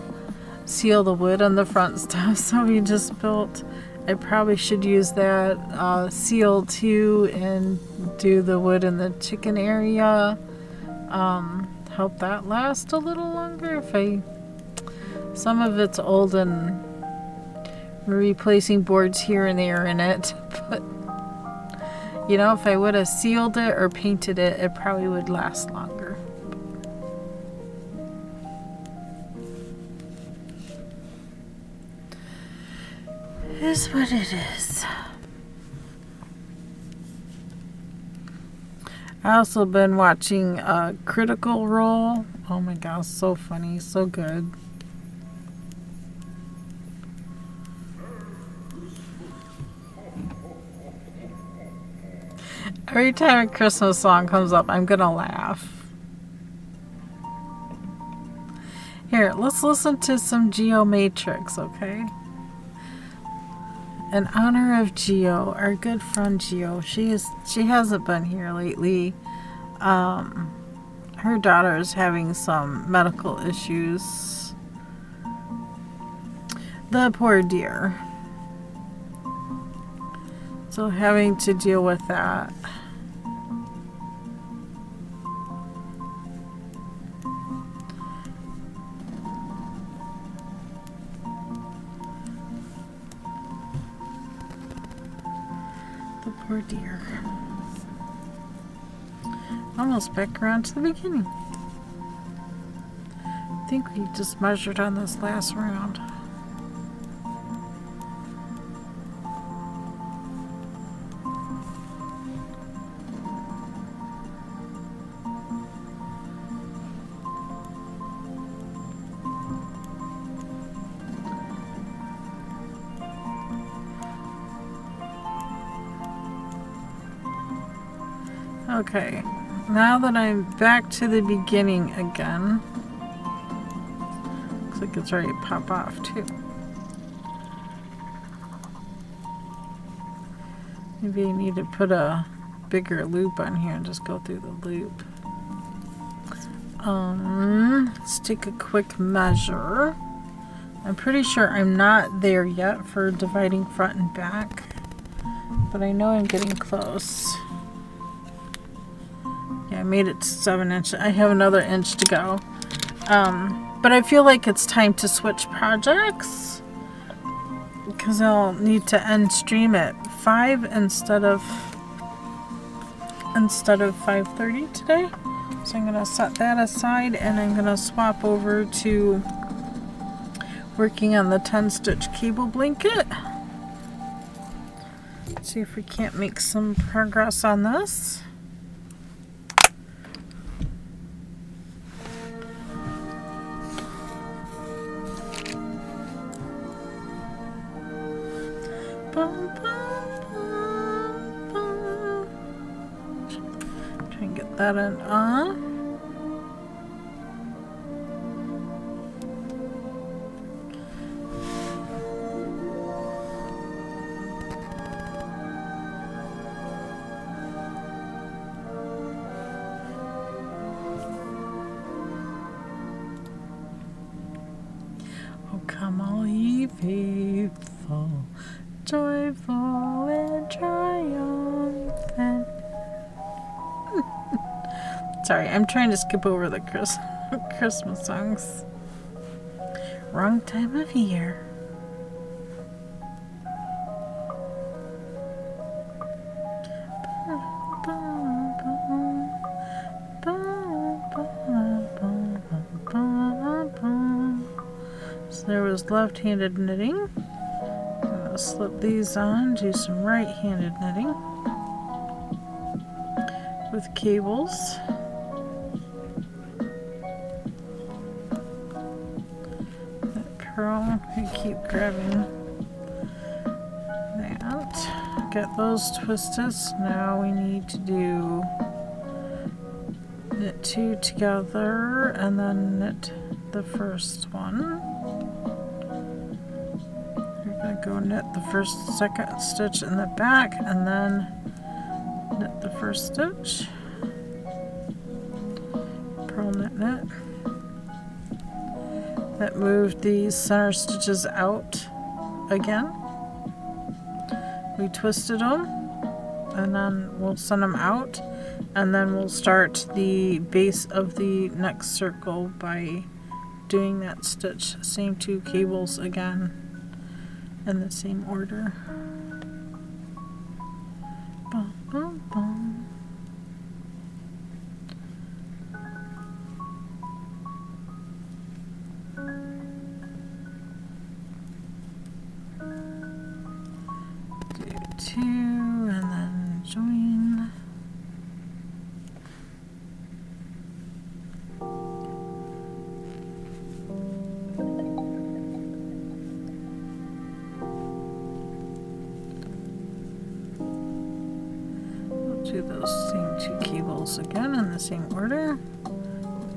seal the wood on the front stuff so we just built. I probably should use that seal too and do the wood in the chicken area. Help that last a little longer. Some of it's old and replacing boards here and there in it, but you know, if I would have sealed it or painted it, it probably would last longer. It is what it is. I also been watching Critical Role. Oh my gosh, so funny, so good. Every time a Christmas song comes up, I'm gonna laugh. Here, let's listen to some Geomatrix, okay? In honor of Geo, our good friend Geo, she hasn't been here lately. Her daughter is having some medical issues. The poor dear. So having to deal with that. The poor dear. Almost back around to the beginning. I think we just measured on this last round. Okay, now that I'm back to the beginning again, looks like it's ready to pop off too. Maybe I need to put a bigger loop on here and just go through the loop. Let's take a quick measure. I'm pretty sure I'm not there yet for dividing front and back, but I know I'm getting close. Yeah, I made it to 7 inches. I have another inch to go. But I feel like it's time to switch projects because I'll need to end stream at 5 instead of 5:30 today. So I'm gonna set that aside and I'm gonna swap over to working on the 10-stitch cable blanket. See if we can't make some progress on this. Try and get that in on. Oh, come all ye faithful, joyful and triumphant. Sorry, I'm trying to skip over the Christmas songs. Wrong time of year. So there was left-handed knitting. I'm gonna slip these on, do some right-handed knitting with cables. That purl, I keep grabbing that. Get those twisted. Now we need to do knit 2 together and then knit the first one. You're going to go knit the second stitch in the back and then knit the first stitch. Purl, knit, knit. That moved these center stitches out again. We twisted them, and then we'll send them out, and then we'll start the base of the next circle by doing that stitch. Same 2 cables again in the same order. Bum, bum, bum. Do 2 and then join. Do those same 2 cables again in the same order.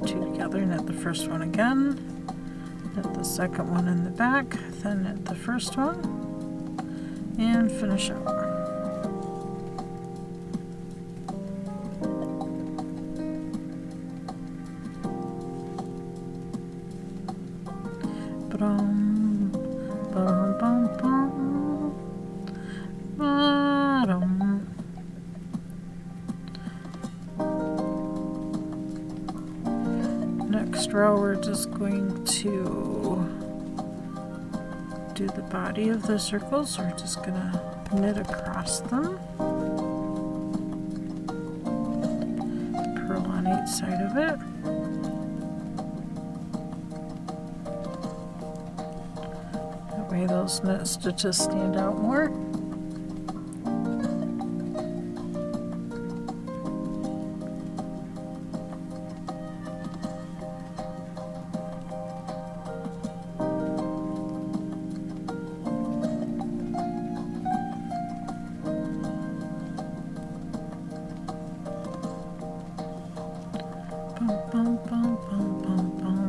2 together, knit the first one again, knit the second one in the back, then knit the first one, and finish up. Ba-dum, ba-dum, bum, bum, ba-dum. Next row, we're just going to do the body of the circles. We're just going to knit across them. Purl on each side of it. That way those knit stitches stand out more. Bum, bum, bum, bum, bum.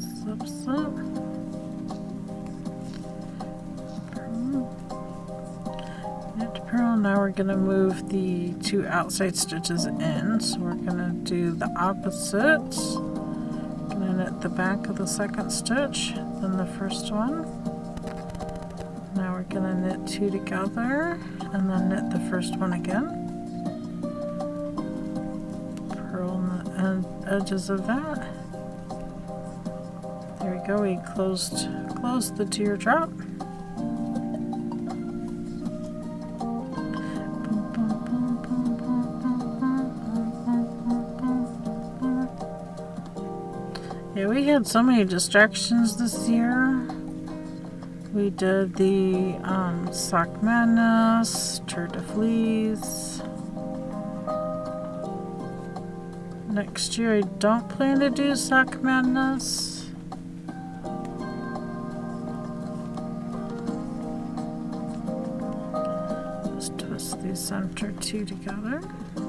Slip, slip. Knit purl. Now we're going to move the 2 outside stitches in. So we're going to do the opposite. Going to knit the back of the second stitch, then the first one. Now we're going to knit 2 together, and then knit the first one again. Edges of that. There we go. We closed the teardrop. Yeah, we had so many distractions this year. We did the Sock Madness, Tour de Fleece. Next year, I don't plan to do Sock Madness. Just twist these center 2 together. There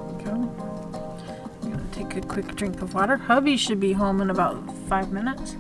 we go. I'm gonna take a quick drink of water. Hubby should be home in about 5 minutes.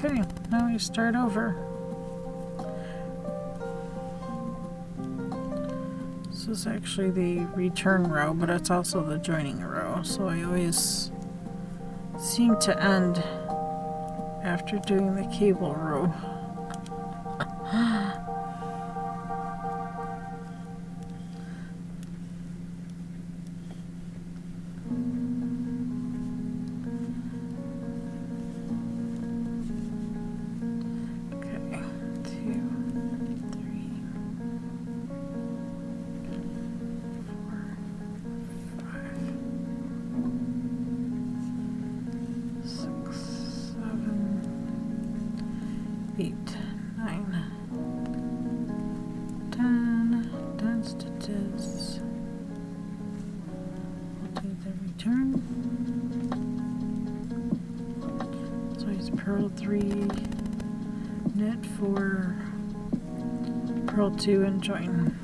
Okay, now we start over. This is actually the return row, but it's also the joining row, so I always seem to end after doing the cable row. 8, 9, 10, 10 stitches. We'll do the return. So he's purl 3, knit 4, purl 2, and join.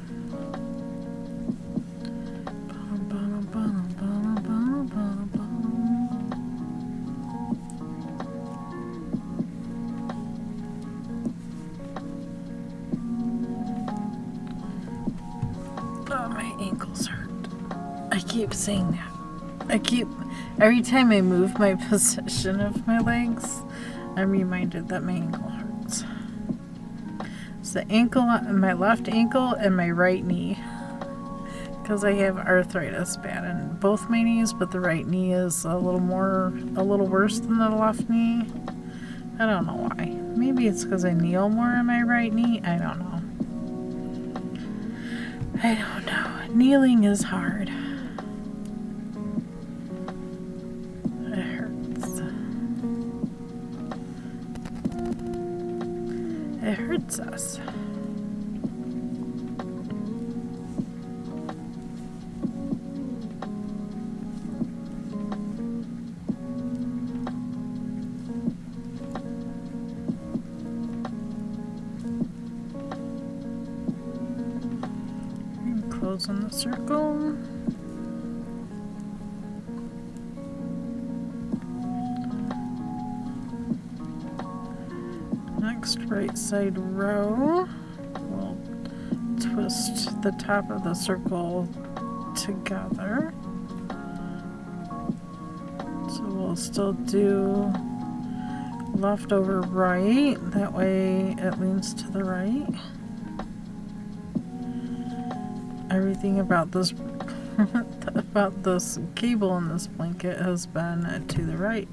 Oh, my ankles hurt. I keep saying that. Every time I move my position of my legs, I'm reminded that my ankle hurts. It's the ankle, my left ankle and my right knee. Because I have arthritis bad in both my knees, but the right knee is a little worse than the left knee. I don't know why. Maybe it's because I kneel more on my right knee. I don't know. Kneeling is hard. It hurts. It hurts us. Close on the circle. Next right side row, we'll twist the top of the circle together. So we'll still do left over right, that way it leans to the right. Everything about this cable in this blanket has been to the right,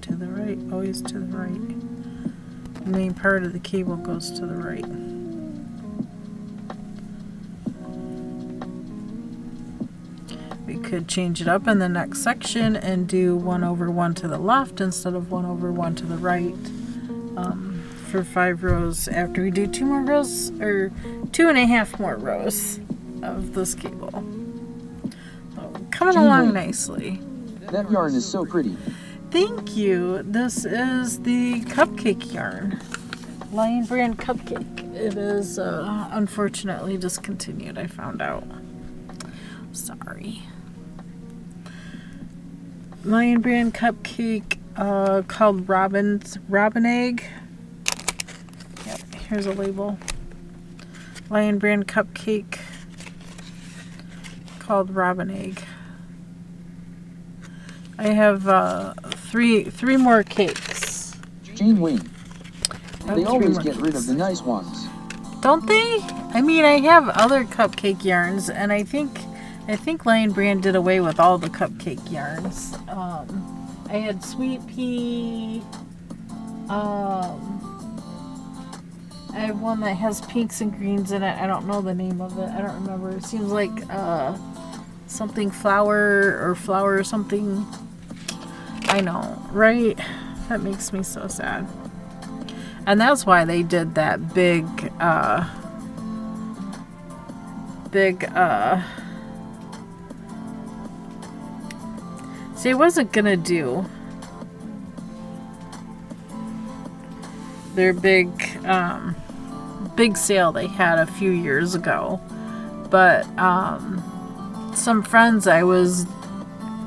always to the right. The main part of the cable goes to the right. We could change it up in the next section and do 1 over 1 to the left instead of 1 over 1 to the right for 5 rows after we do 2 more rows, or 2.5 more rows of this cable. Coming along nicely. That yarn is so pretty. Thank you. This is the cupcake yarn. Lion Brand Cupcake. It is unfortunately discontinued, I found out. Sorry. Lion Brand Cupcake called Robin Egg. Yep, here's a label. Lion Brand Cupcake called Robin Egg. I have three more cakes. Jane Wing. They always get rid of the nice ones. Don't they? I mean, I have other cupcake yarns, and I think Lion Brand did away with all the cupcake yarns. I had Sweet Pea. I have one that has pinks and greens in it. I don't know the name of it. I don't remember. It seems like something flower or something. I know, right? That makes me so sad. And that's why they did that big see, I wasn't gonna do their big sale they had a few years ago, but some friends I was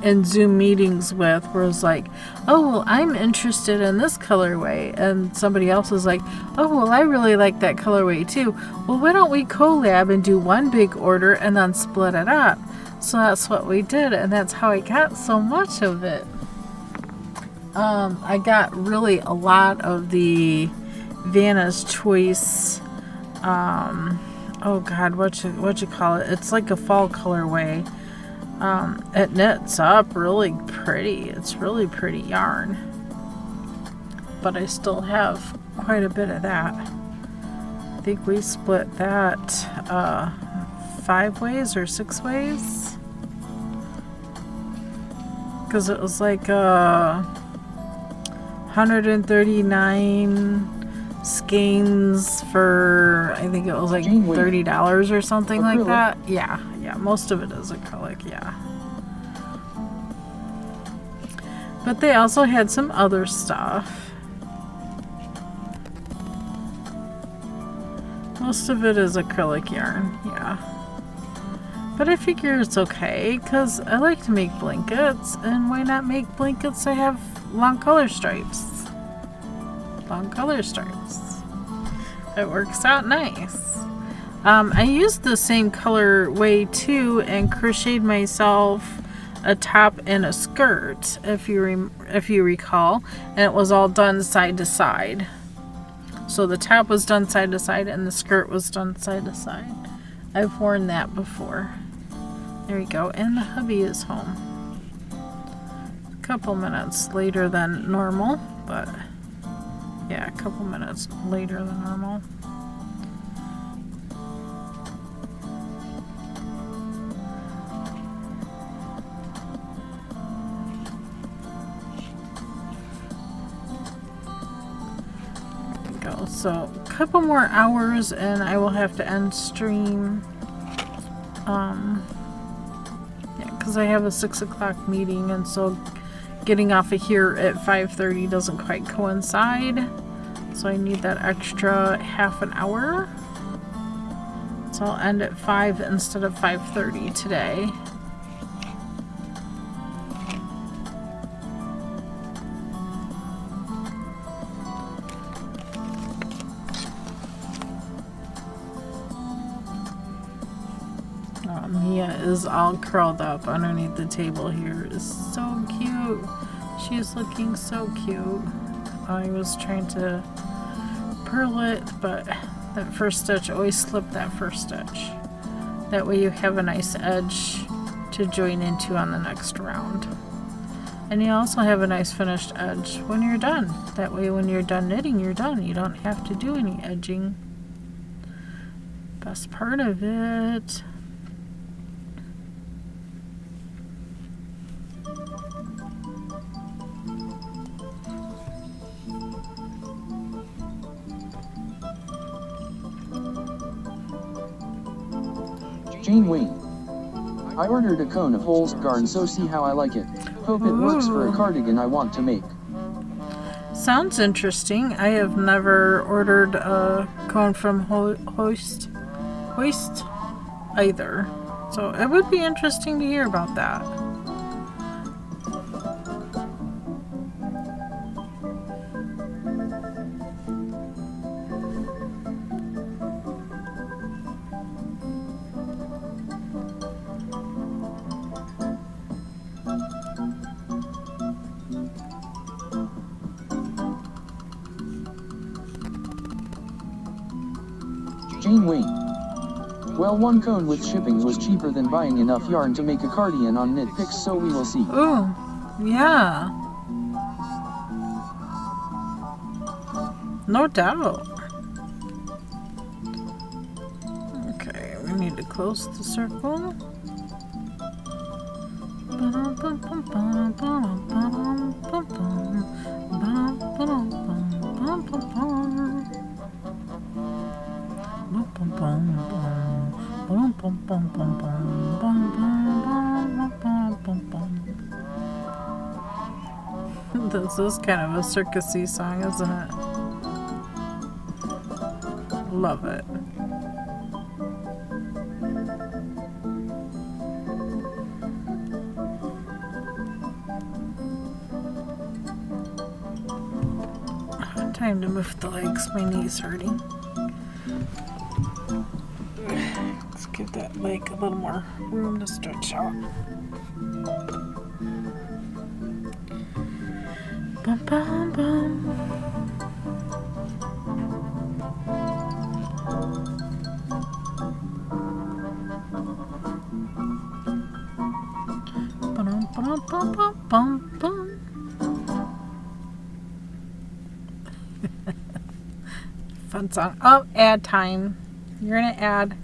in Zoom meetings with was like, oh, well, I'm interested in this colorway, and somebody else was like, oh, well, I really like that colorway too. Well, why don't we collab and do one big order and then split it up? So that's what we did, and that's how I got so much of it. I got really a lot of the Vanna's Choice, oh god, what you call it? It's like a fall colorway. It knits up really pretty. It's really pretty yarn. But I still have quite a bit of that. I think we split that 5 ways or 6 ways. Because it was like 139 skeins for, I think it was like $30 or something like Acrylic. that. Yeah, most of it is acrylic, yeah. But they also had some other stuff. Most of it is acrylic yarn, yeah. But I figure it's okay, because I like to make blankets, and why not make blankets that have long color stripes? Long color stripes. It works out nice. I used the same colorway too and crocheted myself a top and a skirt, if you recall, and it was all done side to side. So the top was done side to side and the skirt was done side to side. I've worn that before. There we go, and the hubby is home. A couple minutes later than normal, but yeah, a couple minutes later than normal. So a couple more hours and I will have to end stream. Yeah, because I have a 6 o'clock meeting, and so getting off of here at 5:30 doesn't quite coincide. So I need that extra half an hour. So I'll end at 5 instead of 5:30 today. Mia is all curled up underneath the table here. It's so cute. She's looking so cute. I was trying to purl it, but that first stitch, always slip that first stitch. That way you have a nice edge to join into on the next round. And you also have a nice finished edge when you're done. That way when you're done knitting, you're done. You don't have to do any edging. Best part of it. Jane Wayne. I ordered a cone of Holst garn, so see how I like it. Hope it works for a cardigan I want to make. Sounds interesting. I have never ordered a cone from Hoist either. So it would be interesting to hear about that. Jane Wayne. Well, one cone with shipping was cheaper than buying enough yarn to make a cardigan on Knit Picks, so we will see. Ooh, yeah. No doubt. Okay, we need to close the circle. This is kind of a circusy song, isn't it? Love it. Time to move the legs. My knee's hurting. Let's give that leg a little more room to stretch out. Bum, bum, bum. Bum, bum, bum, bum, bum, bum. Fun song. Oh, ad time. You're gonna add.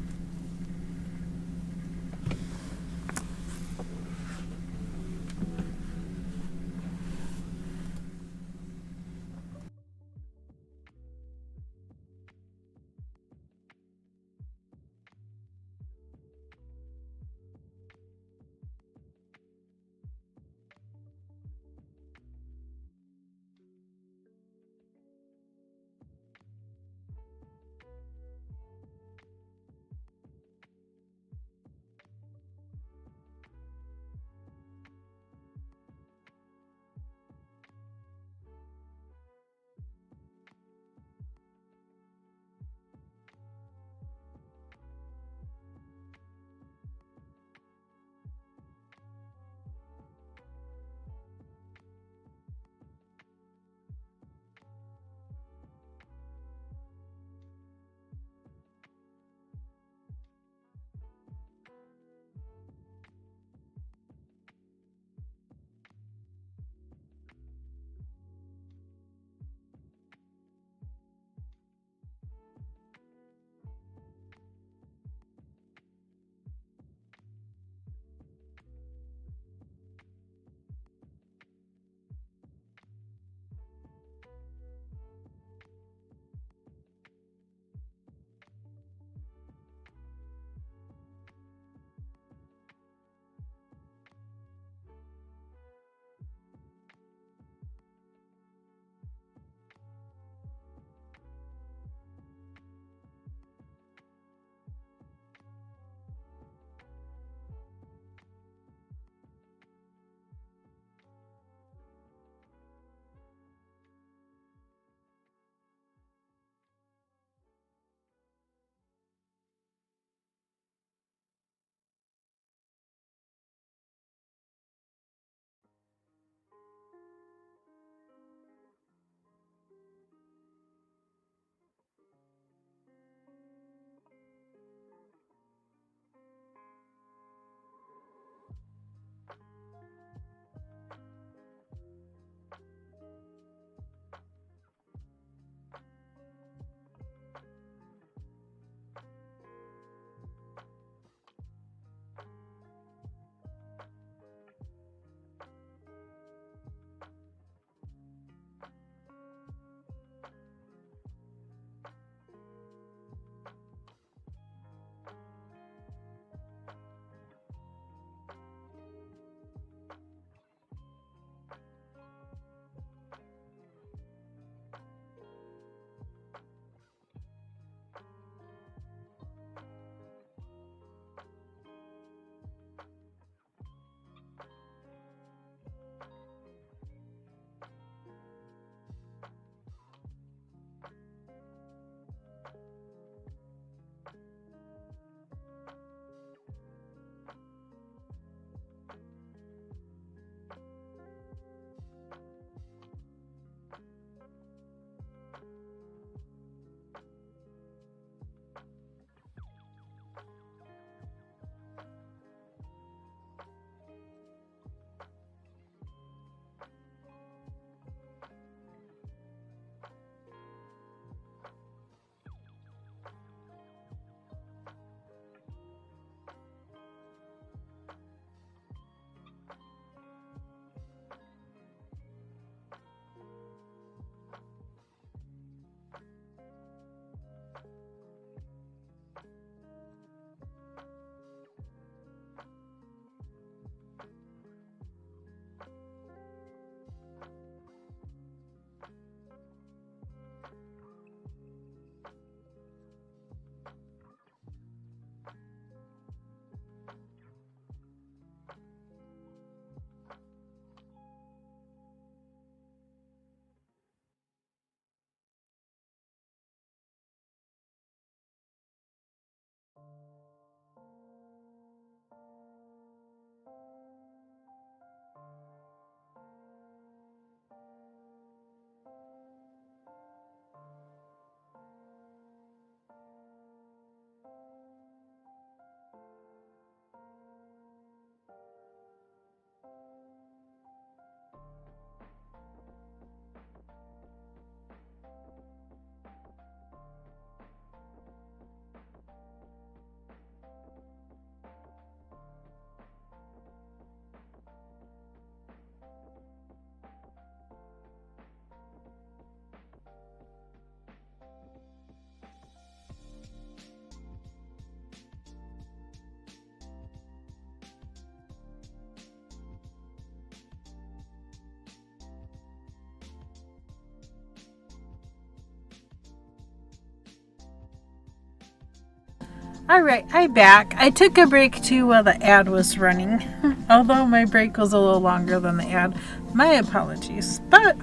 Alright, I'm back. I took a break too while the ad was running. Although my break was a little longer than the ad. My apologies. But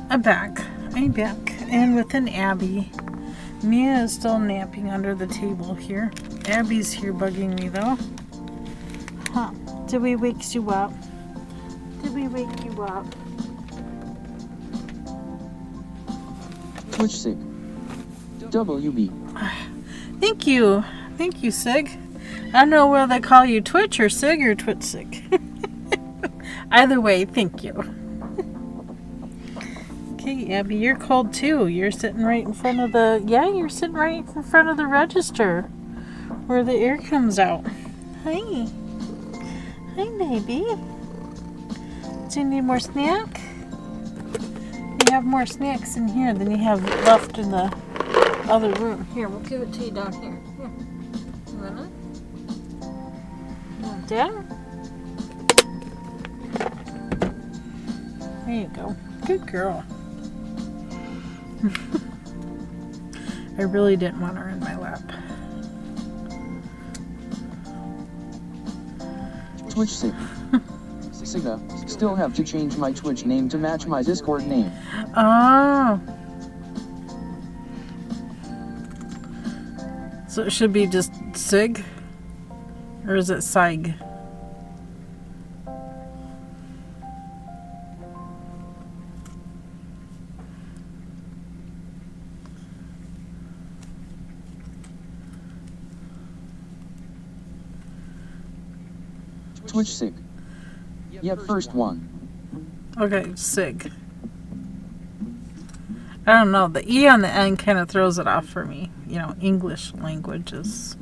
I'm back. And within Abby. Mia is still napping under the table here. Abby's here bugging me though. Huh. Did we wake you up? Did we wake you up? Twitch sick. WB. Thank you. Thank you, Sig. I don't know whether they call you Twitch or Sig or Twitch Sig. Either way, thank you. Okay, Abby, you're cold too. You're sitting right in front of the... Yeah, you're sitting right in front of the register where the air comes out. Hi. Hi, baby. Do you need more snack? You have more snacks in here than you have left in the other room. Here, we'll give it to you down here. Here. You want it? Down? There you go. Good girl. I really didn't want her in my lap. Twitch sick. Siga, still have to change my Twitch name to match my Discord name. Oh. So it should be just Sig? Or is it Sig? Twitch sick. Yep, first one. Okay, Sig. I don't know. The E on the end kind of throws it off for me. You know, English language is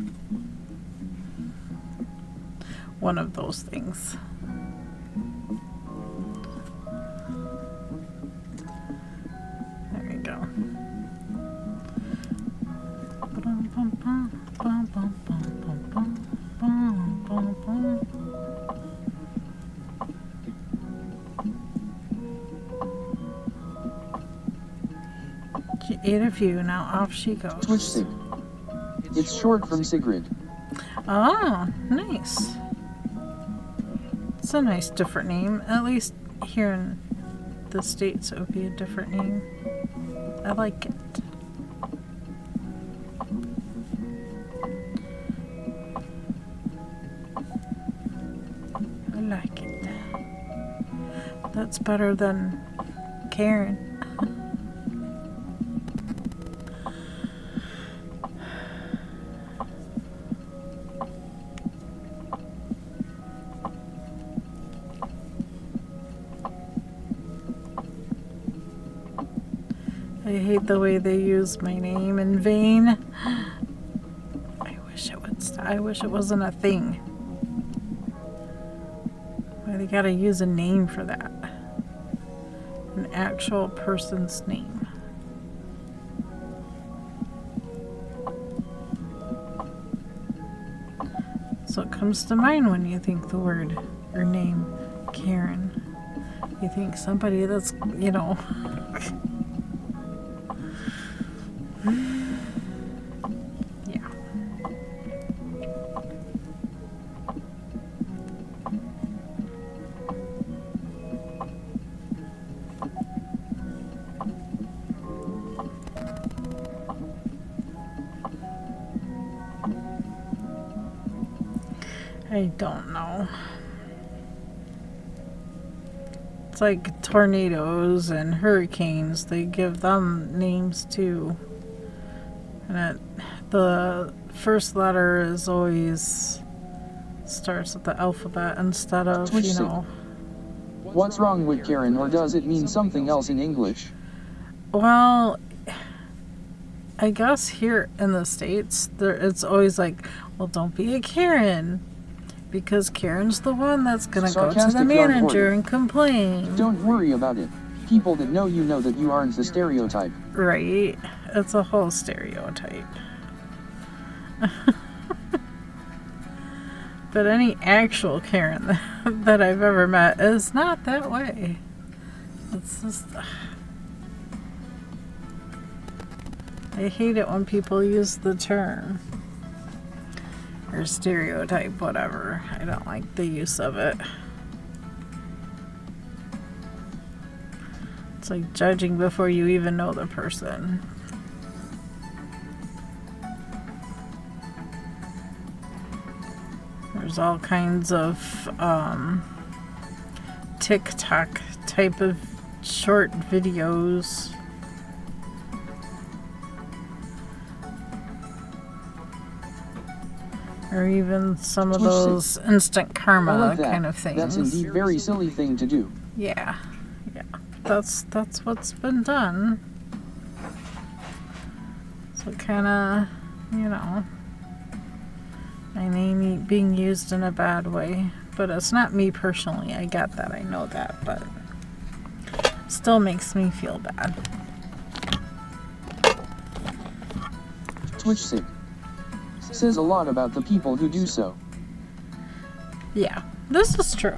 one of those things. There we go. She ate a few, now off she goes. Twitch Sig. It's short from Sigrid. Oh, nice. It's a nice different name. At least here in the States it would be a different name. I like it. I like it. That's better than Karen. I hate the way they use my name in vain. I wish it wasn't a thing. Why they gotta use a name for that? An actual person's name. So it comes to mind when you think the word or name Karen. You think somebody that's, you know. Yeah. I don't know. It's like tornadoes and hurricanes. They give them names too. And the first letter is always starts with the alphabet instead of, you know. What's wrong with Karen, or does it mean something else in English? Well, I guess here in the States, it's always like, well, don't be a Karen. Because Karen's the one that's going to go to the manager and complain. Don't worry about it. People that know you know that you aren't the stereotype. Right. It's a whole stereotype. But any actual Karen that I've ever met is not that way. It's just... I hate it when people use the term or stereotype, whatever. I don't like the use of it. It's like judging before you even know the person. There's all kinds of TikTok type of short videos. Or even some of those instant karma kind of things. That's indeed a very silly thing to do. Yeah. That's what's been done. So kind of, you know, I mean, being used in a bad way. But it's not me personally. I get that. I know that. But still makes me feel bad. Twitch sick. Says a lot about the people who do so. Yeah, this is true.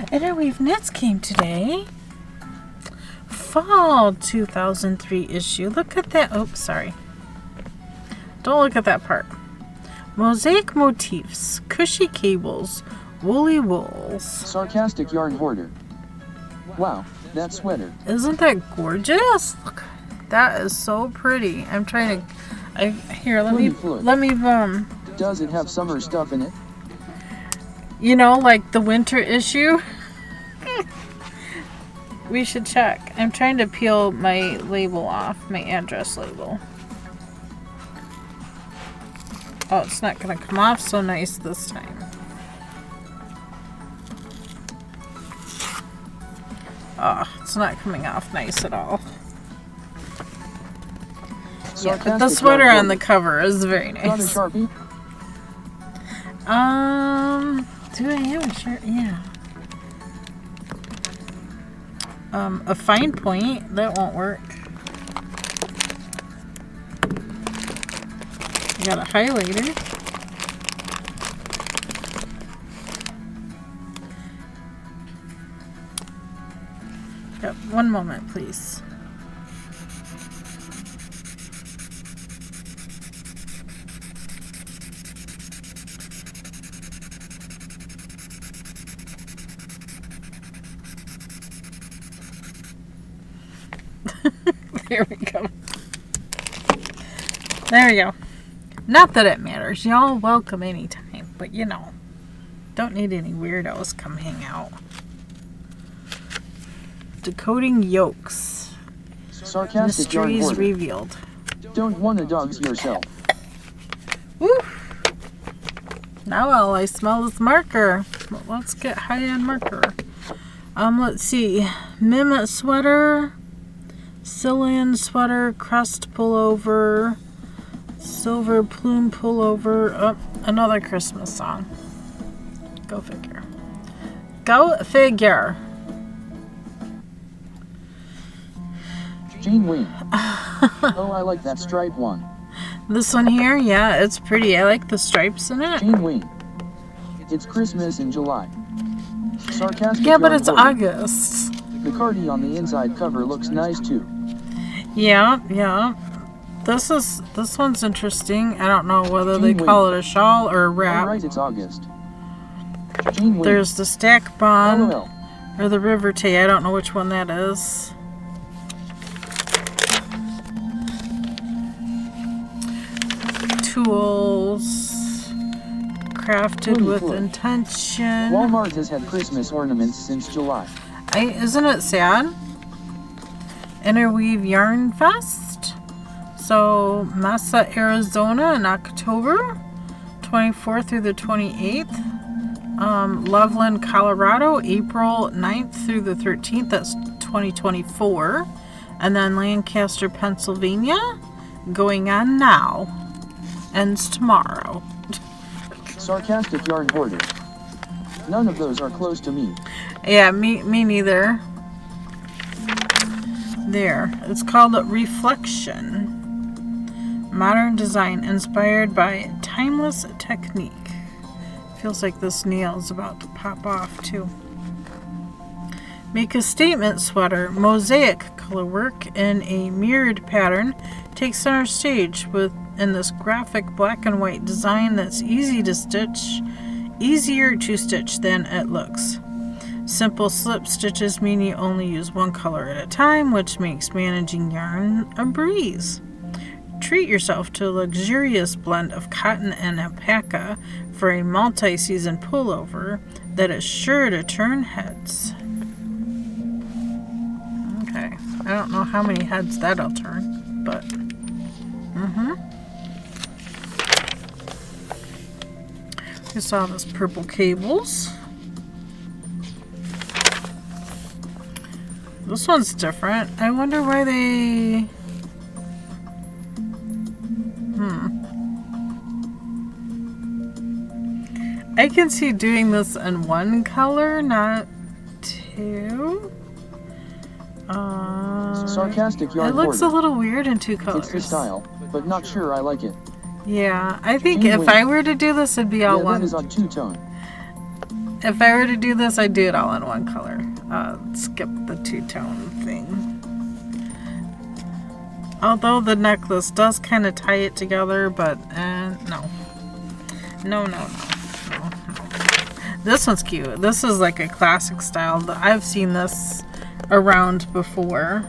Interweave Knits came today. Fall 2003 issue. Look at that. Oops, sorry. Don't look at that part. Mosaic motifs, cushy cables, woolly wools. Sarcastic yarn hoarder. Wow, that sweater. Isn't that gorgeous? Look, that is so pretty. I'm trying to. Here, let me. Does it have summer stuff in it? You know, like the winter issue. We should check. I'm trying to peel my label off, my address label. Oh, it's not going to come off so nice this time. Oh, it's not coming off nice at all. Yeah, but the sweater on the cover is very nice. Got a Sharpie? Do I have a shirt? Yeah. A fine point, that won't work. I got a highlighter. Yep, one moment, please. There we go. There we go. Not that it matters. Y'all welcome anytime. But, you know, don't need any weirdos come hang out. Decoding yolks. Sarcastic Mysteries revealed. Don't want to dogs yourself. Woo! Now all I smell is marker. Let's get high on marker. Let's see. Mim sweater. Cillian sweater, crust pullover, silver plume pullover. Oh, another Christmas song. Go figure. Go figure. Jane Wayne. Oh, I like that stripe one. This one here, yeah, it's pretty. I like the stripes in it. Jane Wayne. It's Christmas in July. Sarcastic. Yeah, but it's August. The cardie on the inside cover looks nice too. Yeah. This one's interesting. I don't know whether they call it a shawl or a wrap. All right, it's August. There's the stack bond or the river tay. I don't know which one that is. Tools. Crafted with intention. Walmart has had Christmas ornaments since July. Isn't it sad? Interweave Yarn Fest. So, Mesa, Arizona in October 24th through the 28th. Loveland, Colorado, April 9th through the 13th. That's 2024. And then Lancaster, Pennsylvania, going on now. Ends tomorrow. Sarcastic yarn hoarder. None of those are close to me. Yeah, me neither. There. It's called Reflection. Modern design inspired by timeless technique. Feels like this nail is about to pop off too. Make a statement sweater. Mosaic watercolor work in a mirrored pattern takes center stage in this graphic black and white design that's easier to stitch than it looks. Simple slip stitches mean you only use one color at a time, which makes managing yarn a breeze. Treat yourself to a luxurious blend of cotton and alpaca for a multi-season pullover that is sure to turn heads. Okay, I don't know how many heads that'll turn, but we saw this purple cables. This one's different. I wonder why they... I can see doing this in one color, not two. Sarcastic yarn. It looks hoarder. a little weird in two colors. It's the style, but not sure I like it. Yeah, I think if I were to do this, it'd be all one. That is on two-tone. If I were to do this, I'd do it all in one color. Skip the two-tone thing. Although the necklace does kind of tie it together, but no. No. This one's cute. This is like a classic style. I've seen this around before.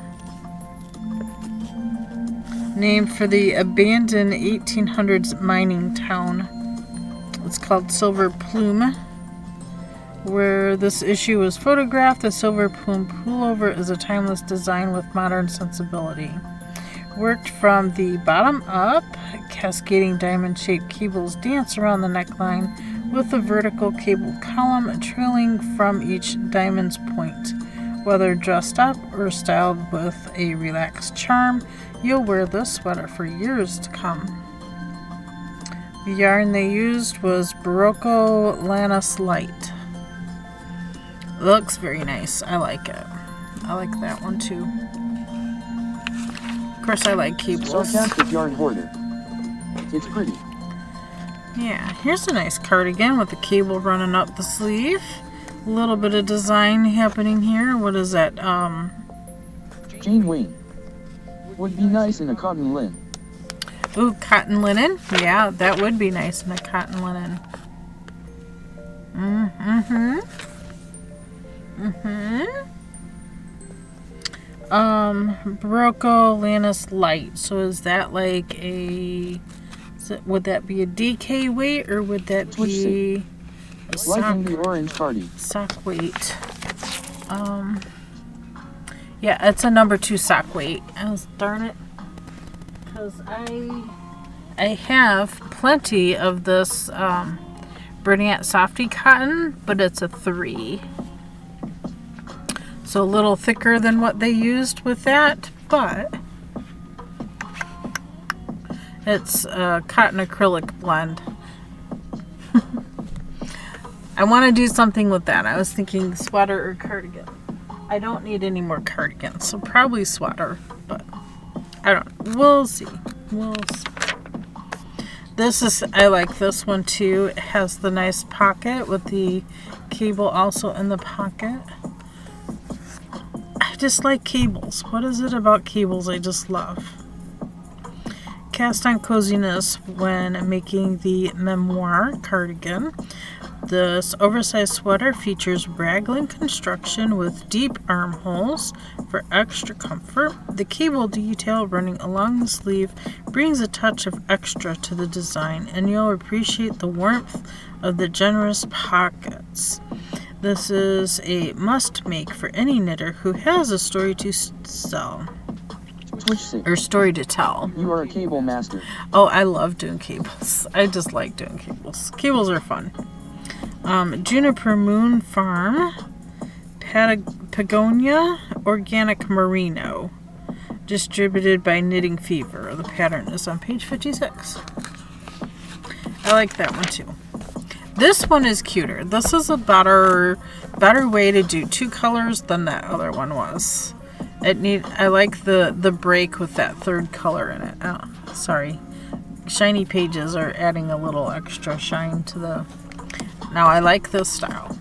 Named for the abandoned 1800s mining town. It's called Silver Plume. Where this issue was photographed, the Silver Plume pullover is a timeless design with modern sensibility. Worked from the bottom up, cascading diamond-shaped cables dance around the neckline with a vertical cable column trailing from each diamond's point. Whether dressed up or styled with a relaxed charm, you'll wear this sweater for years to come. The yarn they used was Barocco Lannis Light. It looks very nice. I like it. I like that one too. Of course, I like cables. Sarcastic yarn hoarder. It's pretty. Yeah, here's a nice cardigan with the cable running up the sleeve. A little bit of design happening here. What is that? Jane Wayne. Would be nice in a cotton linen. Ooh, cotton linen. Yeah, that would be nice in a cotton linen. Barocco Lannis Light. So is that like a... would that be a DK weight or would that be a sock? Liking the orange cardi. Sock weight. Yeah, it's a number 2 sock weight. Oh, darn it. Because I have plenty of this Bernat Softy cotton, but it's a 3. So a little thicker than what they used with that, but it's a cotton acrylic blend. I want to do something with that. I was thinking sweater or cardigan. I don't need any more cardigans, so probably sweater, but I don't. We'll see. I like this one too. It has the nice pocket with the cable also in the pocket. I just like cables. What is it about cables I just love? Cast on coziness when making the Memoir cardigan. This oversized sweater features raglan construction with deep armholes for extra comfort. The cable detail running along the sleeve brings a touch of extra to the design, and you'll appreciate the warmth of the generous pockets. This is a must-make for any knitter who has a story to sell. Or story to tell. You are a cable master. Oh, I love doing cables. I just like doing cables. Cables are fun. Juniper Moon Farm, Patagonia Organic Merino, distributed by Knitting Fever. The pattern is on page 56. I like that one too. This one is cuter. This is a better way to do 2 colors than that other one was. I like the break with that 3rd color in it. Oh, sorry. Shiny pages are adding a little extra shine to the... Now I like this style.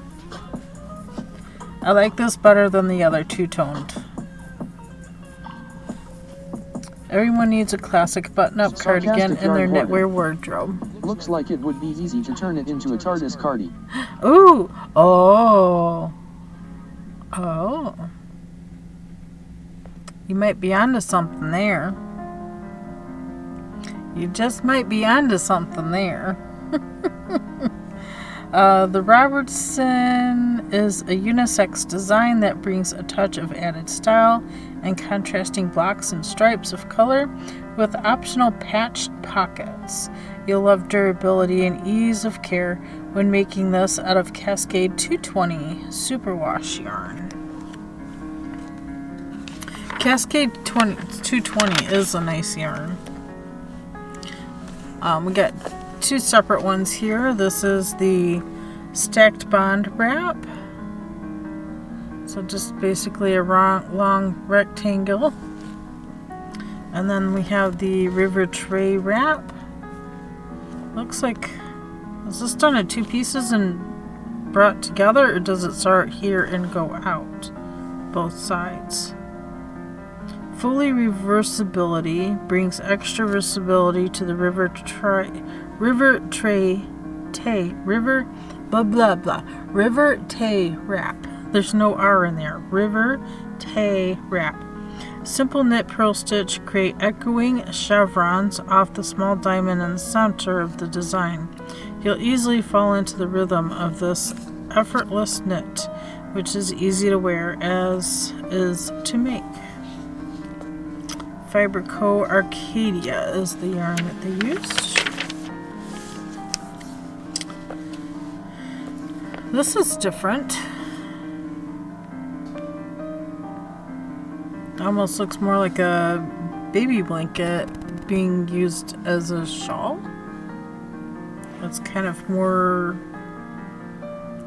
I like this better than the other 2-toned. Everyone needs a classic button-up cardigan in their knitwear wardrobe. Looks like it would be easy to turn it into a TARDIS cardi. Ooh! Oh! Oh. You might be onto something there. You just might be onto something there. The Robertson is a unisex design that brings a touch of added style and contrasting blocks and stripes of color with optional patched pockets. You'll love durability and ease of care when making this out of Cascade 220 superwash yarn. Cascade 220 is a nice yarn. We got two separate ones here. This is the stacked bond wrap. So just basically a long rectangle. And then we have the river tray wrap. Looks like, is this done in two pieces and brought together, or does it start here and go out both sides? Fully reversibility brings extra visibility to the river tay wrap. There's no R in there. River tay wrap. Simple knit purl stitch create echoing chevrons off the small diamond in the center of the design. You'll easily fall into the rhythm of this effortless knit, which is easy to wear as is to make. Fiber Co. Arcadia is the yarn that they used. This is different. Almost looks more like a baby blanket being used as a shawl. It's kind of more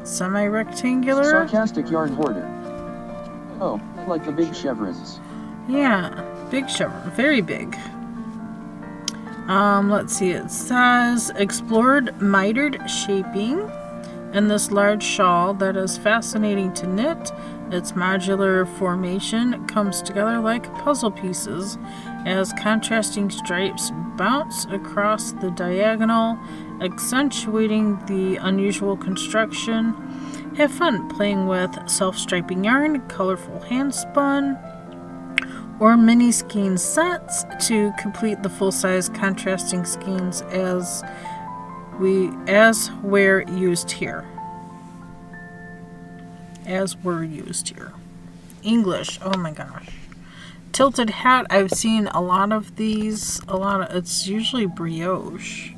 semi-rectangular. Sarcastic yarn hoarder. Oh, like the big chevrons. Yeah, big chevron, very big. Let's see, it says explored mitered shaping in this large shawl that is fascinating to knit. Its modular formation comes together like puzzle pieces as contrasting stripes bounce across the diagonal, accentuating the unusual construction. Have fun playing with self-striping yarn, colorful hand spun, or mini skein sets to complete the full-size contrasting skeins as were used here. As were used here. English, oh my gosh. Tilted hat, I've seen a lot of these. It's usually brioche.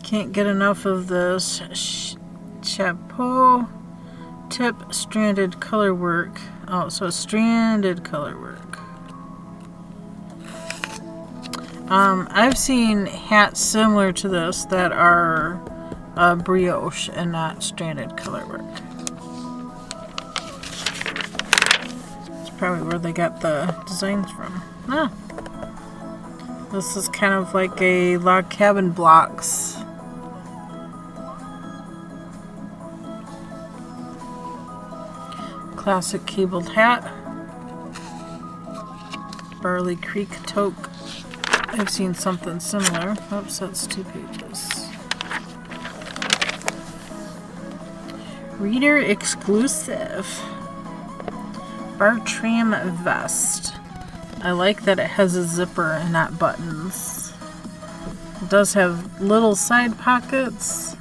Can't get enough of this chapeau tip stranded color work. Oh, so stranded color work. I've seen hats similar to this that are brioche and not stranded color work. It's probably where they got the designs from. Ah. This is kind of like a log cabin blocks. Classic cabled hat. Barley Creek toque. I've seen something similar. Oops, that's 2 pages. Reader exclusive. Bartram vest. I like that it has a zipper and not buttons. It does have little side pockets.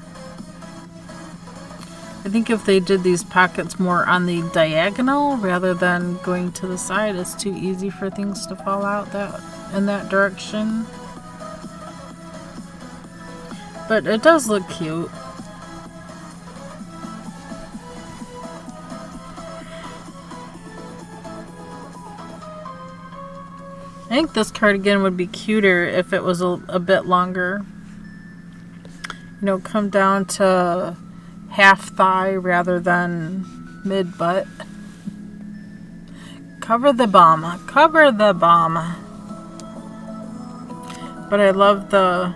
I think if they did these pockets more on the diagonal rather than going to the side, it's too easy for things to fall out in that direction. But it does look cute. I think this cardigan would be cuter if it was a bit longer. You know, come down to half thigh rather than mid butt. Cover the bum. Cover the bum. But I love the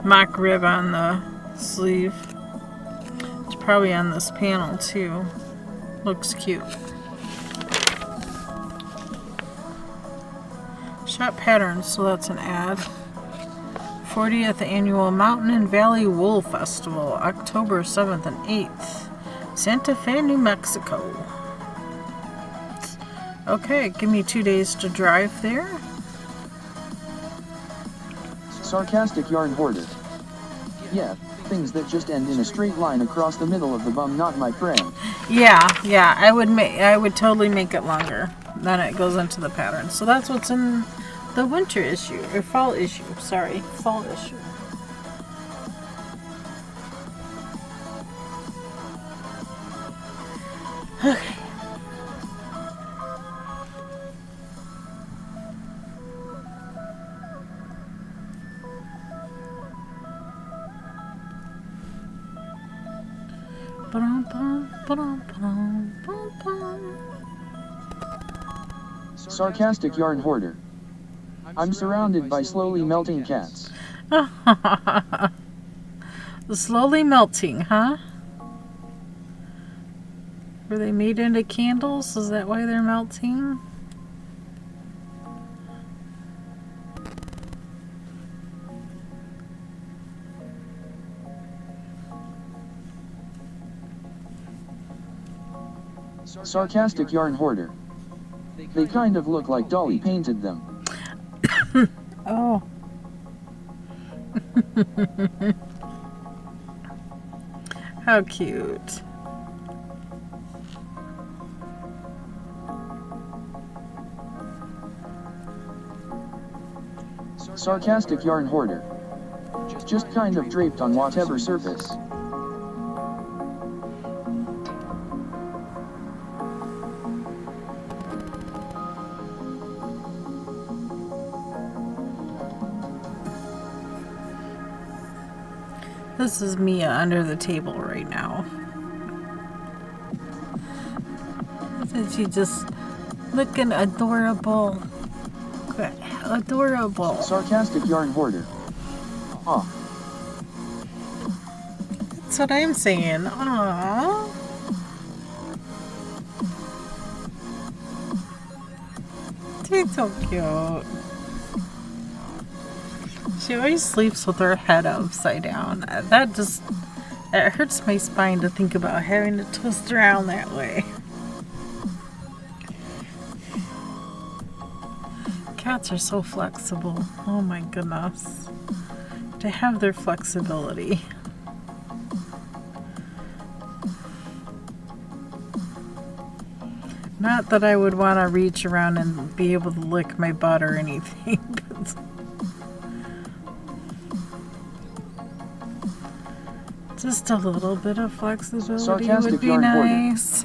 mock rib on the sleeve. It's probably on this panel too. Looks cute. Shop patterns, so that's an ad. 40th Annual Mountain and Valley Wool Festival, October 7th and 8th. Santa Fe, New Mexico. Okay, give me 2 days to drive there. Sarcastic yarn hoarder. Yeah, things that just end in a straight line across the middle of the bum, not my friend. Yeah, I would totally make it longer. Then it goes into the pattern. So that's what's in the winter issue, or fall issue. Sorry, fall issue. Okay. Sarcastic yarn hoarder. I'm surrounded by slowly melting cats. Slowly melting, huh? Were they made into candles? Is that why they're melting? Sarcastic yarn hoarder. They kind of look like Dolly painted them. Oh. How cute. Sarcastic yarn hoarder. Just kind of draped on whatever surface. This is Mia under the table right now. Isn't she just looking adorable? Adorable. Sarcastic yarn hoarder. Aw. That's what I'm saying. Aww. She's so cute. She always sleeps with her head upside down. It hurts my spine to think about having to twist around that way. Cats are so flexible. Oh my goodness. To have their flexibility. Not that I would want to reach around and be able to lick my butt or anything, but just a little bit of flexibility Sarcastic would be yarn hoarder. nice.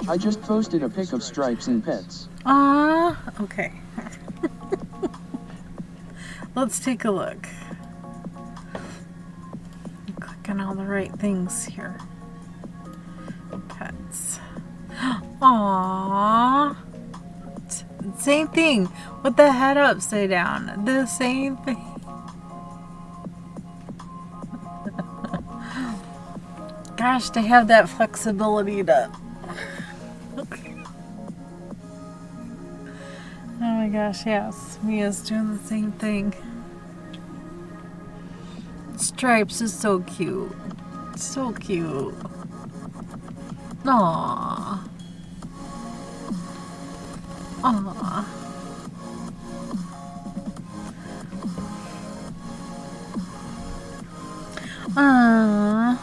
I just posted a pic of stripes and pets. Ah, okay. Let's take a look. I'm clicking all the right things here. Pets. Aww. Same thing with the head upside down. The same thing. Gosh, to have that flexibility to... Oh my gosh, yes. Mia's doing the same thing. Stripes is so cute. So cute. Aww. Aww. Aww.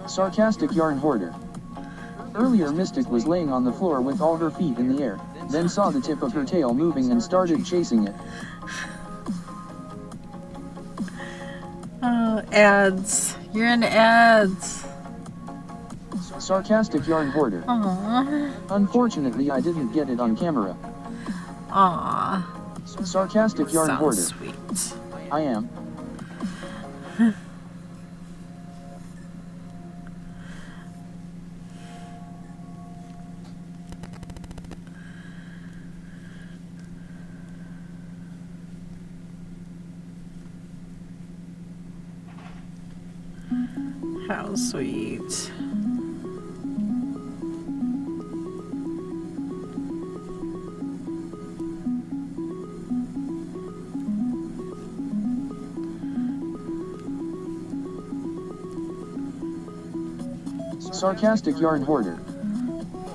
Sarcastic yarn hoarder. Earlier Mystic was laying on the floor with all her feet in the air, then saw the tip of her tail moving and started chasing it. Oh, ads. You're in ads. Sarcastic yarn hoarder. Aww. Unfortunately, I didn't get it on camera. Aww. Sarcastic yarn hoarder. Sweet. I am. How sweet. Sarcastic yarn hoarder.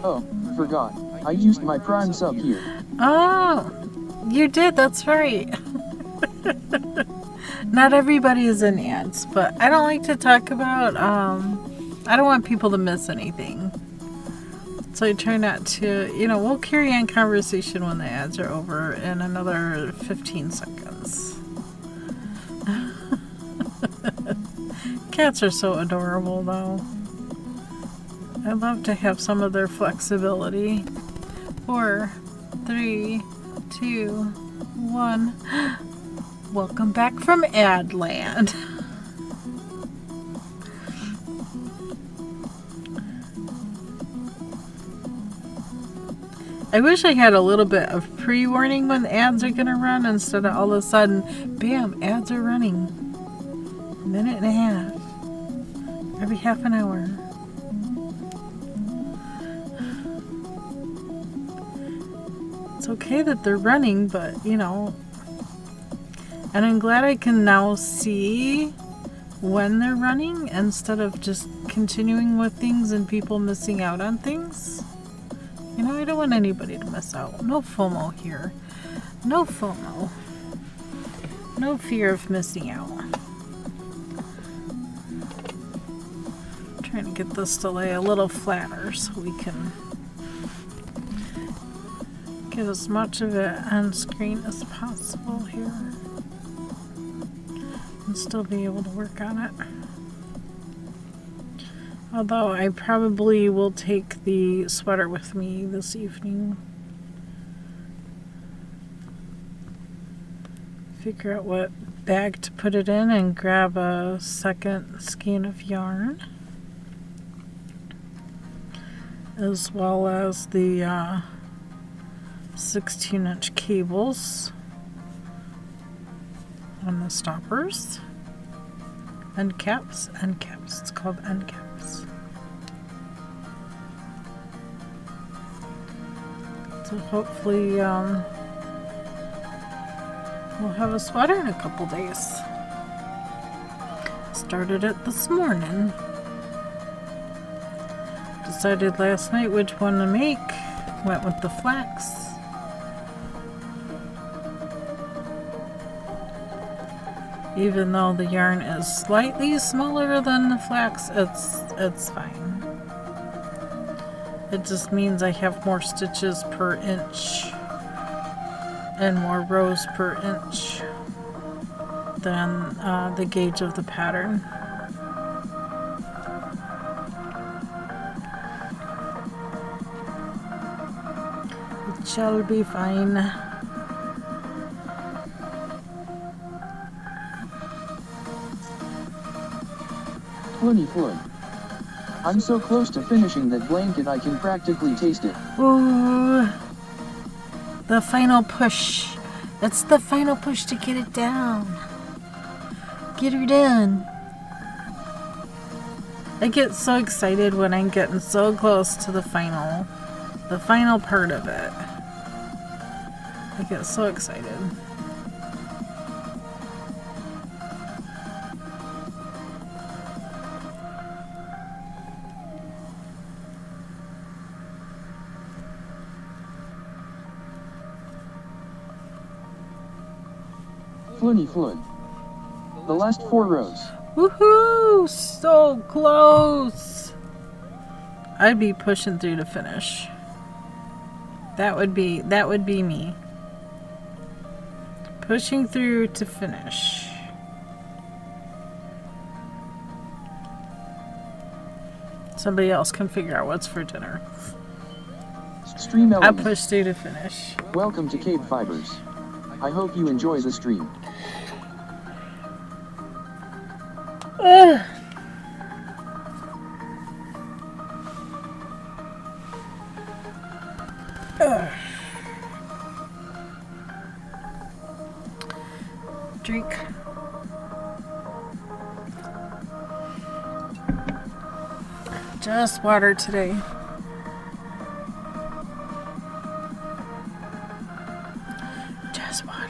Oh, forgot. I used my Prime sub here. Oh, you did. That's right. Not everybody is in ads, but I don't like to talk about, I don't want people to miss anything. So I try not to, we'll carry on conversation when the ads are over in another 15 seconds. Cats are so adorable, though. I love to have some of their flexibility. 4, 3, 2, 1. Welcome back from Adland. I wish I had a little bit of pre-warning when the ads are going to run instead of all of a sudden, bam, ads are running. A minute and a half. Every half an hour. It's okay that they're running, but, and I'm glad I can now see when they're running instead of just continuing with things and people missing out on things. I don't want anybody to miss out. No FOMO here. No FOMO. No fear of missing out. I'm trying to get this to lay a little flatter so we can get as much of it on screen as possible here and still be able to work on it. Although I probably will take the sweater with me this evening. Figure out what bag to put it in and grab a second skein of yarn. As well as the 16-inch cables on the stoppers. End caps. It's called end caps. So hopefully we'll have a sweater in a couple days. Started it this morning. Decided last night which one to make. Went with the flax. Even though the yarn is slightly smaller than the flax, it's fine. It just means I have more stitches per inch and more rows per inch than the gauge of the pattern. It shall be fine. Floony Floyd. I'm so close to finishing that blanket I can practically taste it. Ooh. The final push. It's the final push to get it down. Get her done. I get so excited when I'm getting so close to the final part of it. I get so excited. Floony Floyd. The last 4 rows. Woohoo! So close! I'd be pushing through to finish. That would be me. Pushing through to finish. Somebody else can figure out what's for dinner. Stream I element. pushed through to finish. Welcome to KBfibers. I hope you enjoy the stream. Ugh. Ugh. Drink. Just water today. Just water.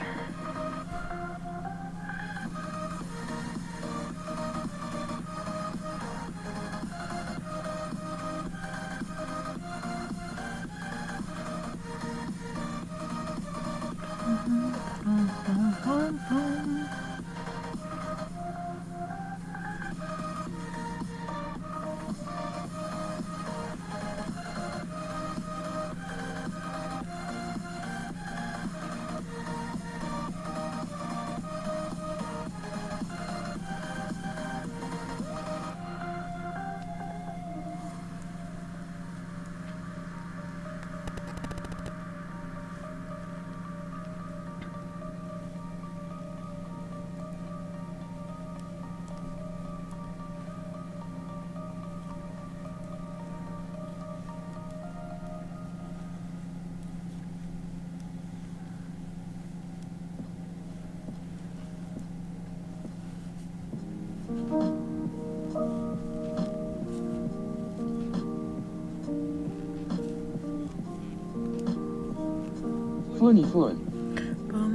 Floony Flood.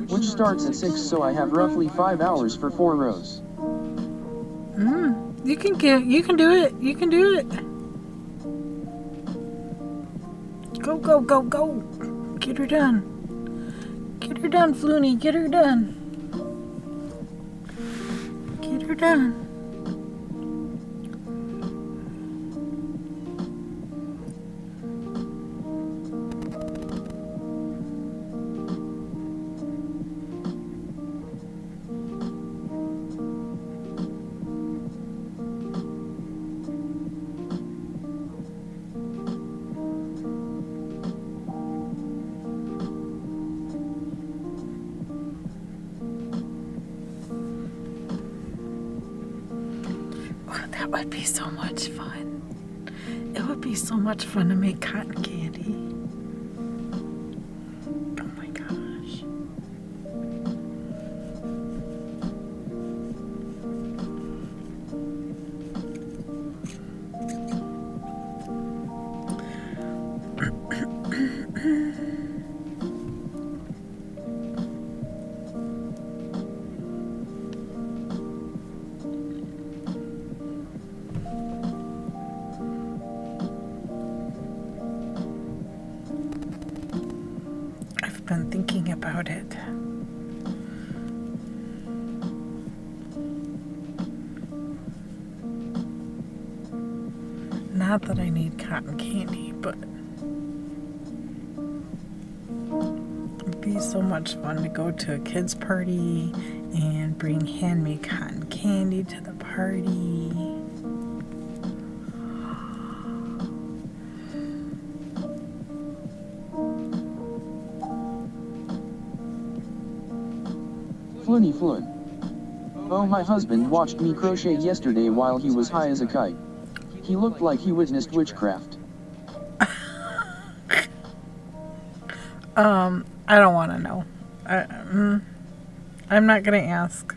Which starts at 6, so I have roughly 5 hours for 4 rows. You can do it. You can do it. Go, go, go, go. Get her done. Get her done, Floony. Get her done. Get her done. That would be so much fun. It would be so much fun to make cotton candy. Oh my gosh. Been thinking about it. Not that I need cotton candy, but it'd be so much fun to go to a kid's party and bring handmade cotton candy to the party. Floony Flood. Oh, my husband watched me crochet yesterday while he was high as a kite. He looked like he witnessed witchcraft. I don't want to know. I'm not gonna ask.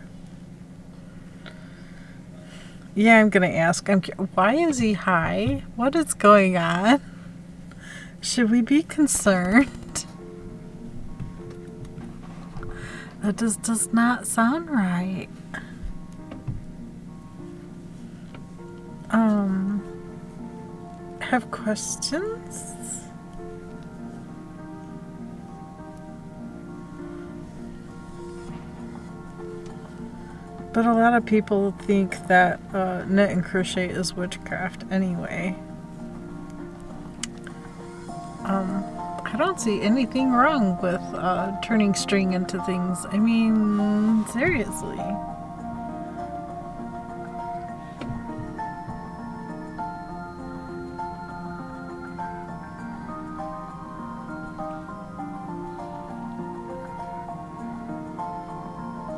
Yeah, I'm gonna ask. Why is he high? What is going on? Should we be concerned? That just does not sound right. Have questions? But a lot of people think that knit and crochet is witchcraft anyway. I don't see anything wrong with turning string into things. I mean, seriously.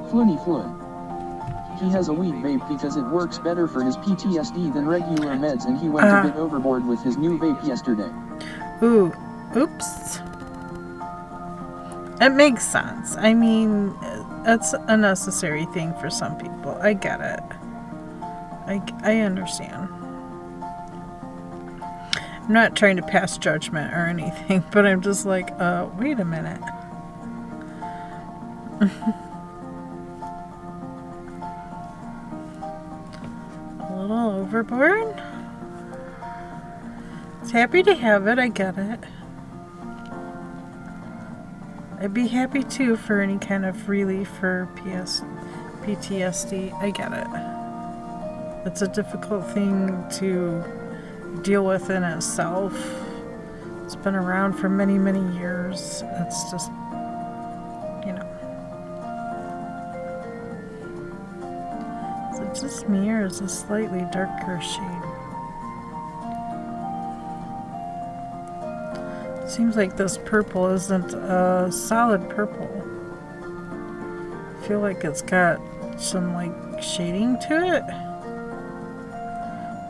Floony Flood. He has a weed vape because it works better for his PTSD than regular meds, and he went a bit overboard with his new vape yesterday. Ooh. Oops. It makes sense. I mean, it's a necessary thing for some people. I get it. I understand. I'm not trying to pass judgment or anything, but I'm just like, wait a minute. A little overboard. It's happy to have it, I get it. I'd be happy too for any kind of relief for PTSD. I get it. It's a difficult thing to deal with in itself. It's been around for many, many years. It's just, you know. Is it just me, or is it a slightly darker shade? Seems like this purple isn't a solid purple. I feel like it's got some like shading to it.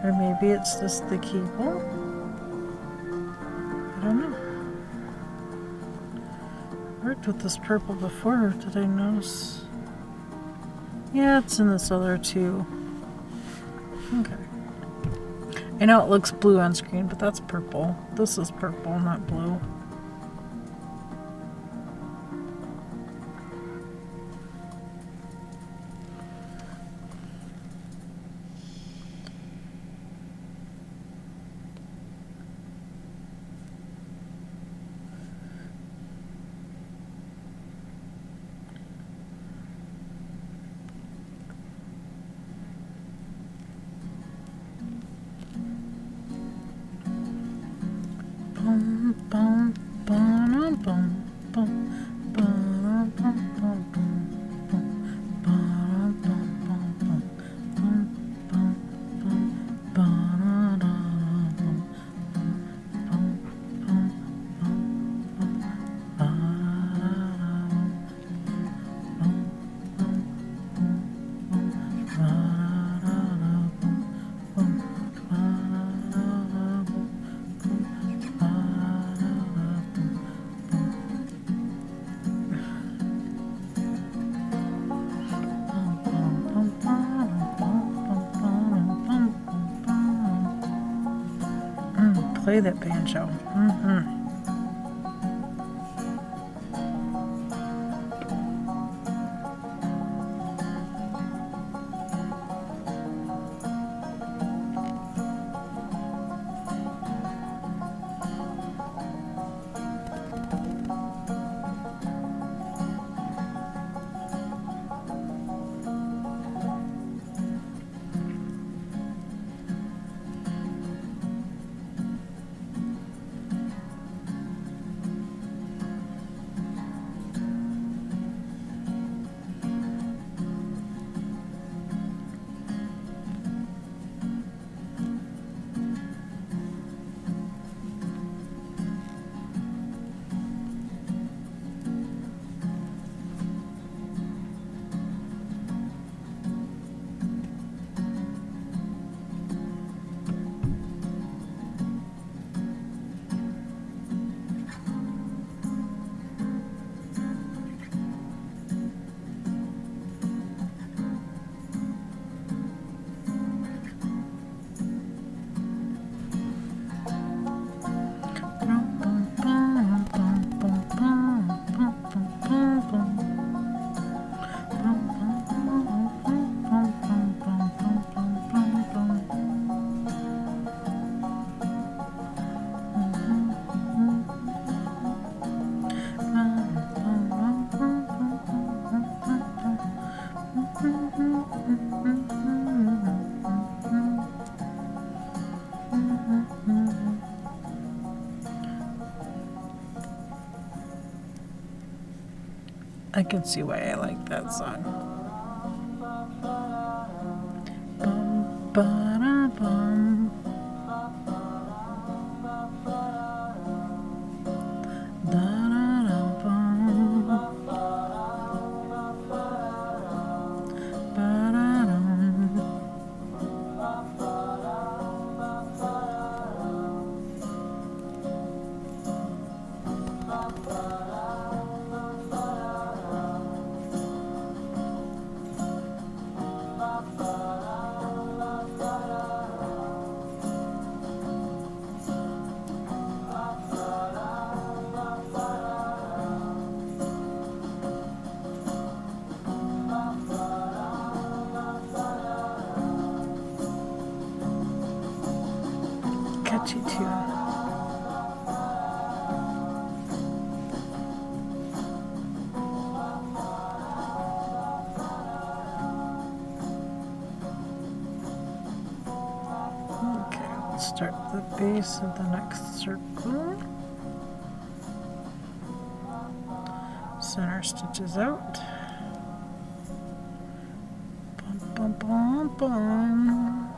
Or maybe it's just the cable. I don't know. Worked with this purple before, did I notice? Yeah, it's in this other too. Okay. I know it looks blue on screen, but that's purple. This is purple, not blue. Bum, bum, bum, bum, bum, bum, bum, bum, bum, bum, bum, bum, bum, play that banjo. I can see why I like that song. Bum, ba-da-bum. Da-da-da-bum. Ba-da-dum. start the base of the next circle. Center stitches out. Bum, bum, bum, bum.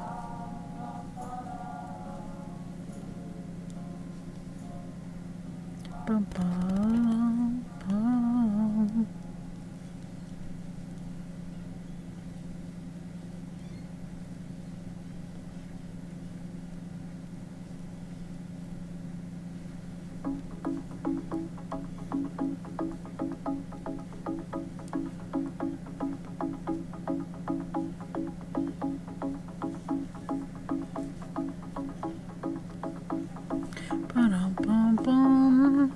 Bum, bum, bum. Bum, bum, bum.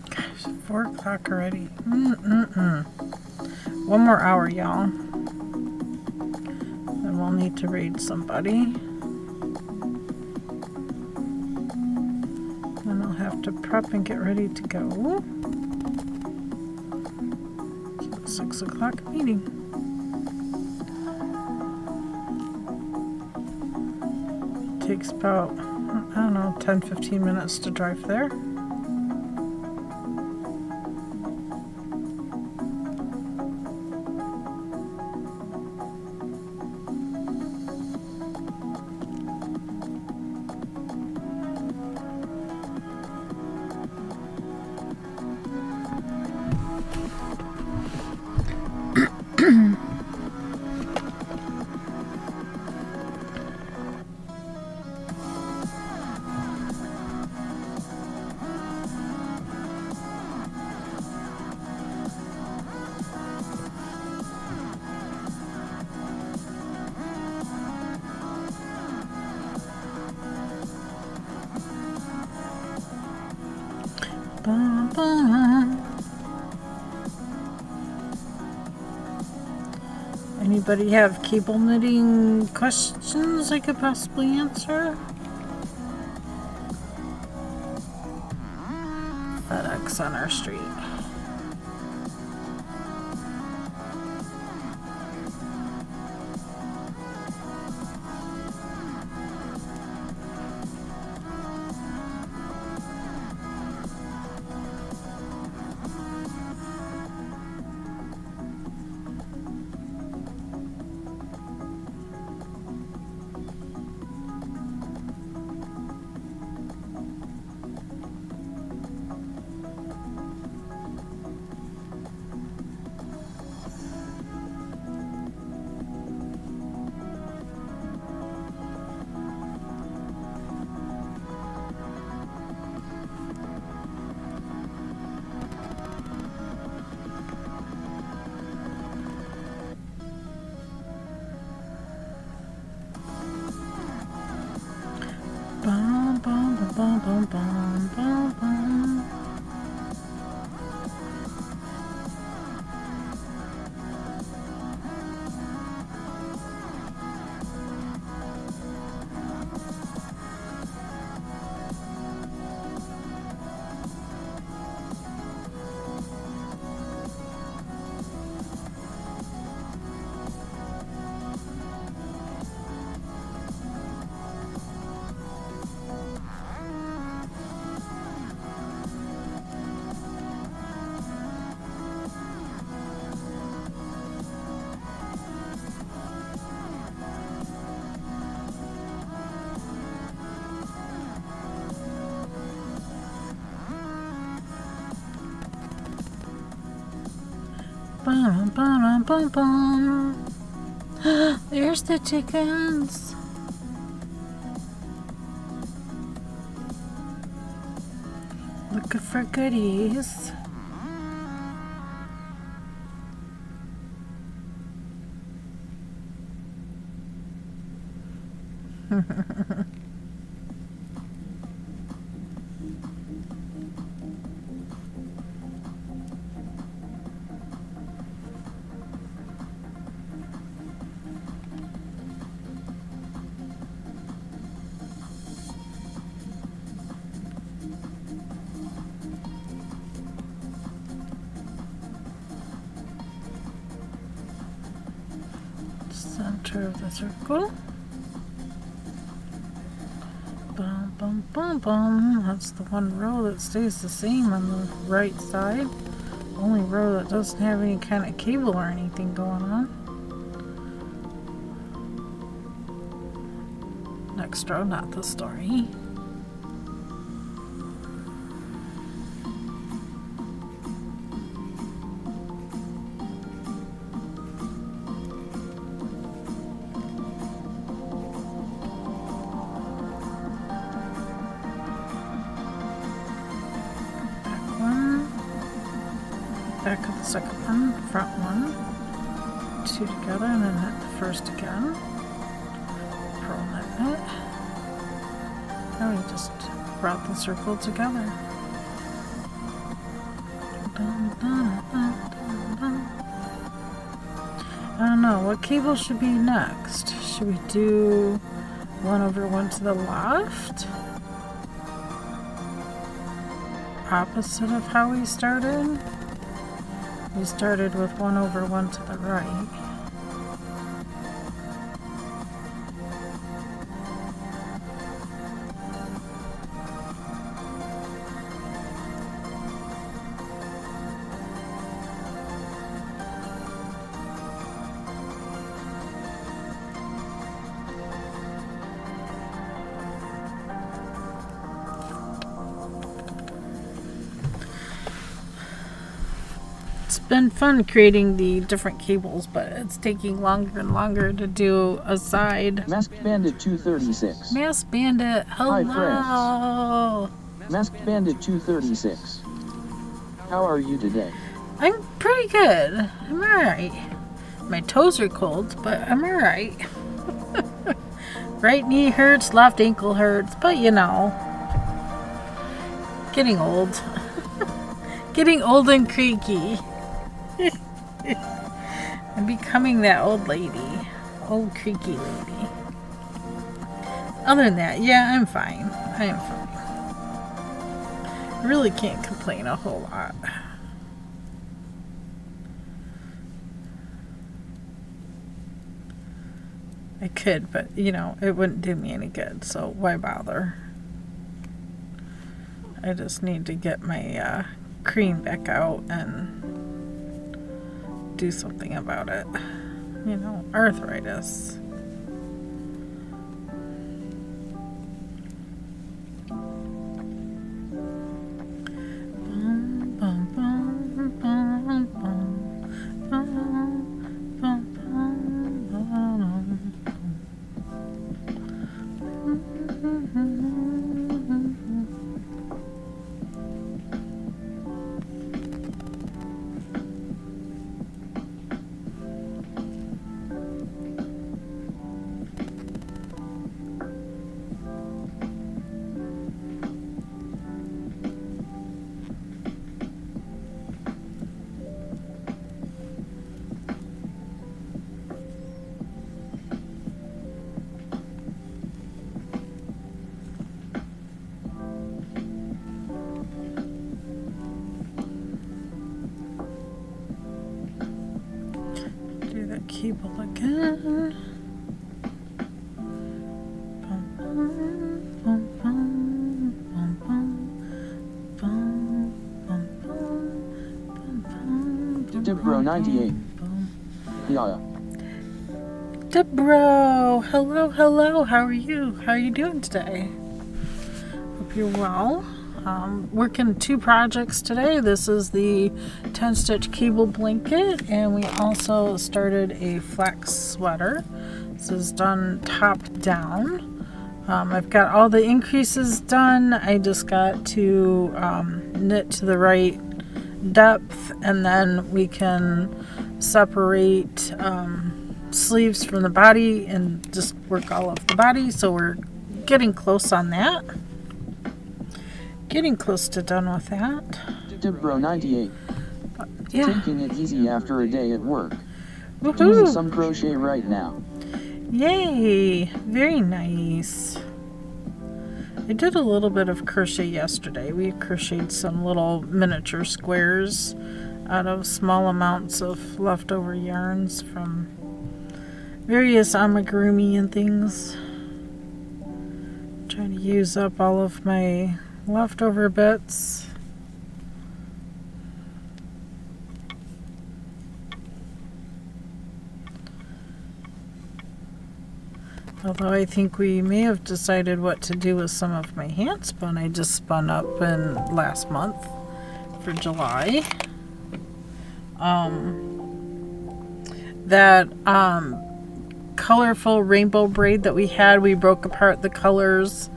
Gosh, 4 o'clock already. One more hour, y'all. Then we'll need to raid somebody. Then I'll have to prep and get ready to go. 6 o'clock meeting. Takes about, I don't know, 10-15 minutes to drive there. Bum, bum. Anybody have cable knitting questions I could possibly answer? FedEx on our street. Bum, bum, bum, bum, bum, bum, bum, bum. Bum, bum, bum, bum. There's the chickens. Looking for goodies. Center of the circle. Bum, bum, bum, bum. That's the one row that stays the same on the right side. Only row that doesn't have any kind of cable or anything going on. Next row, not the story. Back of the second one, front one, two together, and then knit the first again. Purl knit. Now we just brought the circle together. I don't know, what cable should be next? Should we do 1 over 1 to the left? Opposite of how we started? We started with 1 over 1 to the right. It's been fun creating the different cables, but it's taking longer and longer to do a side. Masked Bandit 236. Masked Bandit, hello! Hi, Masked Bandit 236. How are you today? I'm pretty good. I'm alright. My toes are cold, but I'm alright. Right knee hurts, left ankle hurts, but you know. Getting old. Getting old and creaky. I'm becoming that old lady. Old creaky lady. Other than that, yeah, I'm fine. I am fine. Really can't complain a whole lot. I could, but you know, it wouldn't do me any good, so why bother? I just need to get my cream back out and do something about it. You know, arthritis. Cable again. Dibro 98. Yeah. Dibro, hello. How are you? How are you doing today? Hope you're well. Working 2 projects today. This is the 10 stitch cable blanket, and we also started a flax sweater. This is done top down. I've got all the increases done. I just got to knit to the right depth, and then we can separate sleeves from the body and just work all of the body. So we're getting close on that. Getting close to done with that. Dibro 98. Yeah. Taking it easy after a day at work. Woohoo. Doing some crochet right now. Yay! Very nice. I did a little bit of crochet yesterday. We crocheted some little miniature squares out of small amounts of leftover yarns from... various amigurumi and things. Trying to use up all of my leftover bits. Although I think we may have decided what to do with some of my hand spun. I just spun up in last month for July. That colorful rainbow braid that we had, we broke apart the colors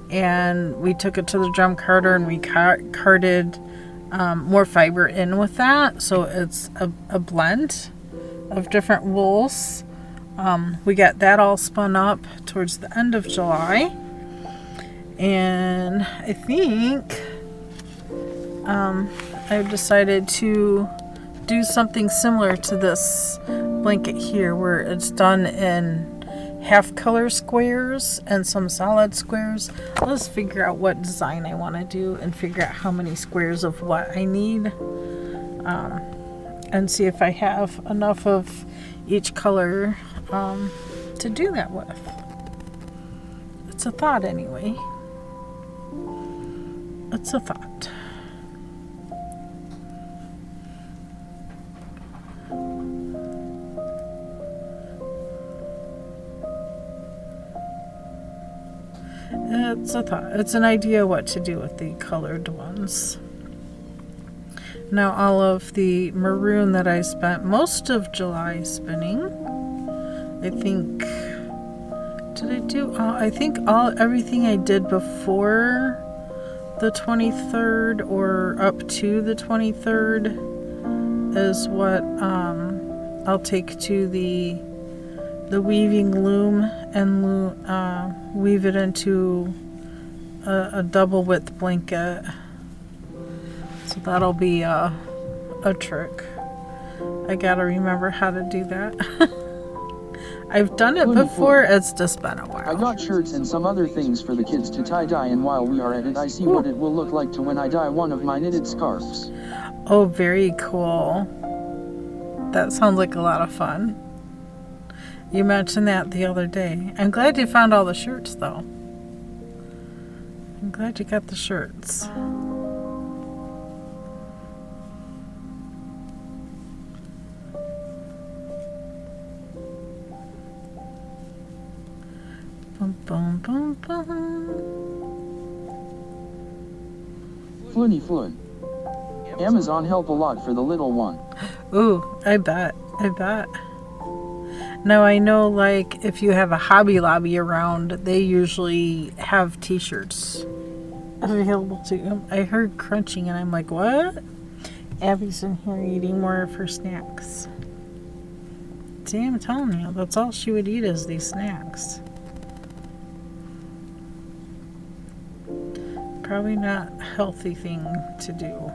and we took it to the drum carder and we carded more fiber in with that. So it's a blend of different wools. We got that all spun up towards the end of July. And I think I've decided to do something similar to this blanket here, where it's done in half color squares and some solid squares. I'll just figure out what design I want to do and figure out how many squares of what I need, and see if I have enough of each color to do that with. It's a thought anyway. It's a thought. It's a thought. It's an idea what to do with the colored ones. Now all of the maroon that I spent most of July spinning, I think, did I do? I think everything I did before the 23rd or up to the 23rd is what I'll take to the weaving loom and weave it into a double width blanket. So that'll be a trick. I gotta remember how to do that. I've done it before, it's just been a while. I got shirts and some other things for the kids to tie-dye, and while we are at it, I see what it will look like to when I dye one of my knitted scarves. Oh, very cool. That sounds like a lot of fun. You mentioned that the other day. I'm glad you found all the shirts, though. I'm glad you got the shirts. Boom, boom, boom, boom. Floony Floon. Amazon help a lot for the little one. Ooh, I bet. Now I know, like, if you have a Hobby Lobby around, they usually have t-shirts available to them. I heard crunching and I'm like, what? Abby's in here eating more of her snacks. See, I'm telling you, that's all she would eat is these snacks. Probably not a healthy thing to do.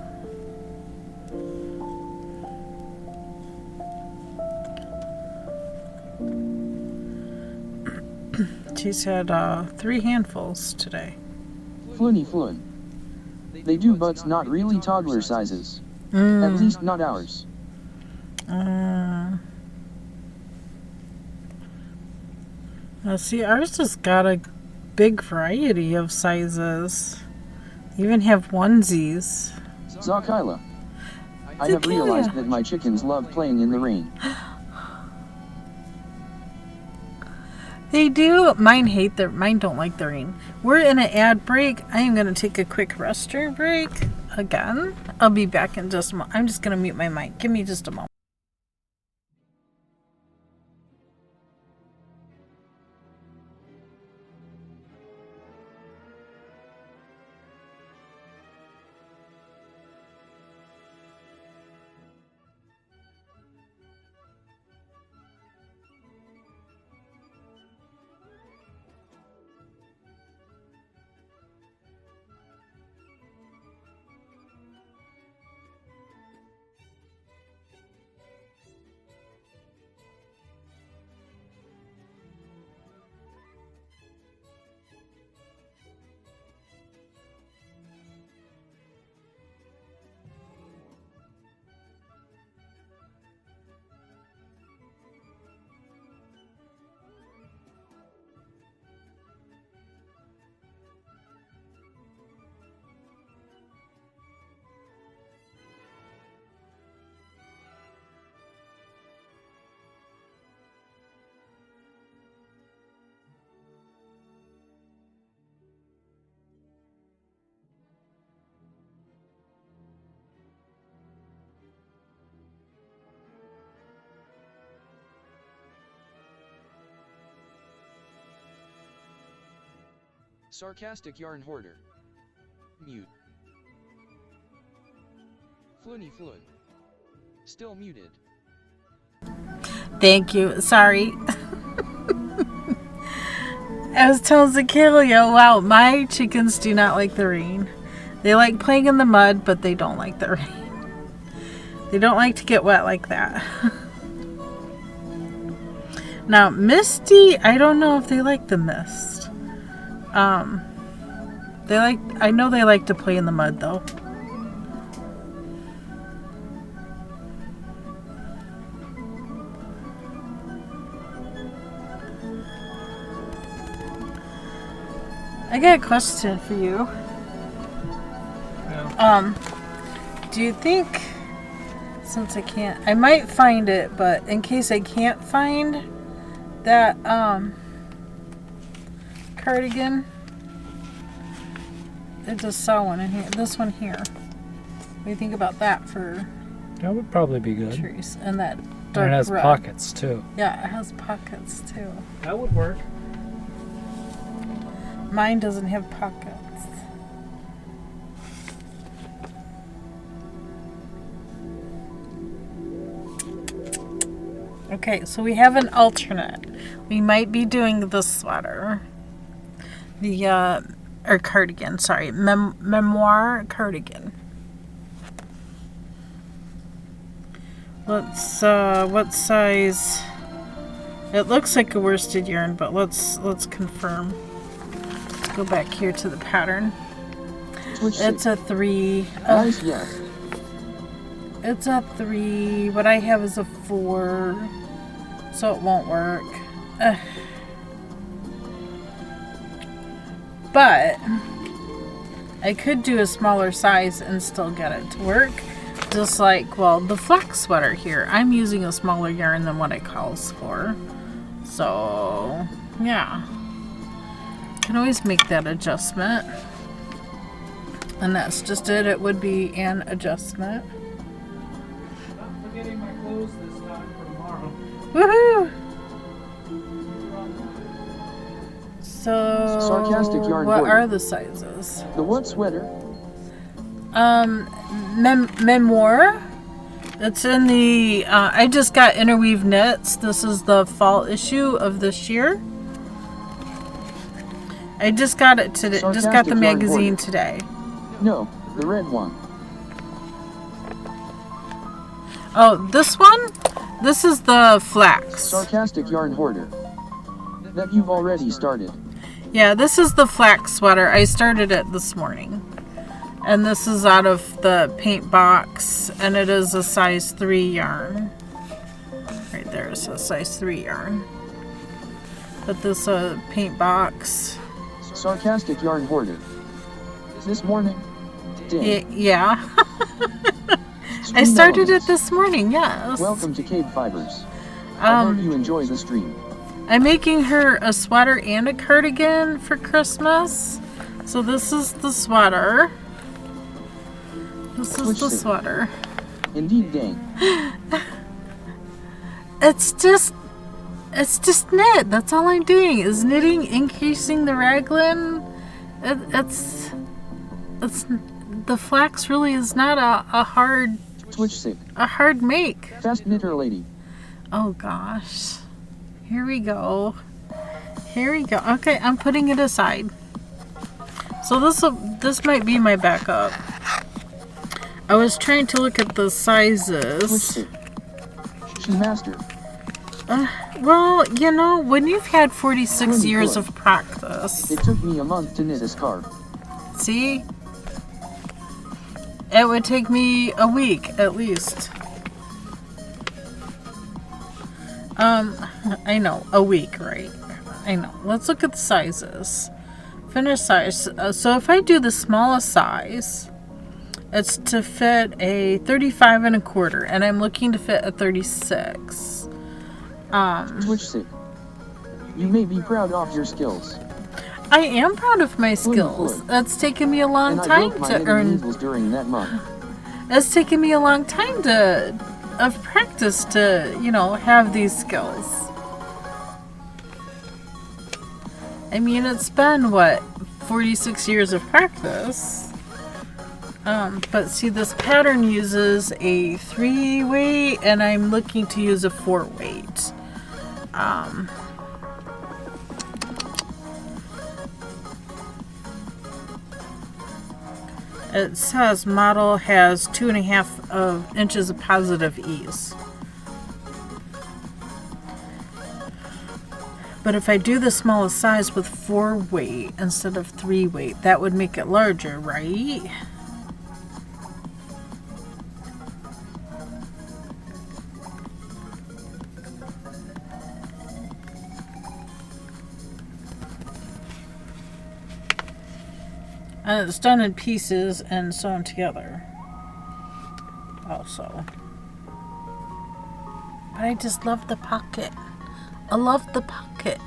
She's had 3 handfuls today. Floony Floon. They do, but not really toddler sizes. At least not ours. Now see, ours has got a big variety of sizes. Even have onesies. Zakila. I have realized that my chickens love playing in the rain. They do. Mine don't like the rain. We're in an ad break. I am going to take a quick restroom break again. I'll be back in just a moment. I'm just going to mute my mic. Give me just a moment. Sarcastic yarn hoarder. Mute. Floony Floon. Still muted. Thank you. Sorry. I was telling Zachalia, wow, my chickens do not like the rain. They like playing in the mud, but they don't like the rain. They don't like to get wet like that. Now, Misty, I don't know if they like the mist. I know they like to play in the mud though. I got a question for you. Yeah. Do you think, since I might find it, but in case I can't find that, cardigan, I just saw one in here, this one here. What do you think about that for That would probably be good. trees? And that And dark it has red. pockets too. Yeah, it has pockets too. That would work. Mine doesn't have pockets. Okay, so we have an alternate. We might be doing the sweater. Or cardigan, sorry. Memoir cardigan. Let's, what size? It looks like a worsted yarn, but let's confirm. Let's go back here to the pattern. It's a 3. Nice, yeah. It's a 3. What I have is a 4. So it won't work. But I could do a smaller size and still get it to work. Just like, well, the flax sweater here. I'm using a smaller yarn than what it calls for. So, yeah. Can always make that adjustment. And that's just it. It would be an adjustment. Not forgetting my clothes this time for tomorrow. Woohoo! So, Sarcastic yarn what hoarder. are the sizes? The what sweater? Memoir. It's in the, I just got Interweave Knits. This is the fall issue of this year. I just got it today. Just got the Sarcastic yarn magazine hoarder. today. No, the red one. Oh, this one? This is the flax. Sarcastic yarn hoarder. That you've already started. Yeah, this is the flax sweater. I started it this morning. And this is out of the paint box. And it is a size 3 yarn. Right there is a size 3 yarn. But this paint box. Sarcastic yarn hoarder. This morning? Dang. Yeah. I Stream started it elements. this morning, yes. Welcome to KBfibers. I hope you enjoy the stream. I'm making her a sweater and a cardigan for Christmas. So this is the sweater. This is Which the suit? sweater. Indeed, dang. It's just knit. That's all I'm doing is knitting, increasing the raglan. It's the flax really is not a hard Twitch sick. make. Fast knitter lady. Oh gosh. Here we go. Here we go. Okay, I'm putting it aside. So this might be my backup. I was trying to look at the Twitch sizes. sick. She mastered. Well, you know, when you've had 46 Really years good. of practice, It took me a month to knit a scarf. see? It would take me a week at least. I know, a week, right? I know. Let's look at the sizes. Finish size. So if I do the smallest size, it's to fit a 35 1/4, and I'm looking to fit a 36. Twitch sick. You may be proud of your skills. I am proud of my skills. Good. It's taken me a long And I time broke my to knitting earn. needles during that month. It's taken me a long time of practice to, you know, have these skills. I mean, it's been, what, 46 years of practice. But see, this pattern uses a 3-weight, and I'm looking to use a 4-weight. It says model has 2.5 inches of positive ease. But if I do the smallest size with 4-weight instead of 3-weight, that would make it larger, right? And it's done in pieces and sewn together also. But I just love the pocket. I love the pocket.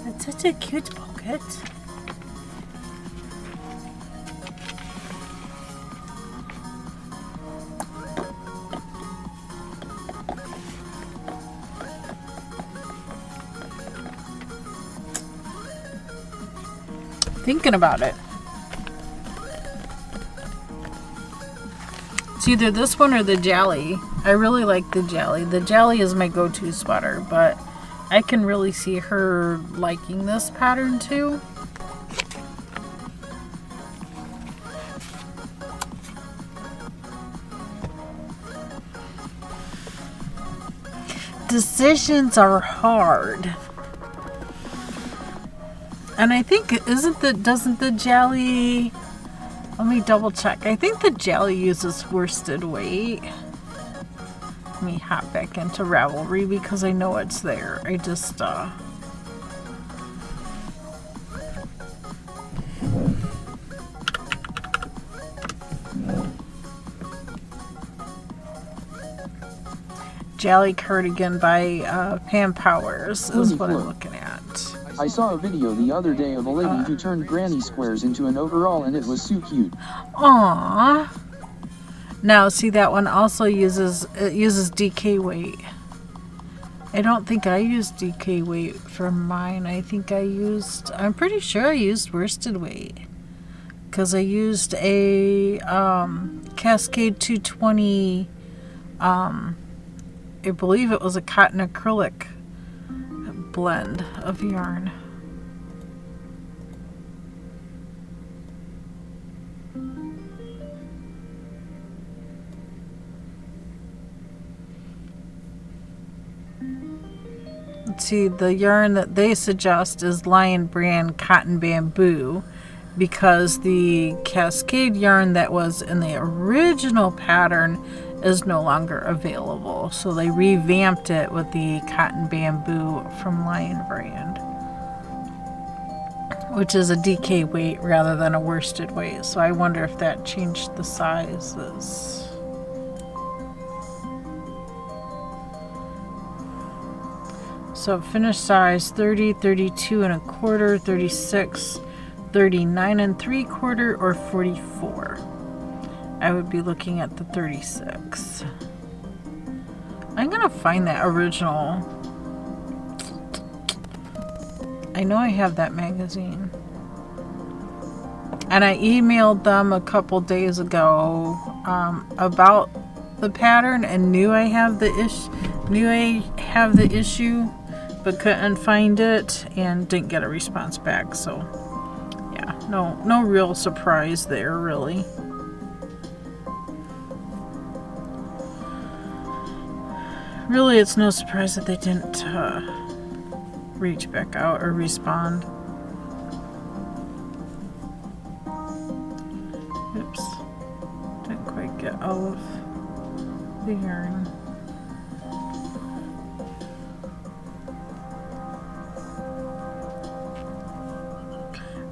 It's such a cute pocket. Thinking about it. It's either this one or the Jolly. I really like the Jolly. The Jolly is my go-to sweater, but I can really see her liking this pattern too. Decisions are hard. And I think, doesn't the Jolly, let me double check. I think the Jolly uses worsted weight. Let me hop back into Ravelry because I know it's there. I just, Jolly cardigan by Pam Powers is what I'm looking at. I saw a video the other day of a lady who turned granny squares into an overall, and it was so cute. Aww. Now, see, that one also uses DK weight. I don't think I used DK weight for mine. I think I'm pretty sure I used worsted weight. Because I used a Cascade 220, I believe it was a cotton acrylic blend of yarn. Let's see, the yarn that they suggest is Lion Brand Cotton Bamboo, because the Cascade yarn that was in the original pattern is no longer available. So they revamped it with the Cotton Bamboo from Lion Brand, which is a DK weight rather than a worsted weight. So I wonder if that changed the sizes. So finished size 30, 32 and a quarter, 36, 39 and 3/4, or 44. I would be looking at the 36. I'm gonna find that original. I know I have that magazine. And I emailed them a couple days ago about the pattern and knew I have the issue, but couldn't find it and didn't get a response back. So yeah, no real surprise there, really. Really, it's no surprise that they didn't reach back out or respond. Oops. Didn't quite get all of the yarn.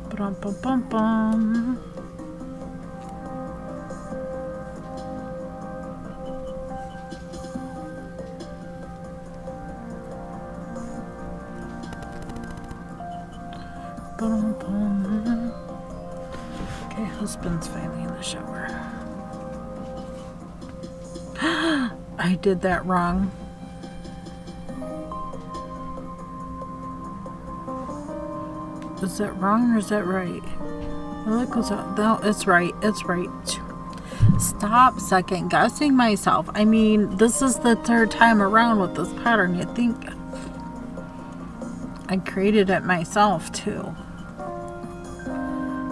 Ba-dum-bum-bum-bum. Okay, husband's finally in the shower. I did that wrong. Is that wrong or is that right? Well, it goes out. No, it's right. It's right. Stop second guessing myself. I mean, this is the third time around with this pattern. You'd think I created it myself too.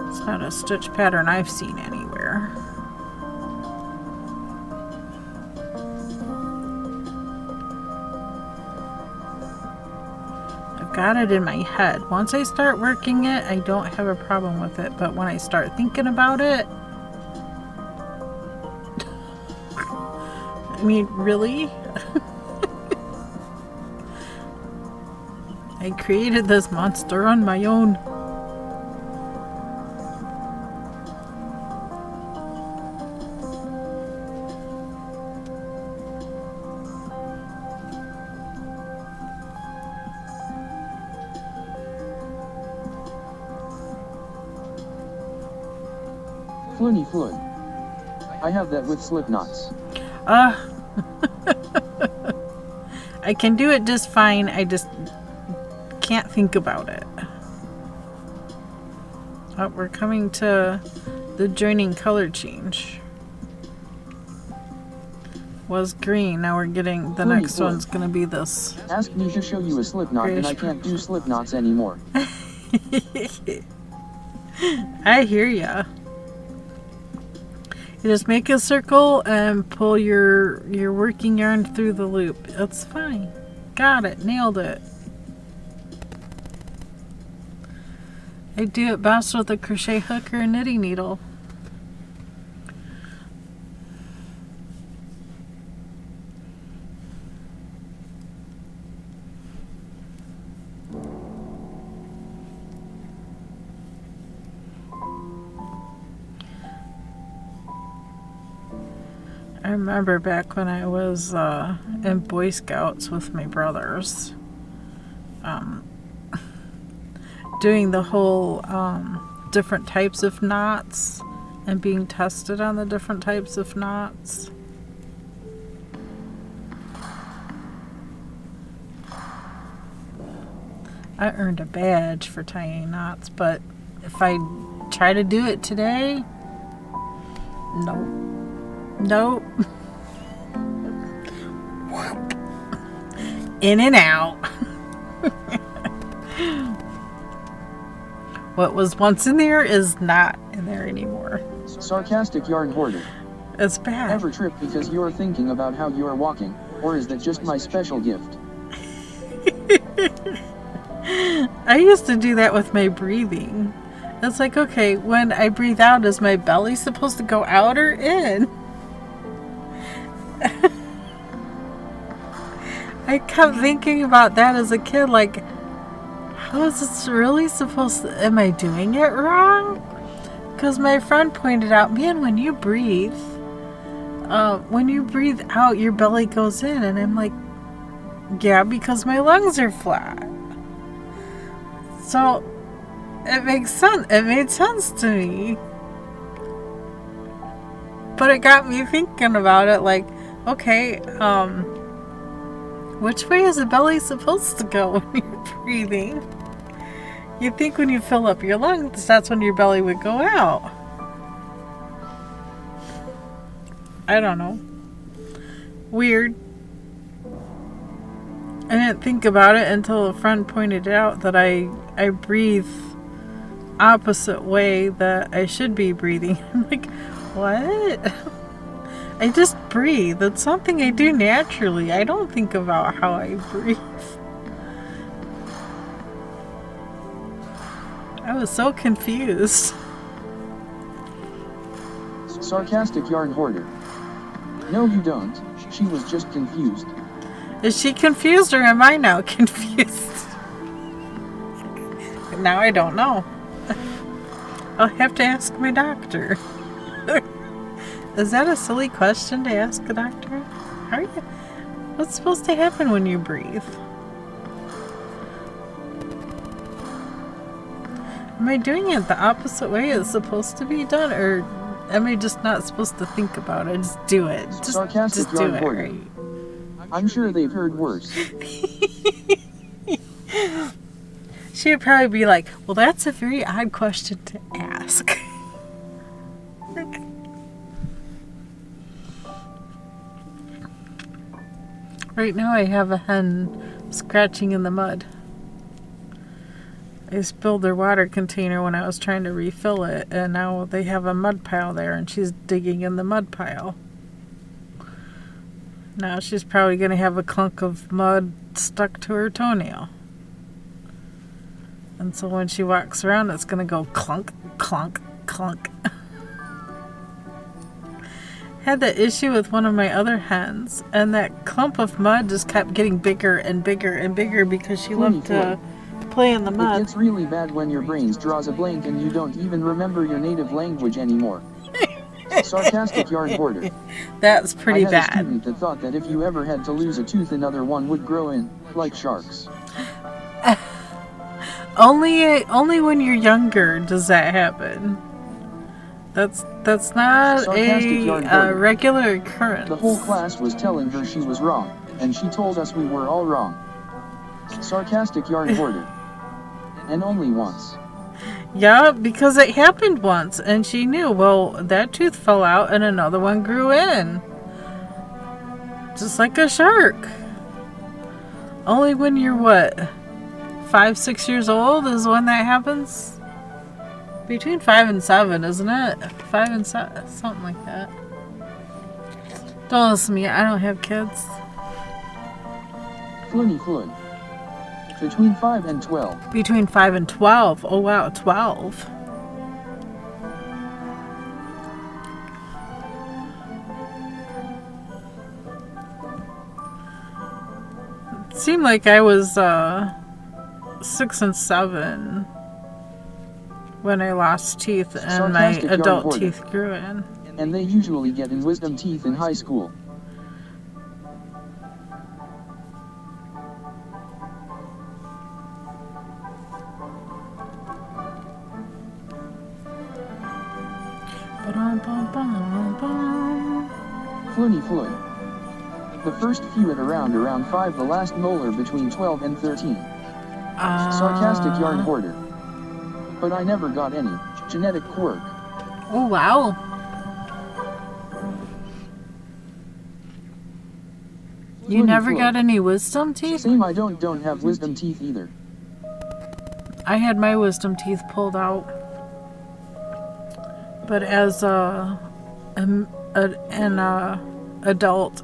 It's not a stitch pattern I've seen anywhere. I've got it in my head. Once I start working it, I don't have a problem with it. But when I start thinking about it, I mean, really? I created this monster on my own. Floony Floyd. I have that with slip knots. I can do it just fine. I just can't think about it. Oh, we're coming to the joining color change. Was green. Now we're getting the next one's gonna be this. Ask me to show you a slip knot and I can't do slip knots anymore. I hear ya. You just make a circle and pull your working yarn through the loop. That's fine. Got it. Nailed it. I do it best with a crochet hook or a knitting needle. I remember back when I was in Boy Scouts with my brothers, doing the whole different types of knots and being tested on the different types of knots. I earned a badge for tying knots, but if I try to do it today, nope. Nope. In and out. What was once in there is not in there anymore. Sarcastic yarn hoarder. It's bad. Ever trip because you're thinking about how you're walking, or is that just my special gift? I used to do that with my breathing. It's like, okay, when I breathe out, is my belly supposed to go out or in? I kept thinking about that as a kid, like, how is this really supposed to, am I doing it wrong? Because my friend pointed out, man, when you breathe out, your belly goes in. And I'm like, yeah, because my lungs are flat. So it makes sense. It made sense to me. But it got me thinking about it, like, okay, which way is the belly supposed to go when you're breathing? You'd think when you fill up your lungs, that's when your belly would go out. I don't know. Weird. I didn't think about it until a friend pointed out that I breathe opposite way that I should be breathing. I'm like, what? I just breathe. It's something I do naturally. I don't think about how I breathe. I was so confused. Sarcastic yarn hoarder. No, you don't. She was just confused. Is she confused or am I now confused? Now I don't know. I'll have to ask my doctor. Is that a silly question to ask a doctor? How are you? What's supposed to happen when you breathe? Am I doing it the opposite way it's supposed to be done, or am I just not supposed to think about it? Just do it. Just do it, right? I'm sure they've heard worse. She would probably be like, well, that's a very odd question to ask. Right now I have a hen scratching in the mud. I spilled their water container when I was trying to refill it, and now they have a mud pile there, and she's digging in the mud pile. Now she's probably going to have a clunk of mud stuck to her toenail. And so when she walks around, it's going to go clunk, clunk, clunk. Had that issue with one of my other hens, and that clump of mud just kept getting bigger and bigger and bigger because she loved to play in the mud. It gets really bad when your brain draws a blank and you don't even remember your native language anymore. Sarcastic yarn border. That's pretty I had a bad. student that thought that if you ever had to lose a tooth, another one would grow in, like sharks. Only when you're younger does that happen. That's not a regular occurrence. The whole class was telling her she was wrong, and she told us we were all wrong. Sarcastic yarn border. And only once. Yeah, because it happened once, and she knew, well, that tooth fell out and another one grew in. Just like a shark. Only when you're, 5, 6 years old is when that happens? Between 5 and 7, isn't it? 5 and 7, something like that. Don't listen to me, I don't have kids. Floony flood. Between 5 and 12. Between 5 and 12. Oh wow, 12. It seemed like I was 6 and 7 when I lost teeth and my adult teeth grew in. And they usually get in wisdom teeth in high school. Floony flood. The first few at around 5, the last molar between 12 and 13. Sarcastic yarn hoarder. But I never got any genetic quirk. Oh wow. You Floony never flood. got any wisdom teeth? Same, I don't have wisdom teeth either. I had my wisdom teeth pulled out. But as an adult,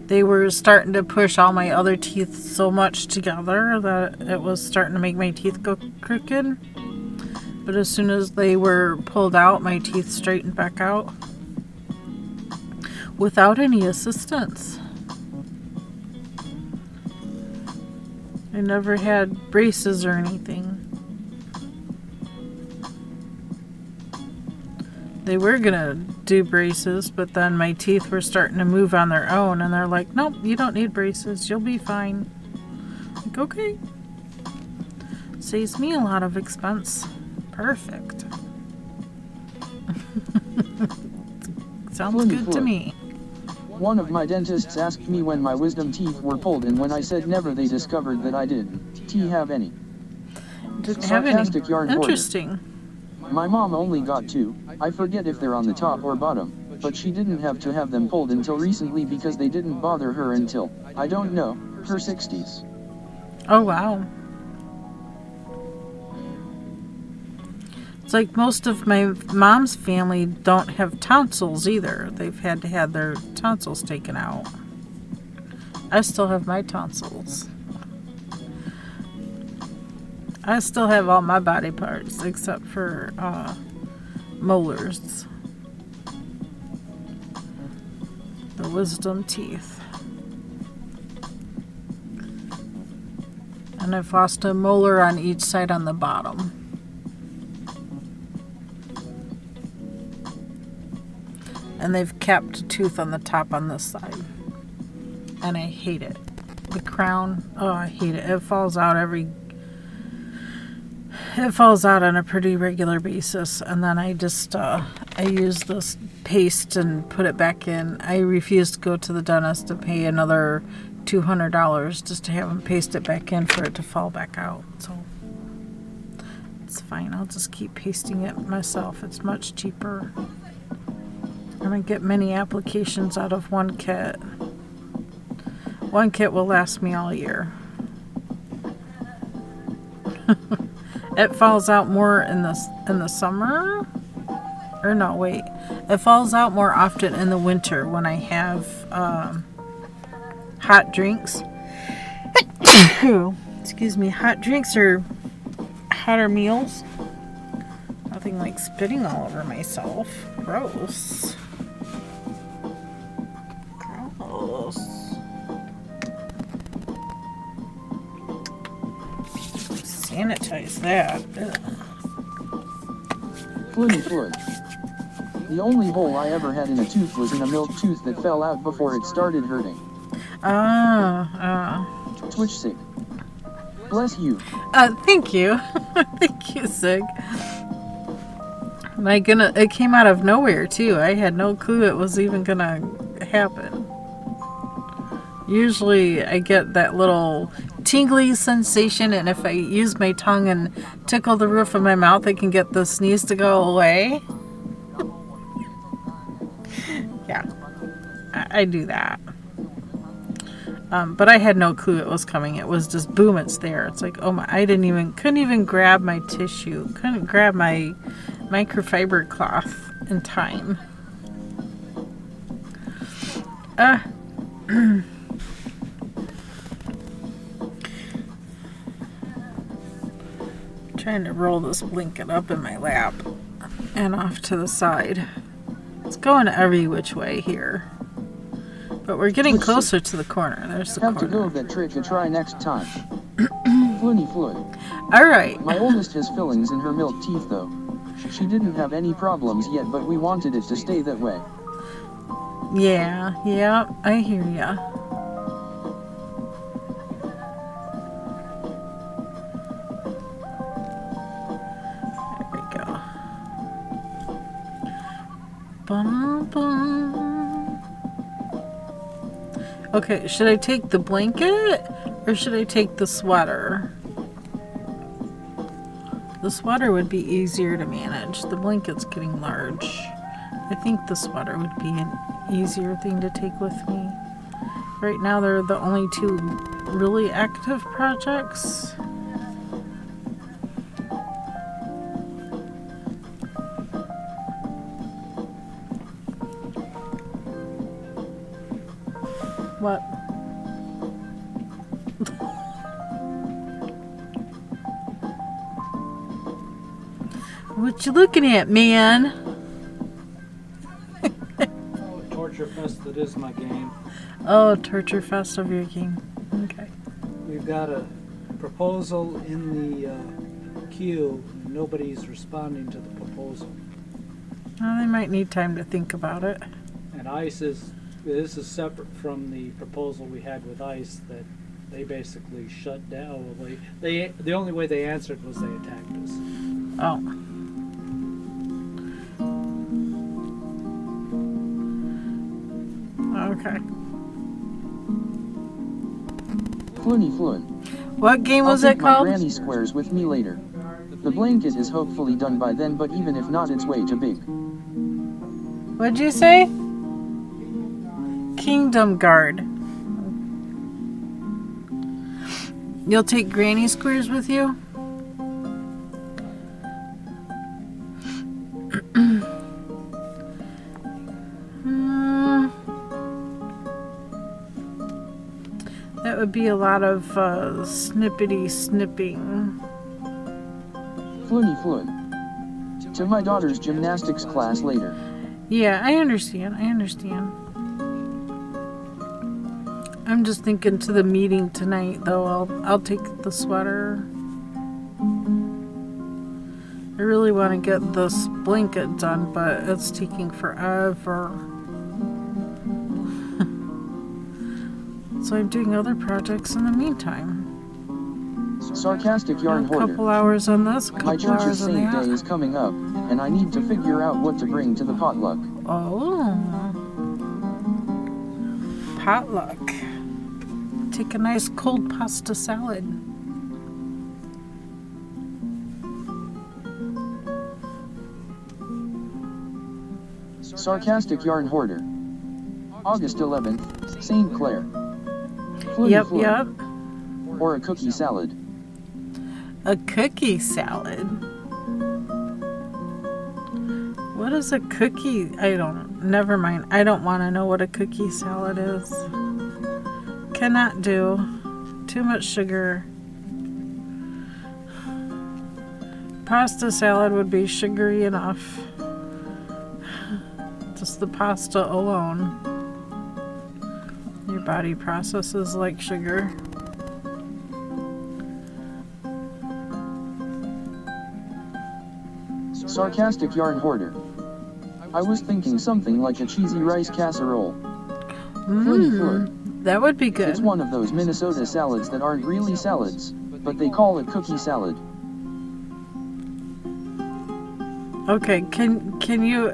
they were starting to push all my other teeth so much together that it was starting to make my teeth go crooked. But as soon as they were pulled out, my teeth straightened back out without any assistance. I never had braces or anything. They were gonna do braces, but then my teeth were starting to move on their own, and they're like, nope, you don't need braces, you'll be fine. Like, okay. Saves me a lot of expense. Perfect. Sounds good to me. One of my dentists asked me when my wisdom teeth were pulled, and when I said never, they discovered that I didn't have any. Didn't have any. Sarcastic yarn hoarder. Interesting. My mom only got 2. I forget if they're on the top or bottom, but she didn't have to have them pulled until recently because they didn't bother her until, I don't know, her 60s. Oh wow. It's like most of my mom's family don't have tonsils either. They've had to have their tonsils taken out. I still have my tonsils. I still have all my body parts except for molars. The wisdom teeth. And I've lost a molar on each side on the bottom. And they've kept a tooth on the top on this side. And I hate it. The crown, oh, I hate it. It falls out on a pretty regular basis, and then I just I use this paste and put it back in. I refuse to go to the dentist to pay another $200 just to have them paste it back in for it to fall back out. So it's fine. I'll just keep pasting it myself. It's much cheaper. I'm going to get many applications out of one kit. One kit will last me all year. It falls out more in the summer. Or no, wait. It falls out more often in the winter when I have hot drinks. Excuse me, hot drinks or hotter meals. Nothing like spitting all over myself. Gross. Gross. Sanitize that. Flinny Floyd. The only hole I ever had in a tooth was in a milk tooth that fell out before it started hurting. Twitch sick. Bless you. Thank you. Thank you, Sig. It came out of nowhere too. I had no clue it was even gonna happen. Usually I get that little tingly sensation, and if I use my tongue and tickle the roof of my mouth, I can get the sneeze to go away. Yeah, I do that. But I had no clue it was coming. It was just boom, it's there. It's like, oh my, couldn't even grab my tissue. Couldn't grab my microfiber cloth in time. Trying to roll this blanket up in my lap and off to the side. It's going every which way here. But we're getting closer to the corner. There's the corner. Have to go that trick and try next time. Flinny Floyd. Alright. My oldest has fillings in her milk teeth though. She didn't have any problems yet, but we wanted it to stay that way. Yeah, I hear ya. Okay, should I take the blanket or should I take the sweater? The sweater would be easier to manage. The blanket's getting large. I think the sweater would be an easier thing to take with me. Right now they're the only two really active projects. What? What you looking at, man? Oh, Torture Fest, that is my game. Oh, Torture Fest of your game. Okay. We've got a proposal in the queue, and nobody's responding to the proposal. Well, they might need time to think about it. And this is separate from the proposal we had with ICE that they basically shut down. The only way they answered was they attacked us. Oh. Okay. Flinny Floyd. What game was it I'll called? take my granny squares with me later. The blanket is hopefully done by then, but even if not, it's way too big. What'd you say? Kingdom Guard. You'll take granny squares with you? That would be a lot of snippety snipping. Flinny Floyd. To my daughter's gymnastics class later. Yeah, I understand. I'm just thinking to the meeting tonight, though. I'll take the sweater. I really want to get this blanket done, but it's taking forever. So I'm doing other projects in the meantime. Sarcastic yarn A hoarder. couple hours on this, My couple church's hours on Saint Day that. is coming up, and I need to figure out what to bring to the potluck. Oh. Potluck. Take a nice cold pasta salad. Sarcastic yarn hoarder. August 11th, St. Clair. Yep, yep. Or a cookie salad. A cookie salad. What is a cookie? Never mind. I don't want to know what a cookie salad is. Cannot do. Too much sugar. Pasta salad would be sugary enough. Just the pasta alone. Your body processes like sugar. Sarcastic yarn hoarder. I was thinking something like a cheesy rice casserole. That would be good. It's one of those Minnesota salads that aren't really salads, but they call it cookie salad. Okay, can you...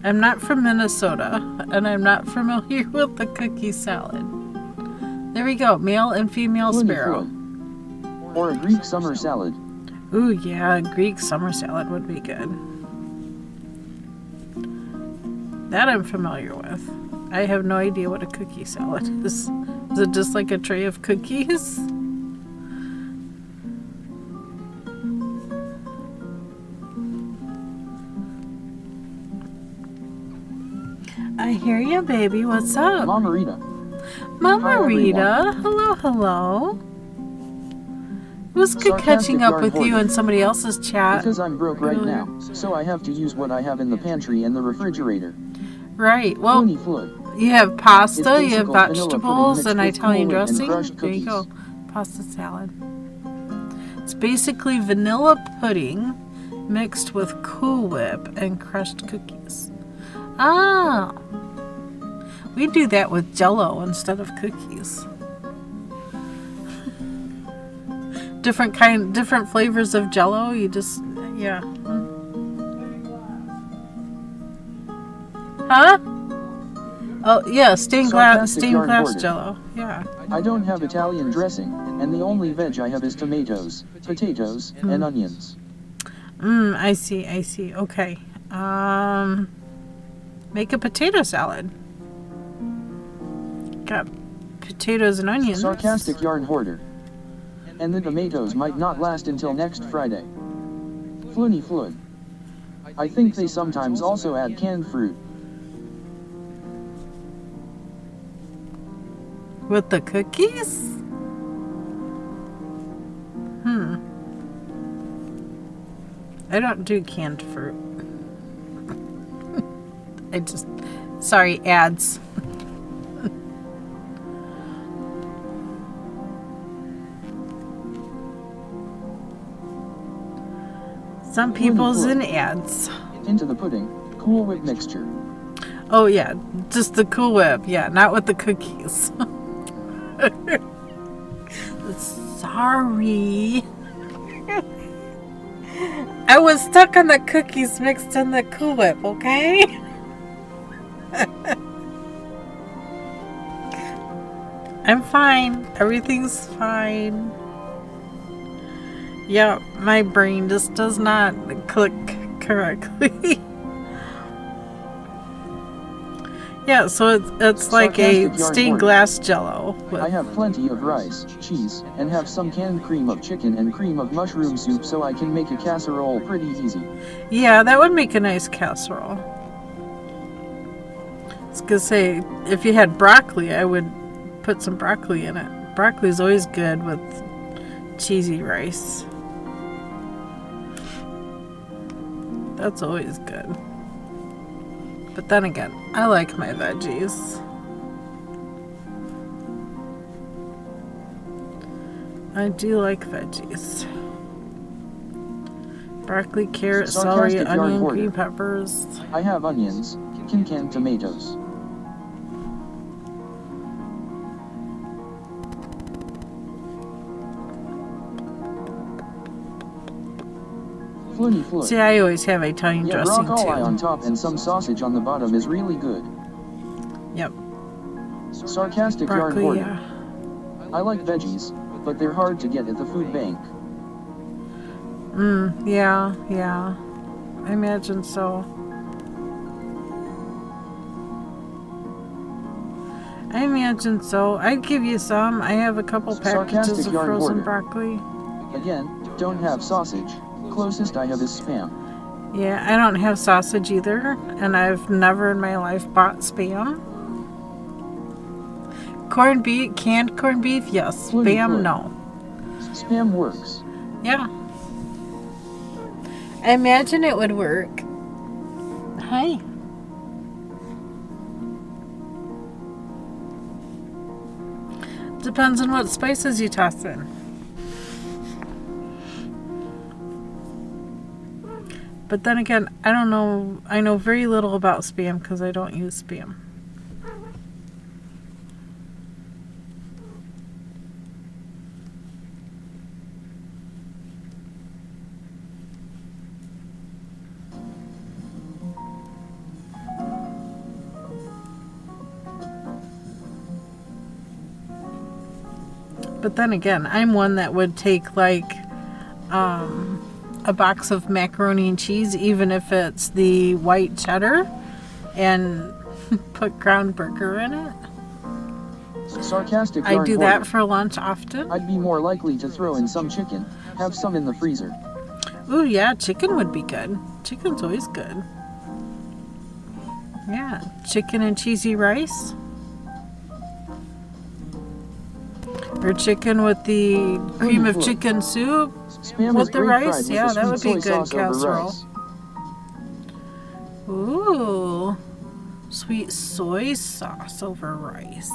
I'm not from Minnesota, and I'm not familiar with the cookie salad. There we go, male and female sparrow. Or a Greek summer salad. Ooh, yeah, a Greek summer salad would be good. That I'm familiar with. I have no idea what a cookie salad is. Is it just like a tray of cookies? I hear you, baby. What's up? Mama Rita. Mama Rita. Hello, hello. It was good catching up with you and somebody else's chat. Because I'm broke right now, so I have to use what I have in the pantry and the refrigerator. Right. Well, you have pasta, you have vegetables, and Italian dressing. There you go. Pasta salad. It's basically vanilla pudding mixed with Cool Whip and crushed cookies. Ah. We do that with Jell-O instead of cookies. Different flavors of Jell-O. You just, yeah. Huh? Oh yeah, stained glass Jell-O. Yeah. I don't have Italian dressing, and the only veg I have is tomatoes, potatoes, and onions. I see. Okay. Make a potato salad. Got potatoes and onions. Sarcastic yarn hoarder. And the tomatoes might not last until next Friday. Floony Flood. I think they sometimes also add canned fruit. With the cookies? I don't do canned fruit. Sorry, ads. Some people's in ads. Into the pudding, Cool Whip mixture. Oh yeah, just the Cool Whip. Yeah, not with the cookies. Sorry. I was stuck on the cookies mixed in the Cool Whip, okay? I'm fine. Everything's fine. Yeah, my brain just does not click correctly. Yeah, so it's like a stained glass Jell-O. I have plenty of rice, cheese, and have some canned cream of chicken and cream of mushroom soup, so I can make a casserole pretty easy. Yeah, that would make a nice casserole. I was gonna say, if you had broccoli, I would put some broccoli in it. Broccoli is always good with cheesy rice. That's always good. But then again, I like my veggies. I do like veggies. Broccoli, carrot, celery, onion, green peppers. I have onions, canned tomatoes. See, I always have Italian dressing broccoli too. On top and some sausage on the bottom is really good. Yep. Sarcastic broccoli, yarn hoarder. I like veggies, but they're hard to get at the food bank. Yeah, yeah. I imagine so. I imagine so. I'd give you some. I have a couple packages Sarcastic of yarn frozen hoarder. broccoli. Again, don't have sausage. Closest I have is Spam. Yeah, I don't have sausage either, and I've never in my life bought Spam. Corned beef, canned corned beef, yes. Spam, no. Spam works. Yeah. I imagine it would work. Hi. Depends on what spices you toss in. But then again, I don't know. I know very little about Spam because I don't use Spam. But then again, I'm one that would take like a box of macaroni and cheese, even if it's the white cheddar, and put ground burger in it. Sarcastic I yarn do hoarder. that for lunch often. I'd be more likely to throw in some chicken, have some in the freezer. Ooh, yeah, chicken would be good. Chicken's always good. Yeah, chicken and cheesy rice. Or chicken with the cream of chicken soup. Spam With is the great rice? fried with Yeah, the that would sweet be soy good sauce over casserole. rice. Ooh, sweet soy sauce over rice.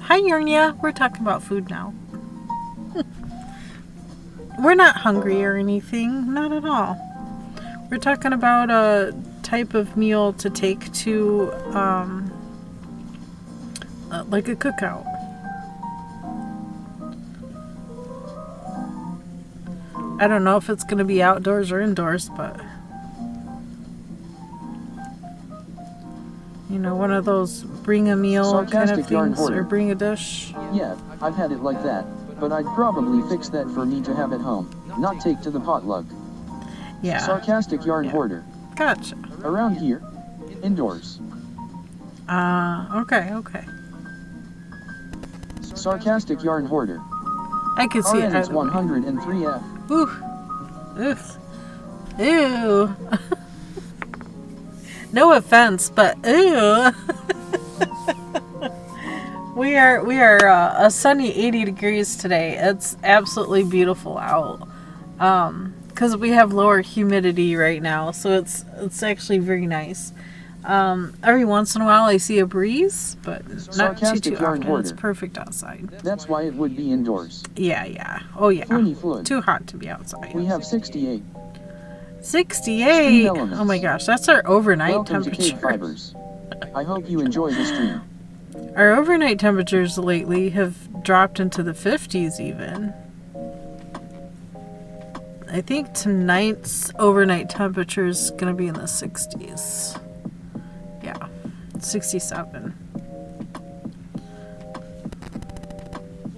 Hi, Yarnia. We're talking about food now. We're not hungry or anything. Not at all. We're talking about a type of meal to take to, like a cookout. I don't know if it's going to be outdoors or indoors, but you know, one of those bring a meal kind of Sarcastic yarn things, or hoarder. bring a dish. Yeah, I've had it like that, but I'd probably fix that for me to have at home, not take to the potluck. Yeah. Sarcastic yarn Yeah. hoarder. Gotcha. Around here, indoors. Okay. Sarcastic yarn hoarder. I can see it RN is either way. 103F. Ooh. Oof. Ew. No offense, but ew. We are a sunny 80 degrees today. It's absolutely beautiful out. Because we have lower humidity right now, so it's actually very nice. Every once in a while I see a breeze, but not too yarn often. hoarder. It's perfect outside. That's why it would be indoors. Yeah. Oh yeah. Flood. Too hot to be outside. We have 68. 68. Elements. Oh my gosh, that's our overnight Welcome temperature. to KBfibers. I hope you enjoy the stream. Our overnight temperatures lately have dropped into the 50s even. I think tonight's overnight temperature is going to be in the 60s. Yeah, 67.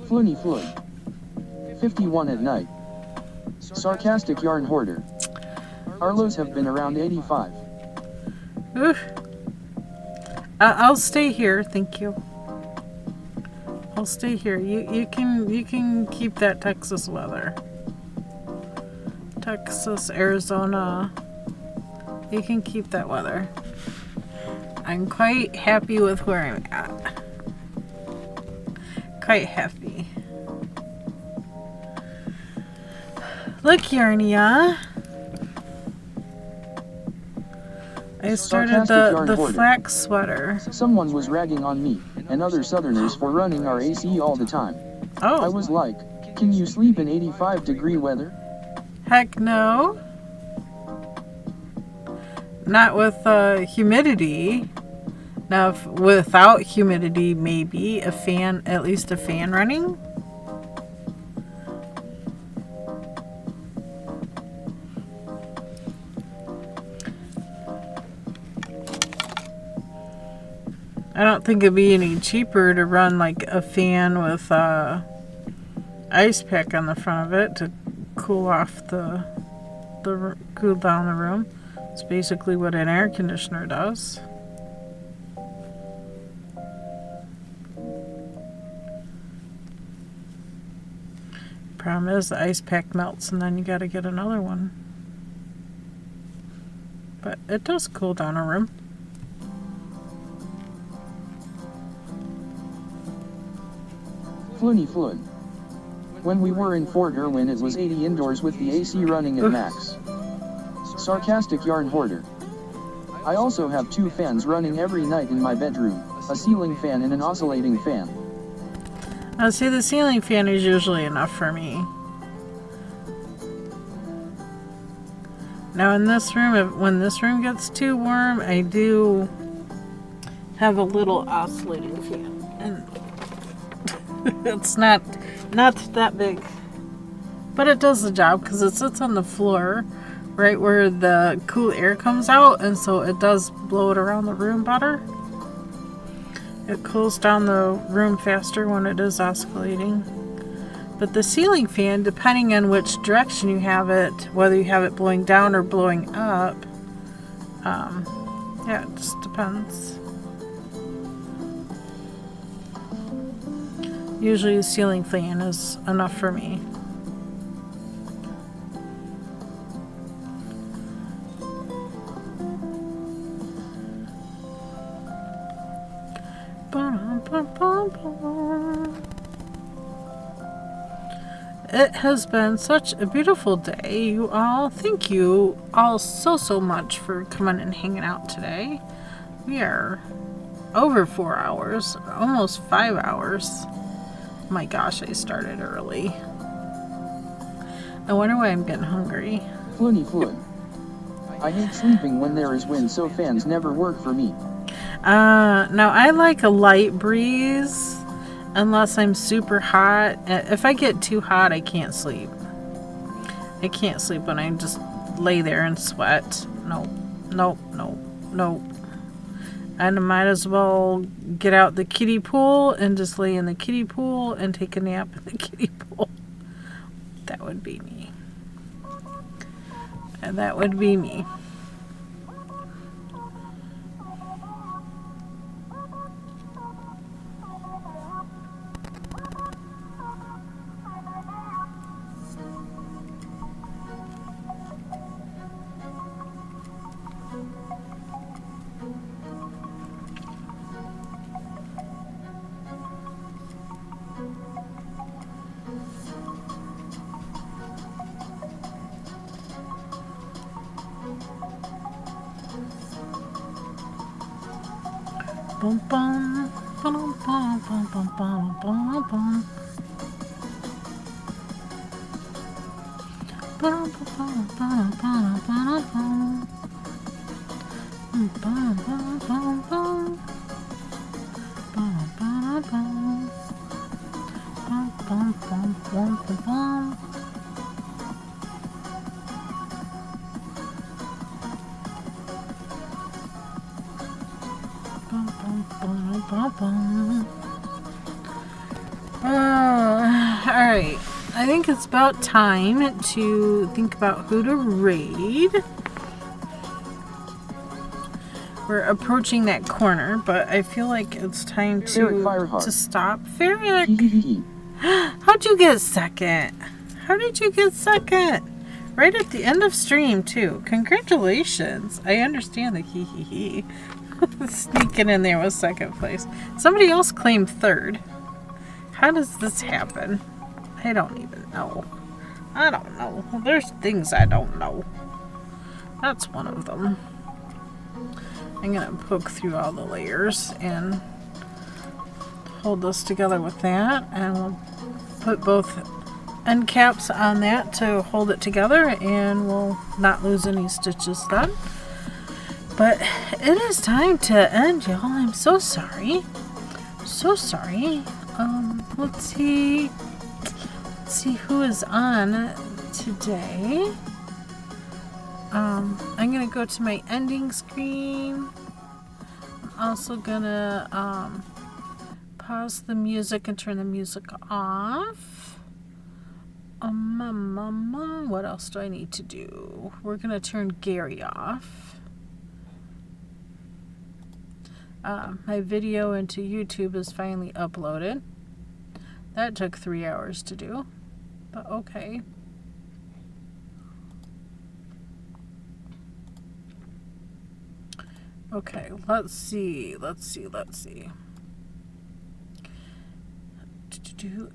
Flood. 51 at night. Sarcastic yarn hoarder. Our lows have been around 85. Oof. I'll stay here, thank you. I'll stay here. You can keep that Texas weather. Texas, Arizona. You can keep that weather. I'm quite happy with where I'm at. Quite happy. Look, Yarnia. I started the flax sweater. Someone was ragging on me and other Southerners for running our AC all the time. Oh. I was like, can you sleep in 85-degree weather? Heck no. Not with humidity. Now, if without humidity, maybe a fan, at least a fan running. I don't think it'd be any cheaper to run like a fan with ice pack on the front of it to cool off cool down the room. It's basically what an air conditioner does. Problem is the ice pack melts and then you got to get another one. But it does cool down a room. Floony Flood. When we were in Fort Irwin it was 80 indoors with the AC running at max. Sarcastic yarn hoarder. I also have 2 fans running every night in my bedroom, a ceiling fan and an oscillating fan. See, the ceiling fan is usually enough for me. Now in this room, when this room gets too warm, I do have a little oscillating fan. And it's not that big. But it does the job because it sits on the floor right where the cool air comes out, and so it does blow it around the room better. It cools down the room faster when it is oscillating. But the ceiling fan, depending on which direction you have it, whether you have it blowing down or blowing up, yeah, it just depends. Usually the ceiling fan is enough for me. It has been such a beautiful day, you all. Thank you all so much for coming and hanging out today. We are over 4 hours, almost 5 hours. My gosh, I started early. I wonder why I'm getting hungry. Floony Flood. I hate sleeping when there is wind, so fans never work for me. Now I like a light breeze unless I'm super hot. If I get too hot, I can't sleep. I can't sleep when I just lay there and sweat. Nope. I might as well get out the kiddie pool and just lay in the kiddie pool and take a nap in the kiddie pool. That would be me. And that would be me. Bum bum bum bum bum bum bum bum bum. Bum bum bum bum bum bum. Bum bum bum bum. Bum bum bum. Bum bum bum bum bum. Alright, I think it's about time to think about who to raid. We're approaching that corner, but I feel like it's time to stop. Ferric! How'd you get second? How did you get second? Right at the end of stream, too. Congratulations. I understand the hee. Sneaking in there with second place. Somebody else claimed third. How does this happen? I don't even know. I don't know. There's things I don't know. That's one of them. I'm gonna poke through all the layers and hold this together with that, and we'll put both end caps on that to hold it together, and we'll not lose any stitches then. But it is time to end, y'all. I'm so sorry. So sorry. Let's see who is on today. I'm gonna go to my ending screen. Also gonna pause the music and turn the music off. What else do I need to do? We're gonna turn Gary off. My video into YouTube is finally uploaded. That took 3 hours to do, but okay. Okay, let's see.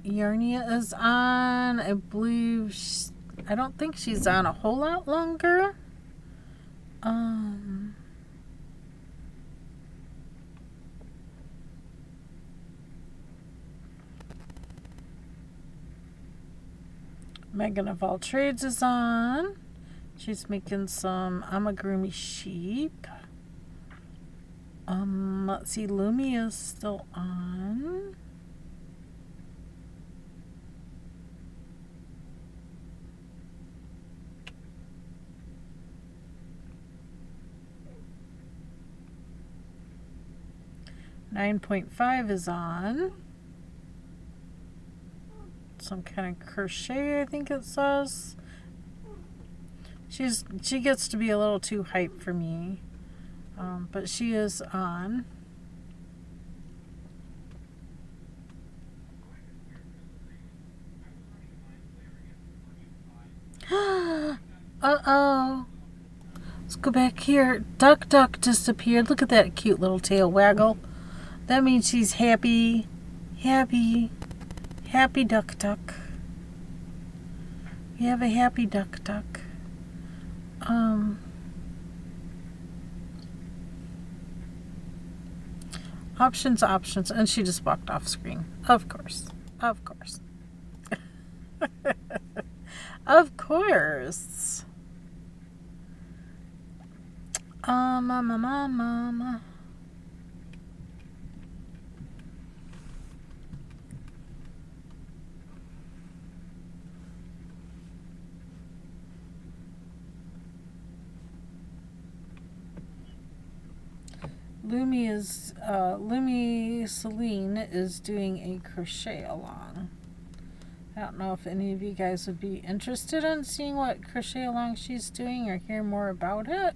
Yarnia is on. I believe I don't think she's on a whole lot longer. Megan of All Trades is on. She's making some amigurumi sheep. Let's see, Lumi is still on. .5 is on. Some kind of crochet, I think it says. She gets to be a little too hype for me, but she is on. Uh-oh. Let's go back here. Duck disappeared. Look at that cute little tail waggle. That means she's happy. Happy duck. We have a happy duck. Options, and she just walked off screen. Of course. Of course. Mama. Lumi Celine is doing a crochet along. I don't know if any of you guys would be interested in seeing what crochet along she's doing or hear more about it.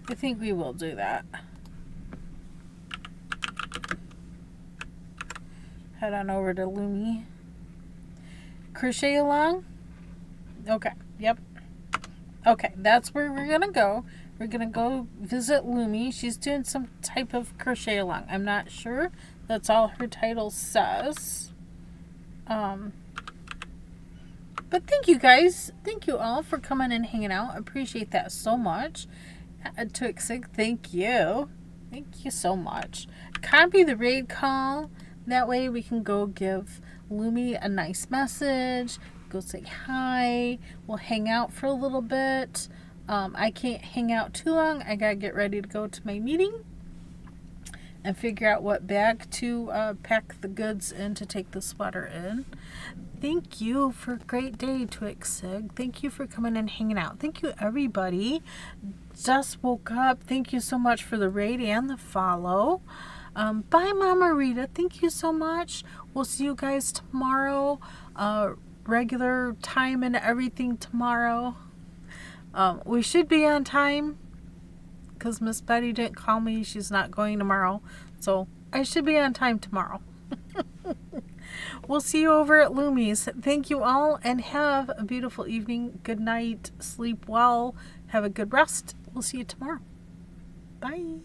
I think we will do that. Head on over to Lumi. Crochet along? Okay, yep. Okay, that's where we're gonna go. We're gonna go visit Lumi. She's doing some type of crochet along. I'm not sure. That's all her title says. But thank you guys. Thank you all for coming and hanging out. I appreciate that so much. Twixig, thank you. Thank you so much. Copy the raid call. That way we can go give Lumi a nice message, go say hi, we'll hang out for a little bit. I can't hang out too long. I gotta get ready to go to my meeting and figure out what bag to pack the goods in to take the sweater in. Thank you for a great day, Twixig. Thank you for coming and hanging out. Thank you, everybody. Just woke up. Thank you so much for the raid and the follow. Bye, Mama Rita. Thank you so much. We'll see you guys tomorrow. Regular time and everything tomorrow. We should be on time because Miss Betty didn't call me. She's not going tomorrow. So I should be on time tomorrow. We'll see you over at Lumi's. Thank you all and have a beautiful evening. Good night. Sleep well. Have a good rest. We'll see you tomorrow. Bye.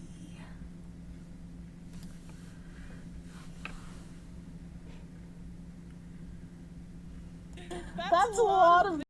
That's a lot of